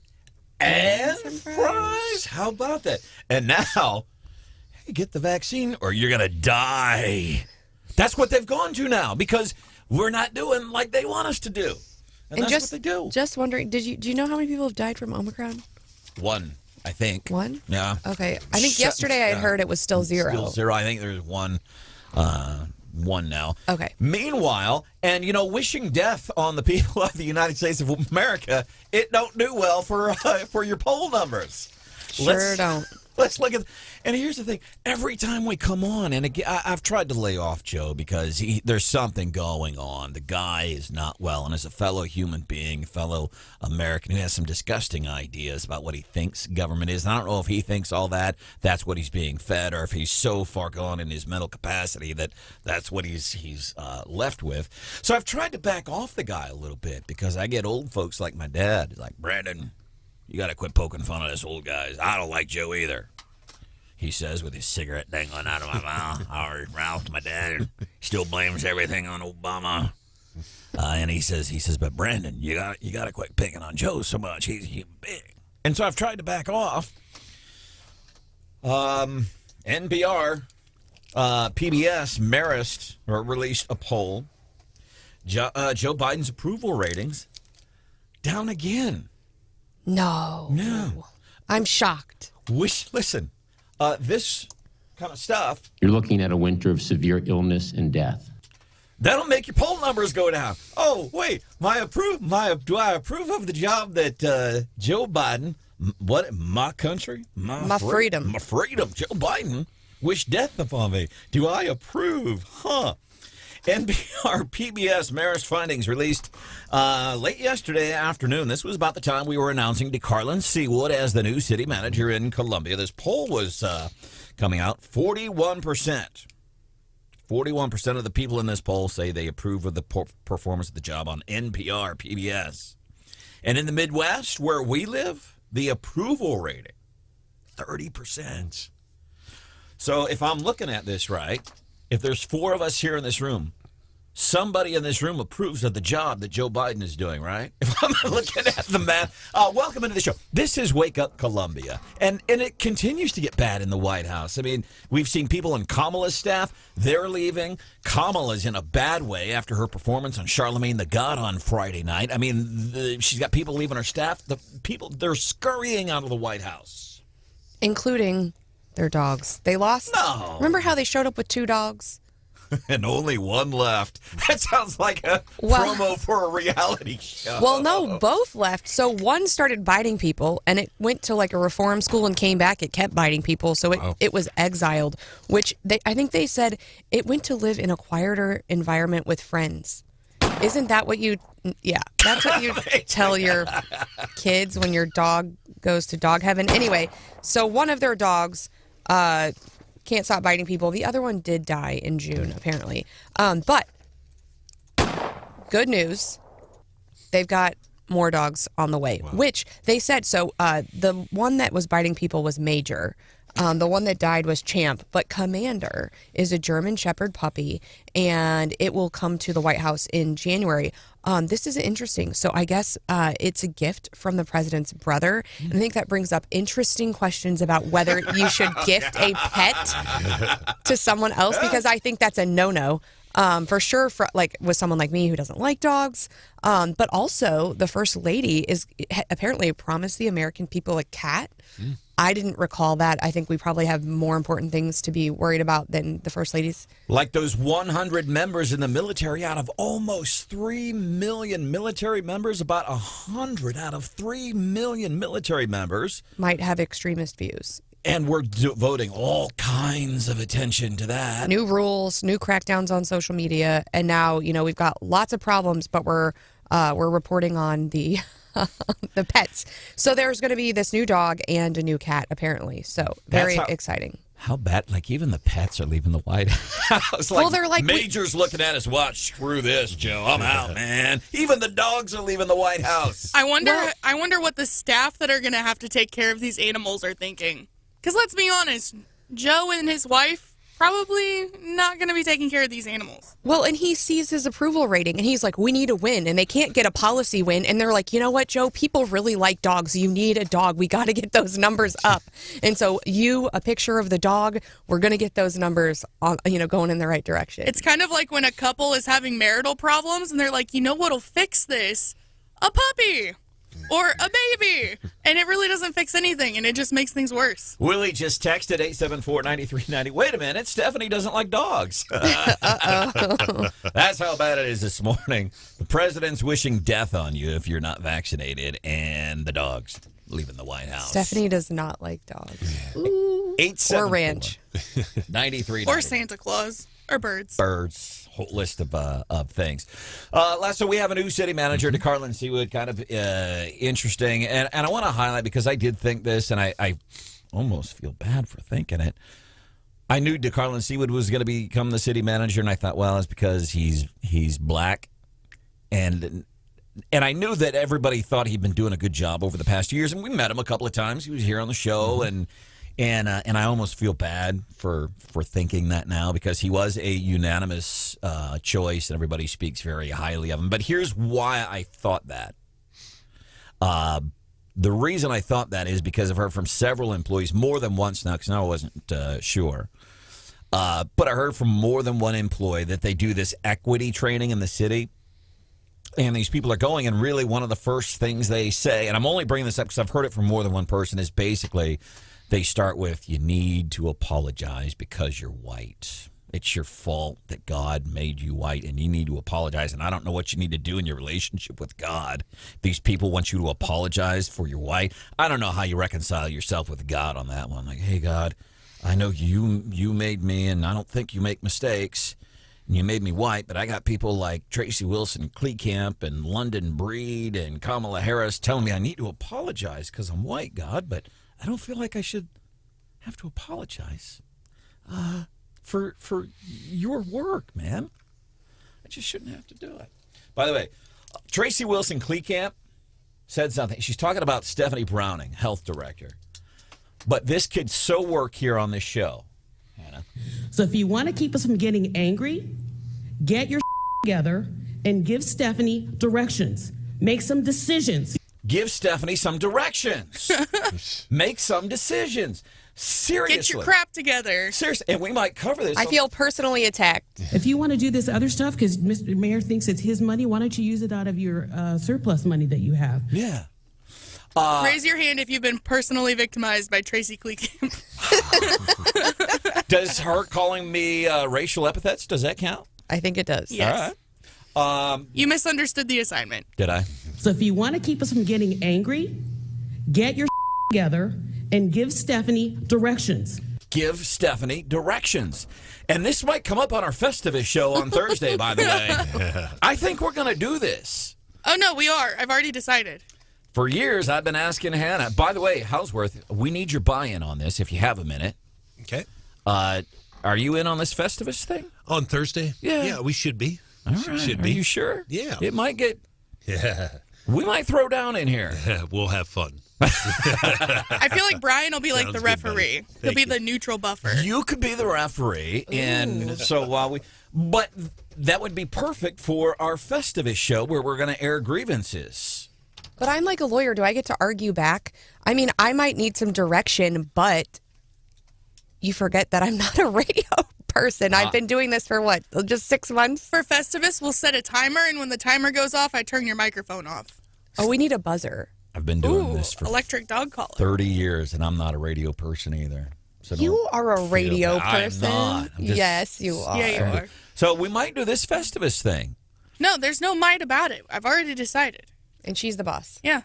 and fries. How about that? And now, hey, get the vaccine or you're going to die. That's what they've gone to now because we're not doing like they want us to do. And that's just, what they do. Just wondering, do you know how many people have died from Omicron? 1, I think. 1? Yeah. Okay. I think yesterday I had heard it was still 0. Still 0. I think there's 1 now. Okay. Meanwhile, and wishing death on the people of the United States of America, it don't do well for your poll numbers. Sure don't. Let's look at, and here's the thing. Every time we come on, and again, I've tried to lay off Joe because there's something going on. The guy is not well, and as a fellow human being, a fellow American who has some disgusting ideas about what he thinks government is, and I don't know if he thinks all that's what he's being fed, or if he's so far gone in his mental capacity that that's what he's left with. So I've tried to back off the guy a little bit because I get old folks like my dad, like, Branden, you got to quit poking fun of this old guy. I don't like Joe either. He says with his cigarette dangling out of my mouth. Ralph, my dad, still blames everything on Obama. And he says, but Branden, you got to quit picking on Joe so much. He's big. And so I've tried to back off. NPR, PBS, Marist released a poll. Joe Biden's approval ratings down again. No. I'm shocked. Listen, this kind of stuff. You're looking at a winter of severe illness and death. That'll make your poll numbers go down. Oh, wait, do I approve of the job that Joe Biden, my country, my freedom, Joe Biden wished death upon me. Do I approve? Huh. NPR PBS Marist findings released late yesterday afternoon. This was about the time we were announcing DeCarlin Seawood as the new city manager in Columbia. This poll was coming out. 41%. 41% of the people in this poll say they approve of the performance of the job on NPR PBS. And in the Midwest, where we live, the approval rating, 30%. So if I'm looking at this right, if there's 4 of us here in this room, somebody in this room approves of the job that Joe Biden is doing, right? If I'm looking at the math. Welcome into the show. This is Wake Up Columbia. And it continues to get bad in the White House. I mean, we've seen people in Kamala's staff. They're leaving. Kamala's in a bad way after her performance on Charlemagne the God on Friday night. I mean, she's got people leaving her staff. They're scurrying out of the White House. Including their dogs. They lost. No. Remember how they showed up with 2 dogs? And only 1 left. That sounds like a promo for a reality show. Well, no, both left. So one started biting people, and it went to like a reform school and came back. It kept biting people, so it was exiled, which I think they said it went to live in a quieter environment with friends. Isn't that what you... Yeah, that's what you tell your kids when your dog goes to dog heaven. Anyway, so one of their dogs... can't stop biting people. The other one did die in June, apparently. But good news, they've got more dogs on the way, which they said. So the one that was biting people was Major. The one that died was Champ, but Commander is a German Shepherd puppy, and it will come to the White House in January. This is interesting. So I guess it's a gift from the president's brother. And I think that brings up interesting questions about whether you should gift a pet to someone else, because I think that's a no-no. For sure, like with someone like me who doesn't like dogs. But also, the First Lady is apparently promised the American people a cat. I didn't recall that. I think we probably have more important things to be worried about than the First Ladies. Like those 100 members in the military out of almost 3 million military members, about 100 out of 3 million military members might have extremist views. And we're devoting all kinds of attention to that. New rules, new crackdowns on social media, and now we've got lots of problems, but we're reporting on the the pets. So there's going to be this new dog and a new cat, apparently. So very exciting. How bad? Like even the pets are leaving the White House. Like, well, they're like Major's looking at us. Watch, screw this, Joe. I'm out, man. Even the dogs are leaving the White House. I wonder what the staff that are going to have to take care of these animals are thinking. Because let's be honest, Joe and his wife probably not going to be taking care of these animals. Well, and he sees his approval rating, and he's like, we need a win, and they can't get a policy win. And they're like, you know what, Joe? People really like dogs. You need a dog. We got to get those numbers up. And so a picture of the dog, we're going to get those numbers on, going in the right direction. It's kind of like when a couple is having marital problems, and they're like, you know what'll fix this? A puppy. Or a baby. And it really doesn't fix anything, and it just makes things worse. Willie just texted 874-9390. Wait a minute, Stephanie doesn't like dogs. That's how bad it is this morning. The president's wishing death on you if you're not vaccinated, and the dogs leaving the White House. Stephanie does not like dogs. Or ranch. 93. Or Santa Claus. Or birds. Birds. Whole list of things. So we have a new city manager, DeCarlin Seawood, kind of interesting. And I want to highlight, because I did think this, and I almost feel bad for thinking it. I knew DeCarlin Seawood was going to become the city manager, and I thought, well, it's because he's black. And I knew that everybody thought he'd been doing a good job over the past years, and we met him a couple of times. He was here on the show, and I almost feel bad for thinking that now, because he was a unanimous choice, and everybody speaks very highly of him. But here's why I thought that. The reason I thought that is because I've heard from several employees, more than once now, because I wasn't sure. But I heard from more than one employee that they do this equity training in the city. And these people are going, and really one of the first things they say, and I'm only bringing this up because I've heard it from more than one person, is basically they start with, you need to apologize because you're white. It's your fault that God made you white, and you need to apologize. And I don't know what you need to do in your relationship with God. These people want you to apologize for your white. I don't know how you reconcile yourself with God on that one. Like, hey, God, I know you made me, and I don't think you make mistakes. And you made me white, but I got people like Tracy Wilson, Kleekamp, and London Breed, and Kamala Harris telling me I need to apologize because I'm white, God, but I don't feel like I should have to apologize for your work, man. I just shouldn't have to do it. By the way, Tracy Wilson, Kleekamp, said something. She's talking about Stephanie Browning, health director. But this could so work here on this show. So if you want to keep us from getting angry, get your together and give Stephanie directions. Make some decisions. Give Stephanie some directions. Make some decisions. Seriously. Get your crap together. Seriously. And we might cover this. I feel personally attacked. If you want to do this other stuff, because Mr. Mayor thinks it's his money, why don't you use it out of your surplus money that you have? Yeah. Raise your hand if you've been personally victimized by Tracy Kleekamp. Does her calling me racial epithets, does that count? I think it does. Yes. All right. You misunderstood the assignment. Did I? So if you want to keep us from getting angry, get your together and give Stephanie directions. Give Stephanie directions. And this might come up on our Festivus show on Thursday, by the way. I think we're going to do this. Oh, no, we are. I've already decided. For years, I've been asking Hannah. By the way, Hauswirth, we need your buy-in on this if you have a minute. Okay. Are you in on this Festivus thing? On Thursday? Yeah. Yeah, we should be. All right. Should Are be. you sure? Yeah. It might get... Yeah. We might throw down in here. We'll have fun. I feel like Brian will be like Sounds the good, referee. buddy. He'll be Thank the neutral buffer. You could be the referee, and so while we... But that would be perfect for our Festivus show where we're going to air grievances. But I'm like a lawyer. Do I get to argue back? I mean, I might need some direction, but you forget that I'm not a radio person. I've been doing this for what, just 6 months? For Festivus, we'll set a timer, and when the timer goes off, I turn your microphone off. Oh, we need a buzzer. I've been doing this for electric dog collar. 30 years, and I'm not a radio person either. So You are a radio person. I'm not. I'm just Yes, you are. Yeah, you are. So we might do this Festivus thing. No, there's no might about it. I've already decided. And she's the boss. Yeah.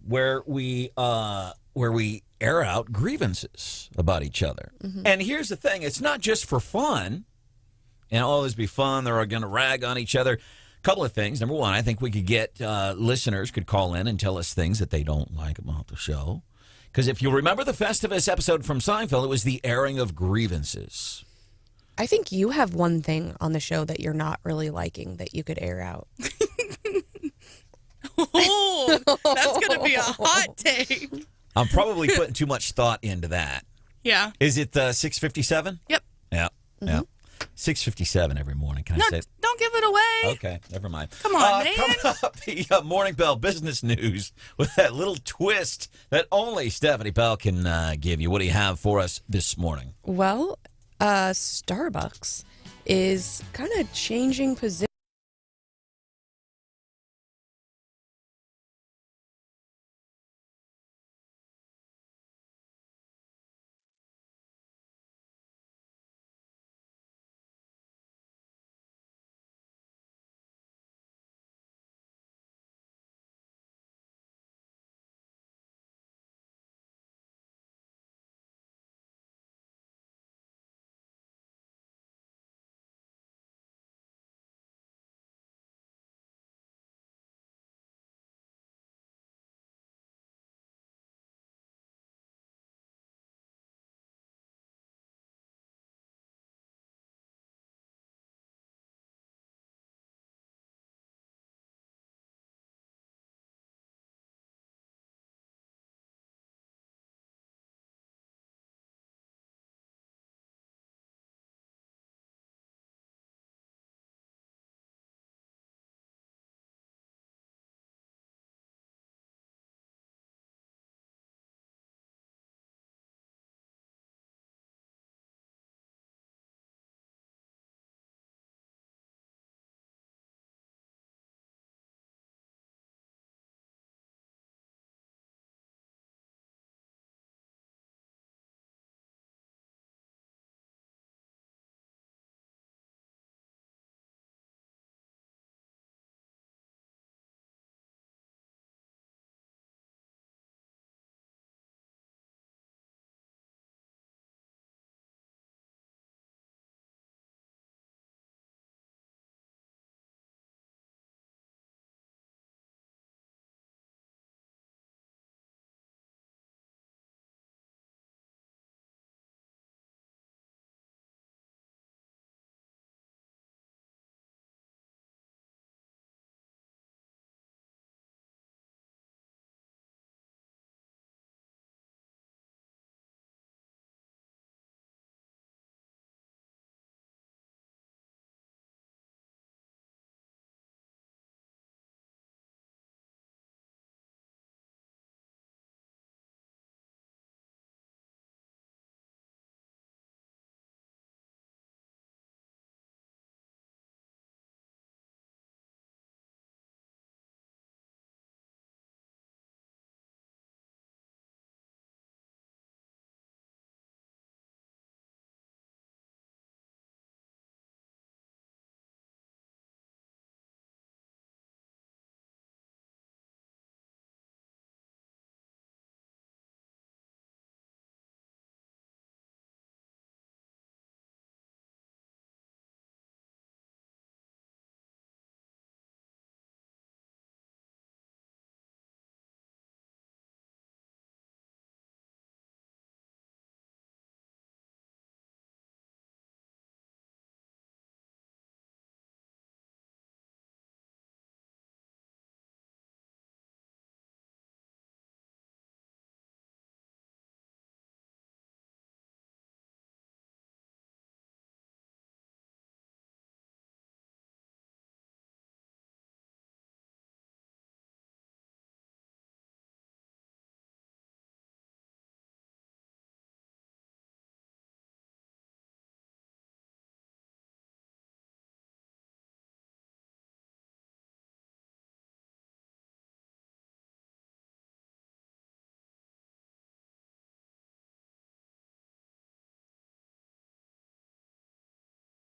Where we air out grievances about each other. Mm-hmm. And here's the thing, it's not just for fun. And it'll always be fun. They're going to rag on each other. A couple of things. Number one, I think we could get listeners could call in and tell us things that they don't like about the show. Because if you remember the Festivus episode from Seinfeld, it was the airing of grievances. I think you have one thing on the show that you're not really liking that you could air out. Oh, that's going to be a hot take. I'm probably putting too much thought into that. Yeah. Is it 6:57? Yep. Yeah. Yeah. 6:57 every morning. Can I say it? Don't give it away. Okay, never mind. Come on, man. Coming up, the Morning Bell business news with that little twist that only Stephanie Bell can give you. What do you have for us this morning? Well, Starbucks is kind of changing position.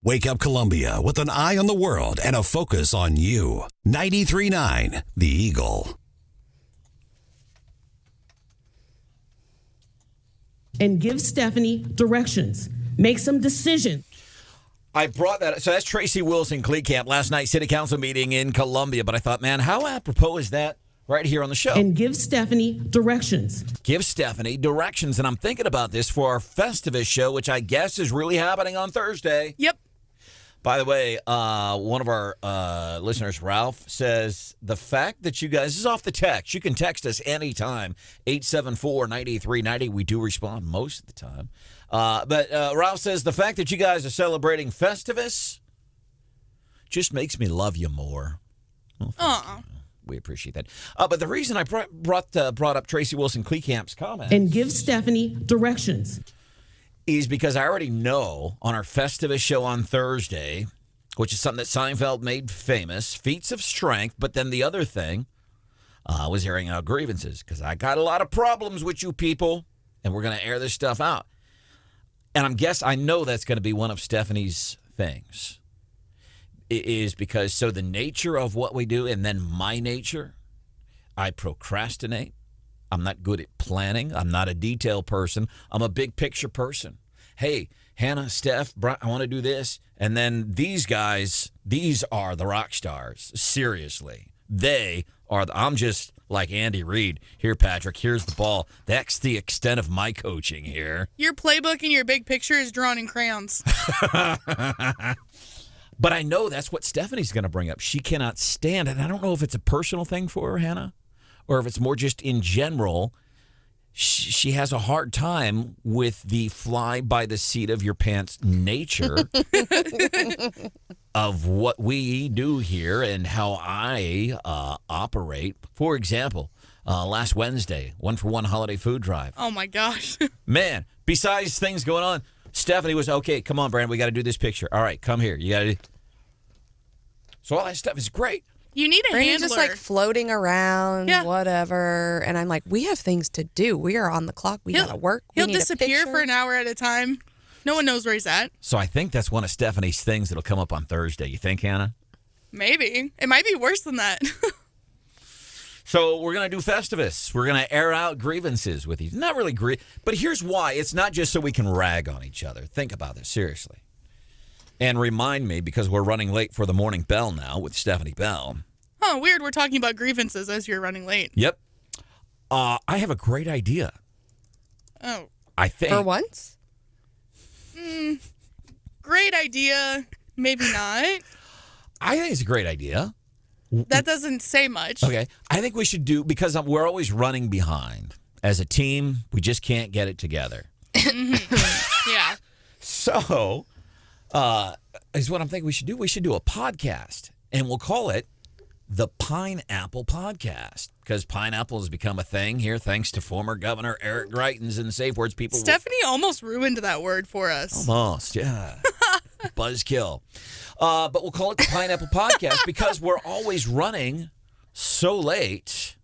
Wake Up Columbia with an eye on the world and a focus on you. 93.9 The Eagle. And give Stephanie directions. Make some decisions. I brought that. So that's Tracy Wilson Kleekamp last night, city council meeting in Columbia. But I thought, man, how apropos is that right here on the show? And give Stephanie directions. Give Stephanie directions. And I'm thinking about this for our Festivus show, which I guess is really happening on Thursday. Yep. By the way, one of our listeners, Ralph, says the fact that you guys, this is off the text. You can text us anytime, 874-9390. We do respond most of the time. But Ralph says the fact that you guys are celebrating Festivus just makes me love you more. Well, we appreciate that. But the reason I brought up Tracy Wilson Kleekamp's comment and give Stephanie directions is because I already know on our Festivus show on Thursday, which is something that Seinfeld made famous, feats of strength. But then the other thing was airing out grievances because I got a lot of problems with you people, and we're going to air this stuff out. And I know that's going to be one of Stephanie's things. It is because, so the nature of what we do, and then my nature, I procrastinate. I'm not good at planning. I'm not a detail person. I'm a big picture person. Hey, Hannah, Steph, I want to do this. And then these guys, these are the rock stars. Seriously. They are, I'm just like Andy Reid. Here, Patrick, here's the ball. That's the extent of my coaching here. Your playbook and your big picture is drawn in crayons. But I know that's what Stephanie's going to bring up. She cannot stand it. I don't know if it's a personal thing for her, Hannah, or if it's more just in general. She has a hard time with the fly by the seat of your pants nature of what we do here and how I operate. For example, last Wednesday, 1-for-1 holiday food drive. Oh, my gosh. Man, besides things going on, Stephanie was, okay, come on, Branden, we got to do this picture. All right, come here. You got to. So all that stuff is great. You need a handler. Just like floating around, whatever. And I'm like, we have things to do. We are on the clock. We got to work. He'll disappear for an hour at a time. No one knows where he's at. So I think that's one of Stephanie's things that'll come up on Thursday. You think, Hannah? Maybe. It might be worse than that. So we're going to do Festivus. We're going to air out grievances with you. Not really but here's why. It's not just so we can rag on each other. Think about this seriously. And remind me, because we're running late for the morning bell now with Stephanie Bell. Oh, weird. We're talking about grievances as you're running late. Yep. I have a great idea. Oh. I think. For once? Great idea. Maybe not. I think it's a great idea. That doesn't say much. Okay. I think we should do, because we're always running behind. As a team, we just can't get it together. Yeah. So, is what I'm thinking we should do. We should do a podcast, and we'll call it the Pineapple Podcast, because pineapple has become a thing here thanks to former Governor Eric Greitens and safe words people. Stephanie almost ruined that word for us. Almost, yeah. Buzzkill. But we'll call it the Pineapple Podcast because we're always running so late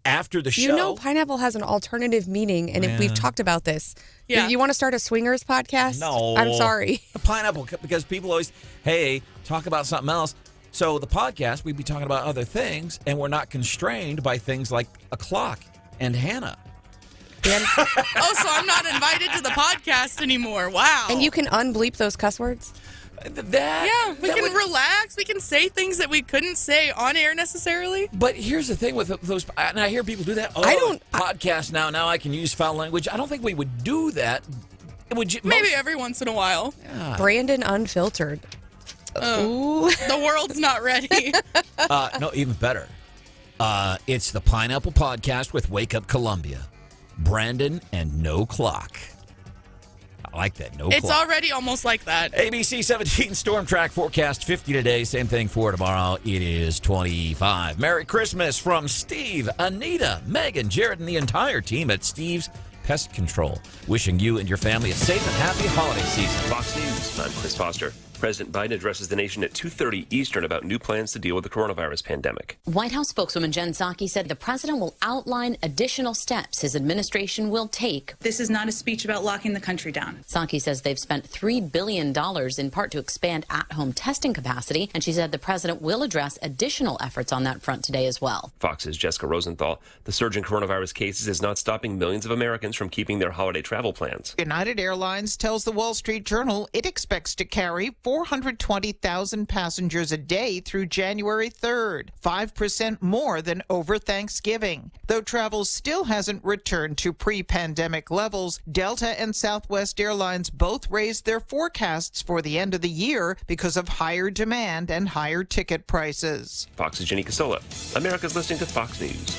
after the show. You know, pineapple has an alternative meaning, and if we've talked about this. Yeah. You want to start a swingers podcast? No. I'm sorry. The pineapple, because people always, hey, talk about something else. So the podcast, we'd be talking about other things, and we're not constrained by things like a clock and Hannah. Oh, so I'm not invited to the podcast anymore. Wow. And you can unbleep those cuss words? We can relax. We can say things that we couldn't say on air necessarily. But here's the thing with those, and I hear people do that. Podcast now I can use foul language. I don't think we would do that. Maybe every once in a while. Yeah. Branden Unfiltered. Ooh. The world's not ready. No, even better. It's the Pineapple Podcast with Wake Up Columbia. Branden and No Clock. I like that. No It's clock. already almost like that. ABC 17 storm track forecast 50 today. Same thing for tomorrow. It is 25. Merry Christmas from Steve, Anita, Megan, Jared, and the entire team at Steve's Pest Control. Wishing you and your family a safe and happy holiday season. Fox News, I'm Chris Foster. President Biden addresses the nation at 2:30 Eastern about new plans to deal with the coronavirus pandemic. White House spokeswoman Jen Psaki said the president will outline additional steps his administration will take. This is not a speech about locking the country down. Psaki says they've spent $3 billion in part to expand at-home testing capacity, and she said the president will address additional efforts on that front today as well. Fox's Jessica Rosenthal. The surge in coronavirus cases is not stopping millions of Americans from keeping their holiday travel plans. United Airlines tells the Wall Street Journal it expects to carry 420,000 passengers a day through January 3rd, 5% more than over Thanksgiving. Though travel still hasn't returned to pre-pandemic levels, Delta and Southwest Airlines both raised their forecasts for the end of the year because of higher demand and higher ticket prices. Fox's Jenny Casola. America's listening to Fox News.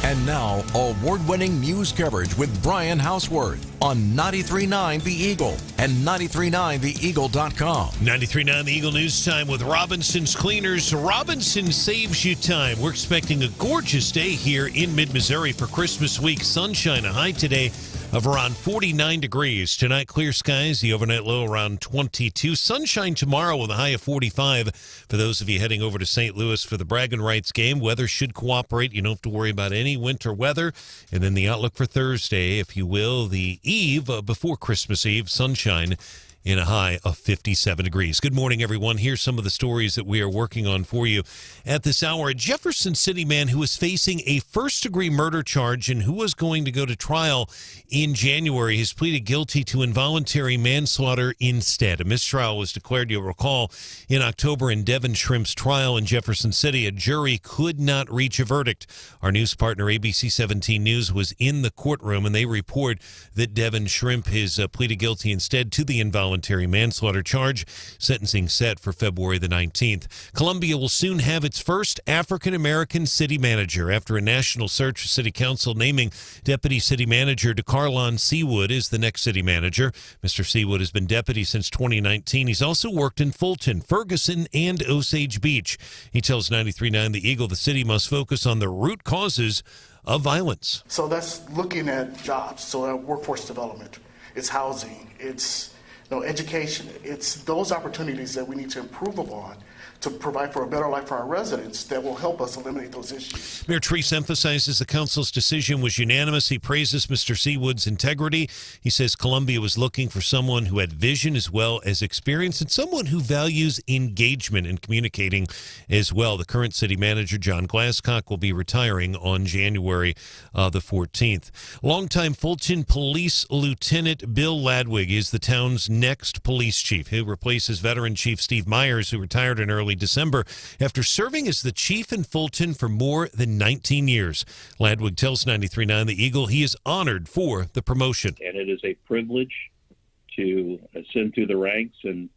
And now, award-winning news coverage with Brian Hauswirth on 93.9 The Eagle and 93.9theeagle.com. 93.9 The Eagle News Time with Robinson's Cleaners. Robinson saves you time. We're expecting a gorgeous day here in mid-Missouri for Christmas week. Sunshine, a high today of around 49 degrees. Tonight, clear skies, the overnight low around 22. Sunshine tomorrow with a high of 45. For those of you heading over to St. Louis for the bragging rights game, weather should cooperate. You don't have to worry about any winter weather. And then the outlook for Thursday, if you will, the eve before Christmas Eve, sunshine in a high of 57 degrees. Good morning, everyone. Here's some of the stories that we are working on for you at this hour. A Jefferson City man who is facing a first-degree murder charge and who was going to go to trial in January has pleaded guilty to involuntary manslaughter instead. A mistrial was declared, you'll recall, in October in Devin Shrimp's trial in Jefferson City. A jury could not reach a verdict. Our news partner, ABC 17 News, was in the courtroom, and they report that Devin Shrimp has pleaded guilty instead to the involuntary manslaughter charge, sentencing set for February the 19th. Columbia will soon have its first African-American city manager after a national search for city council naming Deputy City Manager DeCarlon Seawood as the next city manager. Mr. Seawood has been deputy since 2019. He's also worked in Fulton, Ferguson, and Osage Beach. He tells 93.9 The Eagle the city must focus on the root causes of violence. So that's looking at jobs, so workforce development, it's housing, it's education. It's those opportunities that we need to improve upon to provide for a better life for our residents that will help us eliminate those issues. Mayor Treese emphasizes the council's decision was unanimous. He praises Mr. Seawood's integrity. He says Columbia was looking for someone who had vision as well as experience and someone who values engagement and communicating as well. The current city manager, John Glasscock, will be retiring on January the 14th. Longtime Fulton Police Lieutenant Bill Ladwig is the town's next police chief. He replaces veteran Chief Steve Myers, who retired in early December after serving as the chief in Fulton for more than 19 years. Ladwig tells 93.9 The Eagle he is honored for the promotion. And it is a privilege to ascend through the ranks and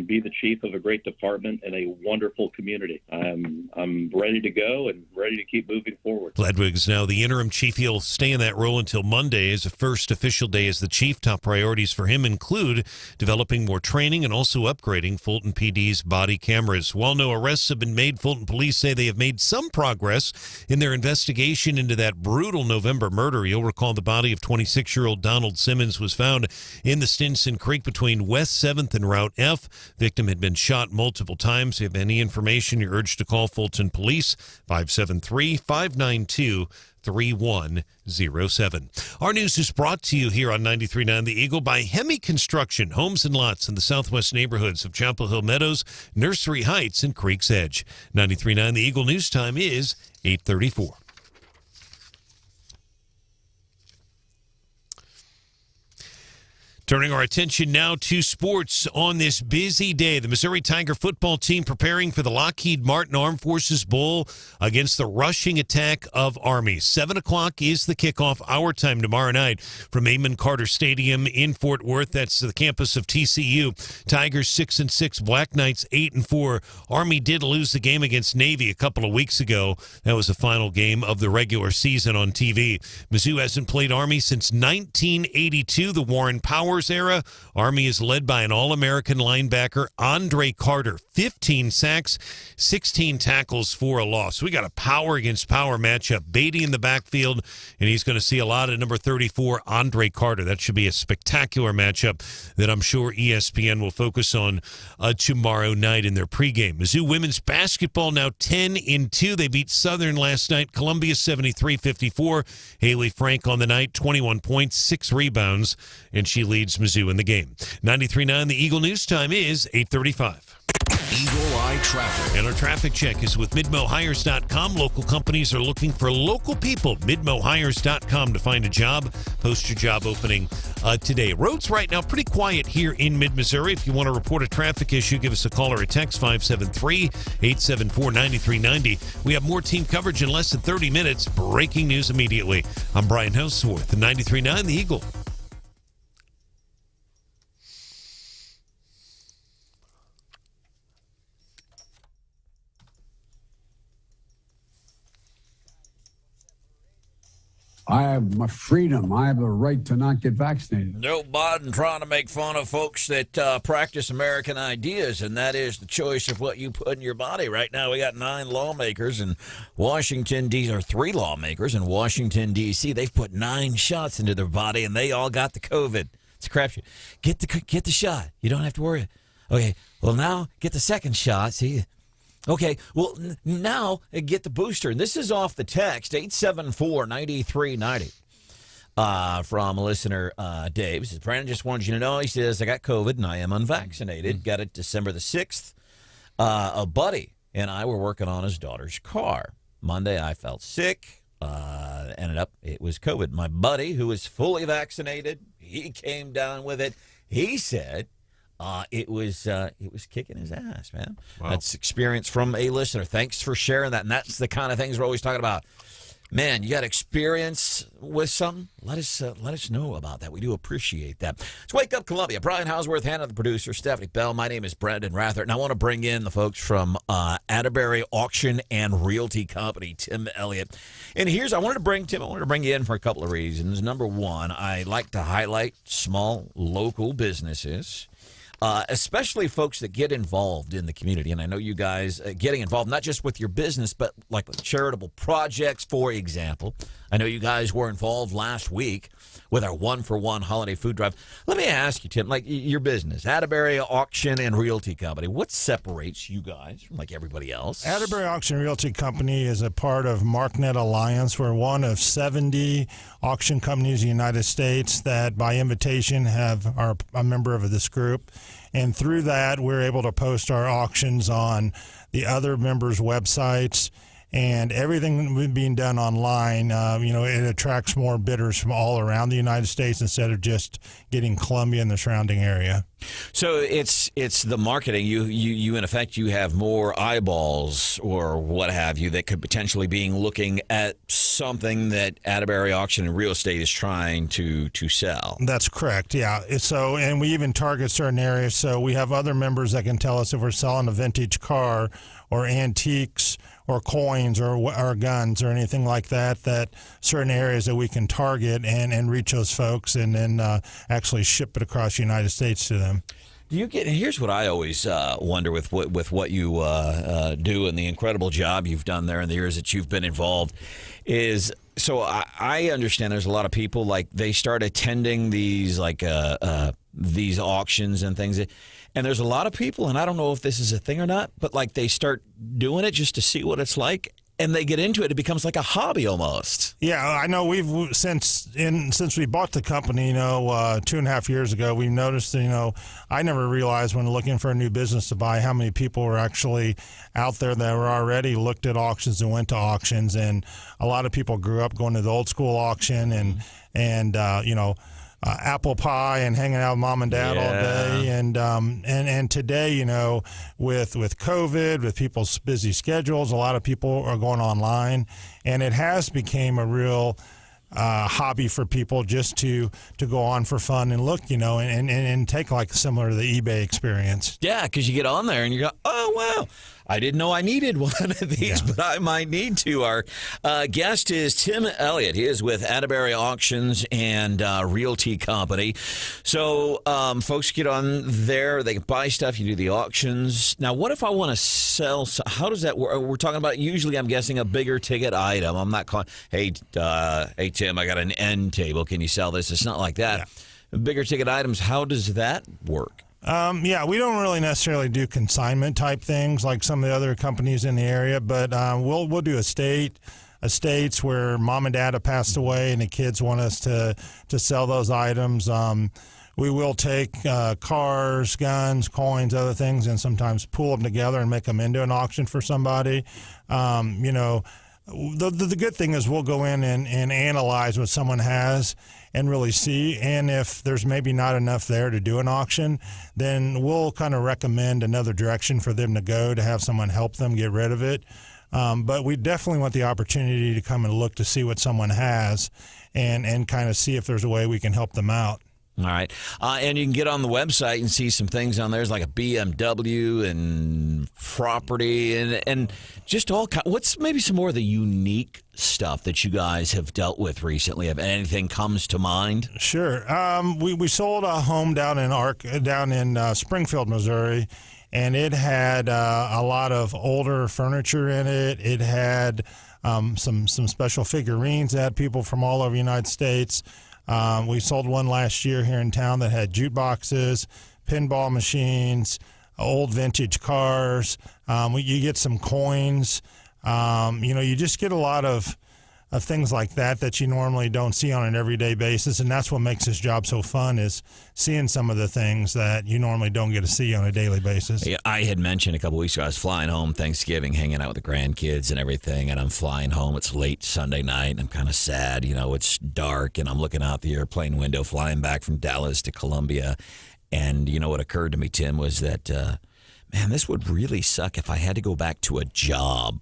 be the chief of a great department and a wonderful community. I'm ready to go and ready to keep moving forward. Ladwig is now the interim chief. He'll stay in that role until Monday as the first official day as the chief. Top priorities for him include developing more training and also upgrading Fulton PD's body cameras. While no arrests have been made, Fulton police say they have made some progress in their investigation into that brutal November murder. You'll recall the body of 26-year-old Donald Simmons was found in the Stinson Creek between West 7th and Route F. Victim had been shot multiple times. If you have any information, you're urged to call Fulton Police, 573-592-3107. Our news is brought to you here on 93.9 The Eagle by Hemi Construction, homes and lots in the southwest neighborhoods of Chapel Hill Meadows, Nursery Heights, and Creek's Edge. 93.9 The Eagle news time is 8:34. Turning our attention now to sports on this busy day. The Missouri Tiger football team preparing for the Lockheed Martin Armed Forces Bowl against the rushing attack of Army. 7 o'clock is the kickoff, our time tomorrow night from Amon Carter Stadium in Fort Worth. That's the campus of TCU. Tigers 6-6, Black Knights 8-4. Army did lose the game against Navy a couple of weeks ago. That was the final game of the regular season on TV. Mizzou hasn't played Army since 1982. The Warren Power Powers era, Army is led by an All-American linebacker, Andre Carter. 15 sacks, 16 tackles for a loss. We got a power against power matchup. Beatty in the backfield, and he's going to see a lot of number 34, Andre Carter. That should be a spectacular matchup that I'm sure ESPN will focus on tomorrow night in their pregame. Mizzou women's basketball now 10-2. They beat Southern last night. Columbia 73-54. Haley Frank on the night, 21 points, 6 rebounds, and she leads Mizzou in the game. 93.9, the Eagle News Time is 8:35. Eagle Eye Traffic. And our traffic check is with MidmoHires.com. Local companies are looking for local people. MidmoHires.com to find a job. Post your job opening today. Roads right now pretty quiet here in mid-Missouri. If you want to report a traffic issue, give us a call or a text, 573-874-9390. We have more team coverage in less than 30 minutes. Breaking news immediately. I'm Brian Hauswirth, 93.9 The Eagle. I have my freedom. I have a right to not get vaccinated. Joe Biden trying to make fun of folks that practice American ideas, and that is the choice of what you put in your body. Right now, we got 9 lawmakers in Washington, D.C., or 3 lawmakers in Washington, D.C. They've put 9 shots into their body, and they all got the COVID. It's a crapshoot. Get the shot. You don't have to worry. Okay, well, now get the second shot. See. Okay, well, now get the booster. And this is off the text, 874-9390, from a listener, Dave. He says, Branden, just wanted you to know, he says, I got COVID and I am unvaccinated. Got it December the 6th. A buddy and I were working on his daughter's car. Monday, I felt sick. Ended up, it was COVID. My buddy, who is fully vaccinated, he came down with it. He said, it was kicking his ass, man. Wow. That's experience from a listener. Thanks for sharing that. And that's the kind of things we're always talking about. Man, you got experience with something? Let us know about that. We do appreciate that. Let's wake up Columbia. Brian Hauswirth, Hannah, the producer, Stephanie Bell. My name is Branden Rathert, and I want to bring in the folks from Atterberry Auction and Realty Company, Tim Elliot. And I wanted to bring you in for a couple of reasons. Number one, I like to highlight small local businesses. Especially folks that get involved in the community. And I know you guys getting involved, not just with your business, but like with charitable projects, for example. I know you guys were involved last week with our 1-for-1 holiday food drive. Let me ask you, Tim, like your business, Atterberry Auction and Realty Company, what separates you guys from like everybody else? Atterberry Auction and Realty Company is a part of MarkNet Alliance. We're one of 70 auction companies in the United States that by invitation are a member of this group. And through that, we're able to post our auctions on the other members' websites, and everything being done online. It attracts more bidders from all around the United States instead of just getting Columbia and the surrounding area. So it's the marketing. You in effect, you have more eyeballs or what have you that could potentially be looking at something that Atterberry Auction and Real Estate is trying to sell. That's correct. Yeah. So, and we even target certain areas. So we have other members that can tell us if we're selling a vintage car or antiques or coins or guns or anything like that certain areas that we can target and reach those folks and then actually ship it across the United States to them. Here's what I always wonder with what you do and the incredible job you've done there in the years that you've been involved is, so I understand there's a lot of people like they start attending these these auctions and things, and there's a lot of people, and I don't know if this is a thing or not, but like they start doing it just to see what it's like. And they get into it. It becomes like a hobby almost. Yeah, I know. We've since we bought the company, 2.5 years ago, we noticed. I never realized when looking for a new business to buy how many people were actually out there that were already looked at auctions and went to auctions. And a lot of people grew up going to the old school auction and apple pie and hanging out with mom and dad all day, and today, with COVID, with people's busy schedules, a lot of people are going online, and it has become a real hobby for people just to go on for fun and look, and take like similar to the eBay experience. Yeah, because you get on there and you go, oh wow, I didn't know I needed one of these, but I might need to. Our guest is Tim Elliot. He is with Atterberry Auctions and Realty Company. So folks get on there. They can buy stuff. You do the auctions. Now, what if I want to sell? How does that work? We're talking about, usually, I'm guessing, a bigger ticket item. I'm not calling, hey, Tim, I got an end table. Can you sell this? It's not like that. Yeah. Bigger ticket items, how does that work? We don't really necessarily do consignment type things like some of the other companies in the area, but we'll do estates where mom and dad have passed away and the kids want us to sell those items. We will take cars, guns, coins, other things, and sometimes pool them together and make them into an auction for somebody. The good thing is we'll go in and analyze what someone has and really see, and if there's maybe not enough there to do an auction, then we'll kind of recommend another direction for them to go to have someone help them get rid of it. But we definitely want the opportunity to come and look to see what someone has and kind of see if there's a way we can help them out. All right. And you can get on the website and see some things on there. There's like a BMW and property and just all kinds. What's maybe some more of the unique stuff that you guys have dealt with recently, if anything comes to mind? Sure. We sold a home down in Springfield, Missouri, and it had a lot of older furniture in it. It had some special figurines that had people from all over the United States. We sold one last year here in town that had jukeboxes, pinball machines, old vintage cars. You get some coins. You just get a lot of things like that you normally don't see on an everyday basis, and that's what makes this job so fun, is seeing some of the things that you normally don't get to see on a daily basis. Yeah, I had mentioned a couple weeks ago I was flying home Thanksgiving, hanging out with the grandkids and everything, and I'm flying home. It's late Sunday night, and I'm kind of sad. It's dark, and I'm looking out the airplane window, flying back from Dallas to Columbia, and what occurred to me, Tim, was that, man, this would really suck if I had to go back to a job.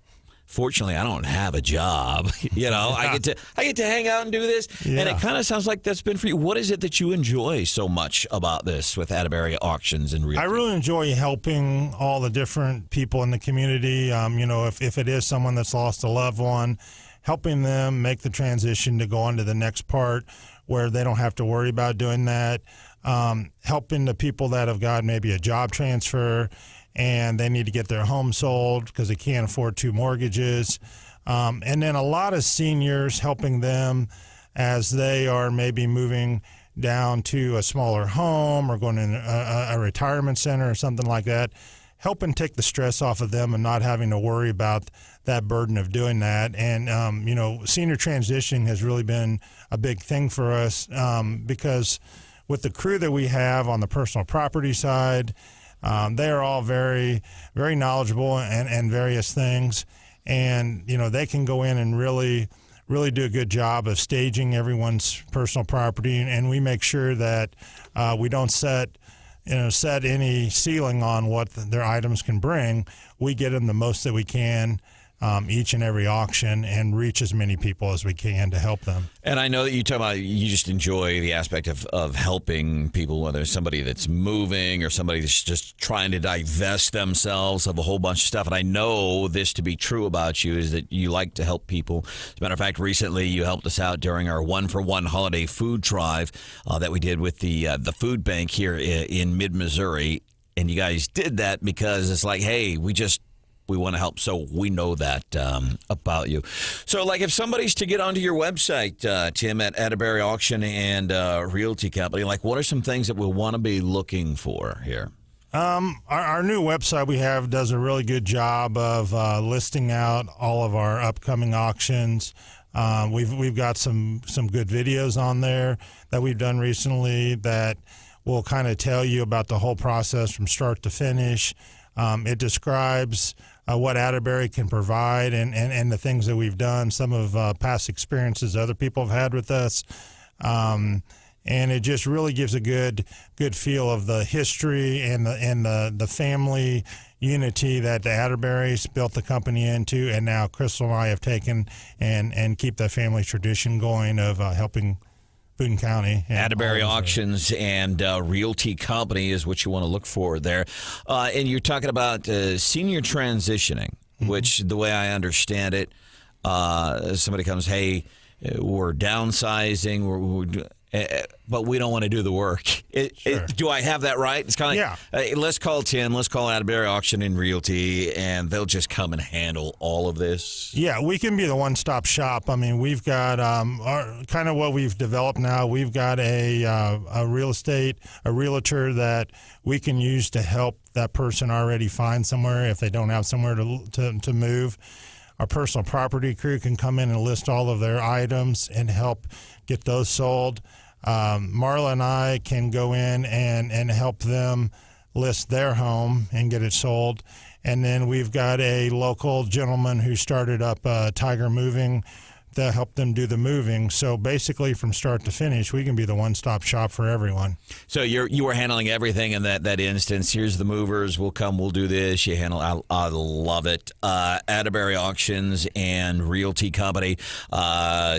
Fortunately, I don't have a job. I get to hang out and do this, and it kind of sounds like that's been for you. What is it that you enjoy so much about this with Atterberry Auctions and Realty? I really enjoy helping all the different people in the community. If it is someone that's lost a loved one, helping them make the transition to go on to the next part where they don't have to worry about doing that. Helping the people that have got maybe a job transfer and they need to get their home sold because they can't afford 2 mortgages. And then a lot of seniors, helping them as they are maybe moving down to a smaller home or going to a retirement center or something like that, helping take the stress off of them and not having to worry about that burden of doing that. And, senior transitioning has really been a big thing for us because with the crew that we have on the personal property side, they are all very, very knowledgeable and various things. And, they can go in and really do a good job of staging everyone's personal property. And we make sure that we don't set any ceiling on what their items can bring. We get them the most that we can each and every auction and reach as many people as we can to help them. And I know that you talk about you just enjoy the aspect of helping people, whether it's somebody that's moving or somebody that's just trying to divest themselves of a whole bunch of stuff. And I know this to be true about you is that you like to help people. As a matter of fact, recently you helped us out during our 1-for-1 holiday food drive that we did with the food bank here in mid-Missouri. And you guys did that because it's like, hey, we want to help, so we know that about you. So, like, if somebody's to get onto your website, Tim, at Atterberry Auction and Realty Company, like, what are some things that we'll want to be looking for here? Our new website we have does a really good job of listing out all of our upcoming auctions. We've got some good videos on there that we've done recently that will kind of tell you about the whole process from start to finish. It describes what Atterberry can provide and the things that we've done, some of past experiences other people have had with us. And it just really gives a good feel of the history and the family unity that the Atterberries built the company into, and now Crystal and I have taken and keep that family tradition going of helping Boone County. Atterberry Auctions and Realty Company is what you want to look for there. And you're talking about senior transitioning, which the way I understand it, somebody comes, hey, we're downsizing, but we don't want to do the work. Do I have that right? It's kind of like, let's call Tim, let's call Atterberry Auction and Realty, and they'll just come and handle all of this. Yeah, we can be the one-stop shop. I mean, we've got kind of what we've developed now. We've got a realtor that we can use to help that person already find somewhere if they don't have somewhere to move. Our personal property crew can come in and list all of their items and help get those sold. Marla and I can go in and help them list their home and get it sold. And then we've got a local gentleman who started up Tiger Moving to help them do the moving. So basically, from start to finish, we can be the one-stop shop for everyone. So you are handling everything in that instance. Here's the movers. We'll come. We'll do this. You handle. I love it. Atterberry Auctions and Realty Company.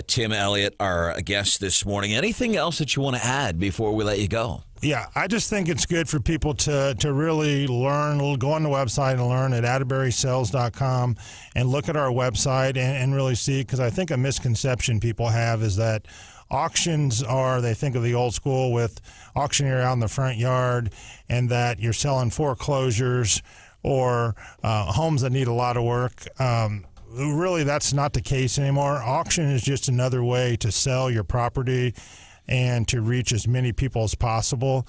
Tim Elliot, our guest this morning. Anything else that you want to add before we let you go? Yeah, I just think it's good for people to really learn, go on the website and learn at atterberrysales.com and look at our website and really see, because I think a misconception people have is that auctions they think of the old school with auctioneer out in the front yard and that you're selling foreclosures or homes that need a lot of work. Really, that's not the case anymore. Auction is just another way to sell your property and to reach as many people as possible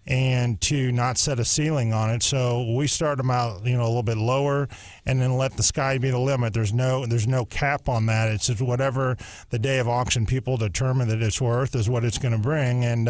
and to not set a ceiling on it. So we start them out, a little bit lower and then let the sky be the limit. There's no cap on that. It's just whatever the day of auction people determine that it's worth is what it's going to bring. And,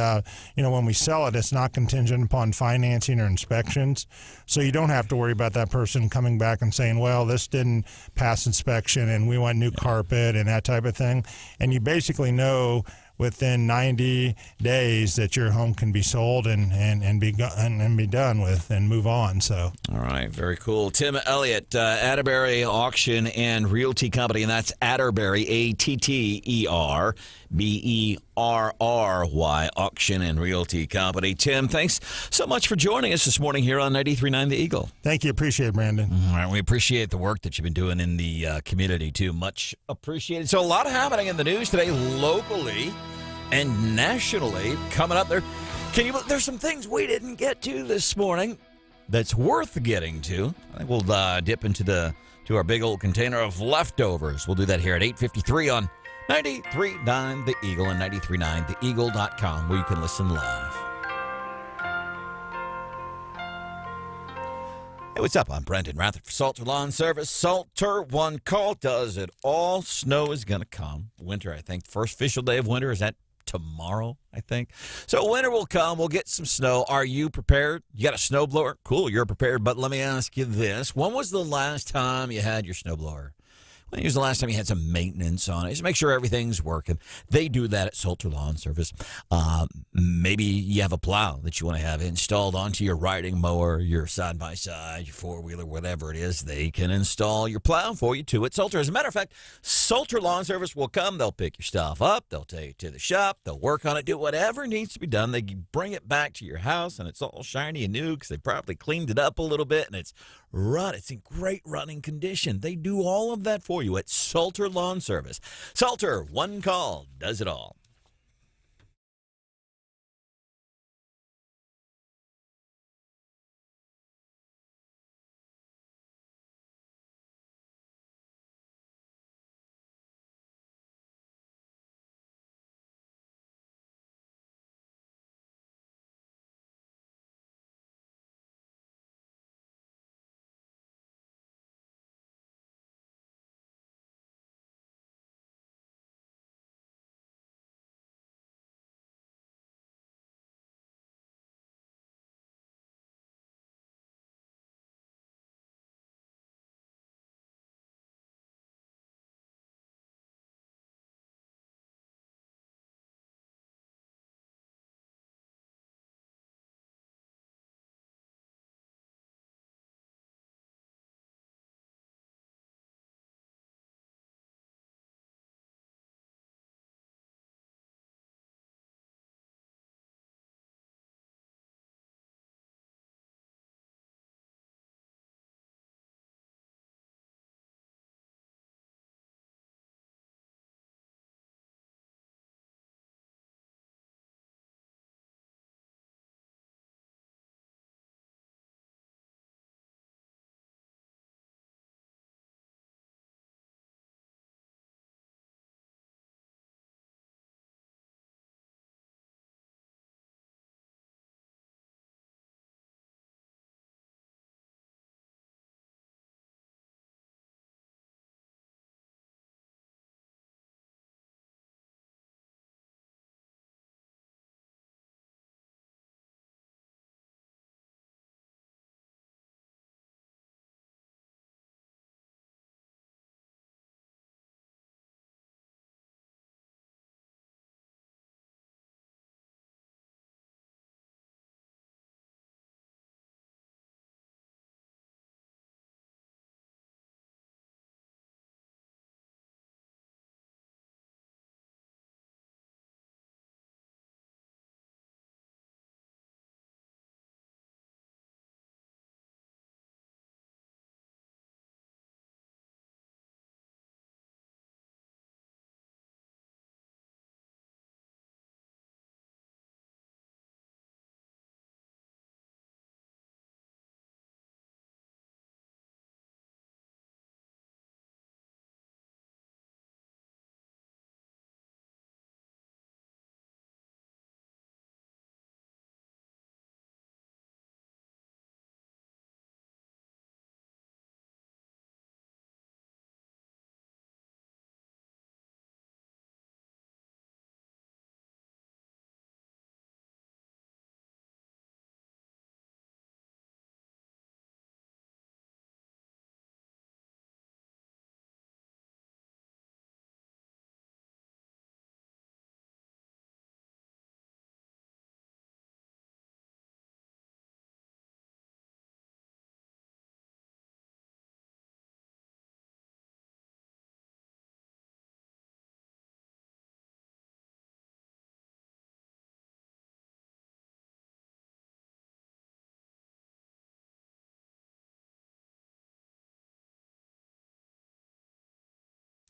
when we sell it, it's not contingent upon financing or inspections. So you don't have to worry about that person coming back and saying, well, this didn't pass inspection and we want new carpet and that type of thing. And you basically know within 90 days that your home can be sold and be done with and move on. So, all right, very cool. Tim Elliot, Atterberry Auction and Realty Company, and that's Atterberry, Atterberry, Auction and Realty Company. Tim, thanks so much for joining us this morning here on 93.9 The Eagle. Thank you. Appreciate it, Branden. All right, we appreciate the work that you've been doing in the community, too. Much appreciated. So a lot happening in the news today, locally and nationally, coming up there. There's some things we didn't get to this morning that's worth getting to. I think we'll dip into our big old container of leftovers. We'll do that here at 8:53 on 93.9 The Eagle and 93.9theeagle.com, where you can listen live. Hey, what's up? I'm Branden Rathert for Salter Lawn Service. Salter, one call does it all. Snow is going to come. Winter, I think. First official day of winter is that tomorrow, I think. So winter will come. We'll get some snow. Are you prepared? You got a snowblower? Cool, you're prepared. But let me ask you this. When was the last time you had your snowblower? When was the last time you had some maintenance on it? Just make sure everything's working. They do that at Salter Lawn Service. Maybe you have a plow that you want to have installed onto your riding mower, your side-by-side, your four-wheeler, whatever it is. They can install your plow for you, too, at Salter. As a matter of fact, Salter Lawn Service will come. They'll pick your stuff up. They'll take it to the shop. They'll work on it, do whatever needs to be done. They bring it back to your house, and it's all shiny and new because they probably cleaned it up a little bit, and it's in great running condition. They do all of that for you at Salter Lawn Service. Salter, one call does it all.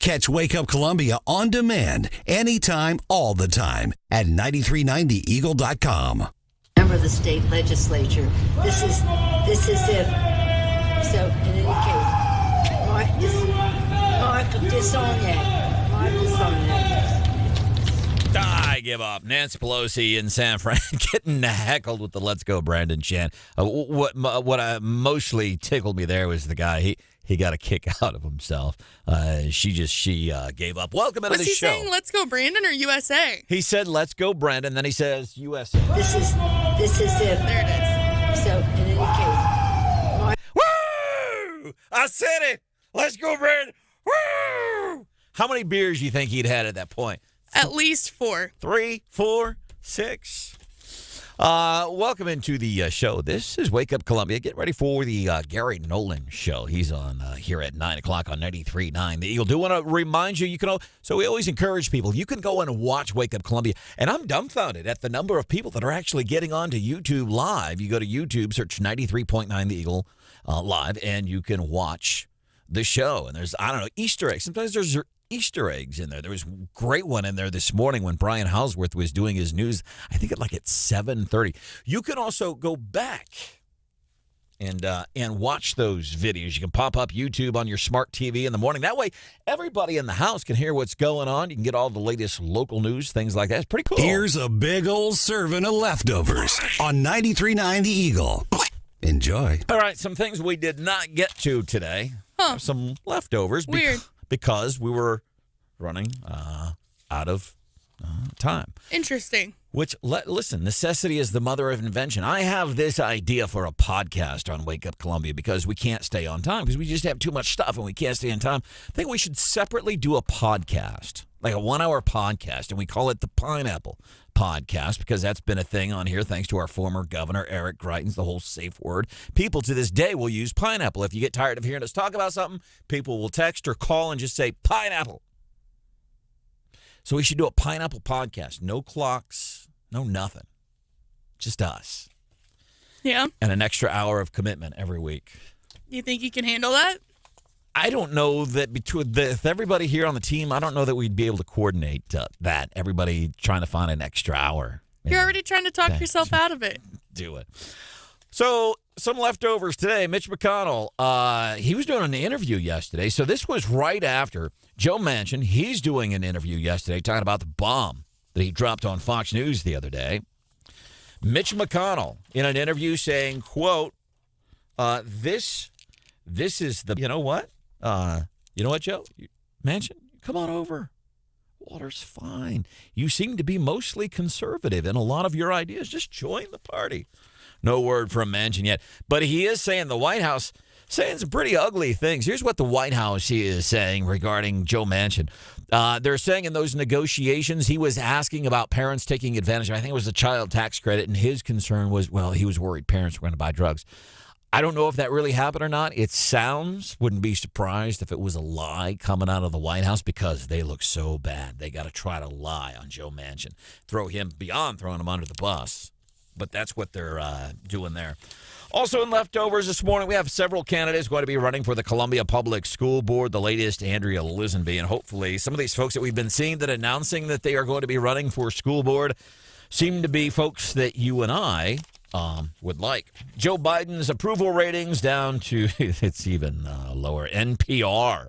Catch Wake Up Columbia on demand anytime, all the time at 939theeagle.com. Member of the state legislature. This is if. So in any case, Mark Dissonier. I give up. Nancy Pelosi in San Fran getting heckled with the "Let's Go Branden" chant. What mostly tickled me there was the guy. He got a kick out of himself. She gave up. Welcome into the show. Was he saying "Let's go Branden" or USA? He said "Let's go Branden," then he says USA. This is it. There it is. So in any case, woo! I said it. Let's go Branden. Woo! How many beers do you think he'd had at that point? At least 4. 3, 4, 6. Welcome into the show. This is Wake Up Columbia. Get ready for the Gary Nolan show. He's on here at 9 o'clock on 93.9 The Eagle. Do want to remind you, so we always encourage people, you can go and watch Wake Up Columbia. And I'm dumbfounded at the number of people that are actually getting onto YouTube Live. You go to YouTube, search 93.9 The Eagle Live, and you can watch the show. And there's, Easter eggs. Sometimes there's Easter eggs in there. There was a great one in there this morning when Brian Hauswirth was doing his news, I think at 7:30. You can also go back and watch those videos. You can pop up YouTube on your smart TV in the morning. That way, everybody in the house can hear what's going on. You can get all the latest local news, things like that. It's pretty cool. Here's a big old serving of leftovers on 93.9 The Eagle. Enjoy. All right, some things we did not get to today. Some leftovers. Weird. Because we were running out of time. Interesting. Which, listen, necessity is the mother of invention. I have this idea for a podcast on Wake Up Columbia because we can't stay on time because we just have too much stuff and we can't stay on time. I think we should separately do a podcast, like a 1-hour podcast, and we call it the Pineapple Podcast because that's been a thing on here thanks to our former governor, Eric Greitens, the whole safe word. People to this day will use pineapple. If you get tired of hearing us talk about something, people will text or call and just say pineapple. So we should do a Pineapple Podcast. No clocks, no nothing. Just us. Yeah. And an extra hour of commitment every week. You think you can handle that? I don't know that with everybody here on the team, I don't know that we'd be able to coordinate that. Everybody trying to find an extra hour. You're already trying to talk yourself out of it. Do it. So some leftovers today. Mitch McConnell, he was doing an interview yesterday. So this was right after Joe Manchin. He's doing an interview yesterday talking about the bomb that he dropped on Fox News the other day. Mitch McConnell in an interview saying, quote, this is the, you know what, Joe? Manchin, come on over. Water's fine. You seem to be mostly conservative in a lot of your ideas. Just join the party. No word from Manchin yet. But he is saying the White House saying some pretty ugly things. Here's what the White House is saying regarding Joe Manchin. They're saying in those negotiations, he was asking about parents taking advantage of, I think it was the child tax credit, and his concern was, well, he was worried parents were going to buy drugs. I don't know if that really happened or not. It sounds, wouldn't be surprised if it was a lie coming out of the White House because they look so bad. They got to try to lie on Joe Manchin, throw him beyond throwing him under the bus. But that's what they're doing there. Also in leftovers this morning, we have several candidates going to be running for the Columbia Public School Board, the latest, Andrea Lisenby. And hopefully some of these folks that we've been seeing that announcing that they are going to be running for school board seem to be folks that you and I would like. Joe Biden's approval ratings down to, it's even lower. NPR,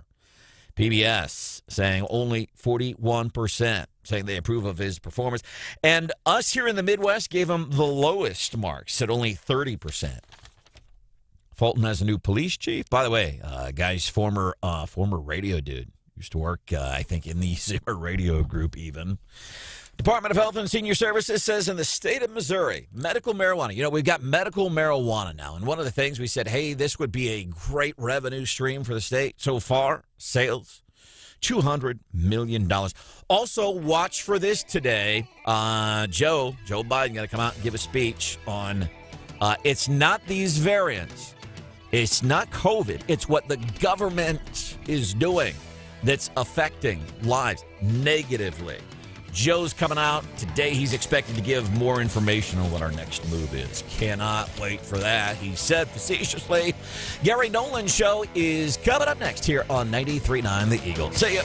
PBS, saying only 41%, saying they approve of his performance. And us here in the Midwest gave him the lowest marks at only 30%. Fulton has a new police chief. By the way, guy's former radio dude. Used to work, I think, in the Zimmer radio group even. Department of Health and Senior Services says in the state of Missouri, medical marijuana. We've got medical marijuana now. And one of the things we said, hey, this would be a great revenue stream for the state. So far, sales, $200 million. Also, watch for this today. Joe Biden going to come out and give a speech on it's not these variants. It's not COVID. It's what the government is doing that's affecting lives negatively. Joe's coming out today. He's expected to give more information on what our next move is. Cannot wait for that. He said facetiously. Gary Nolan's show is coming up next here on 93.9 The Eagle. See ya.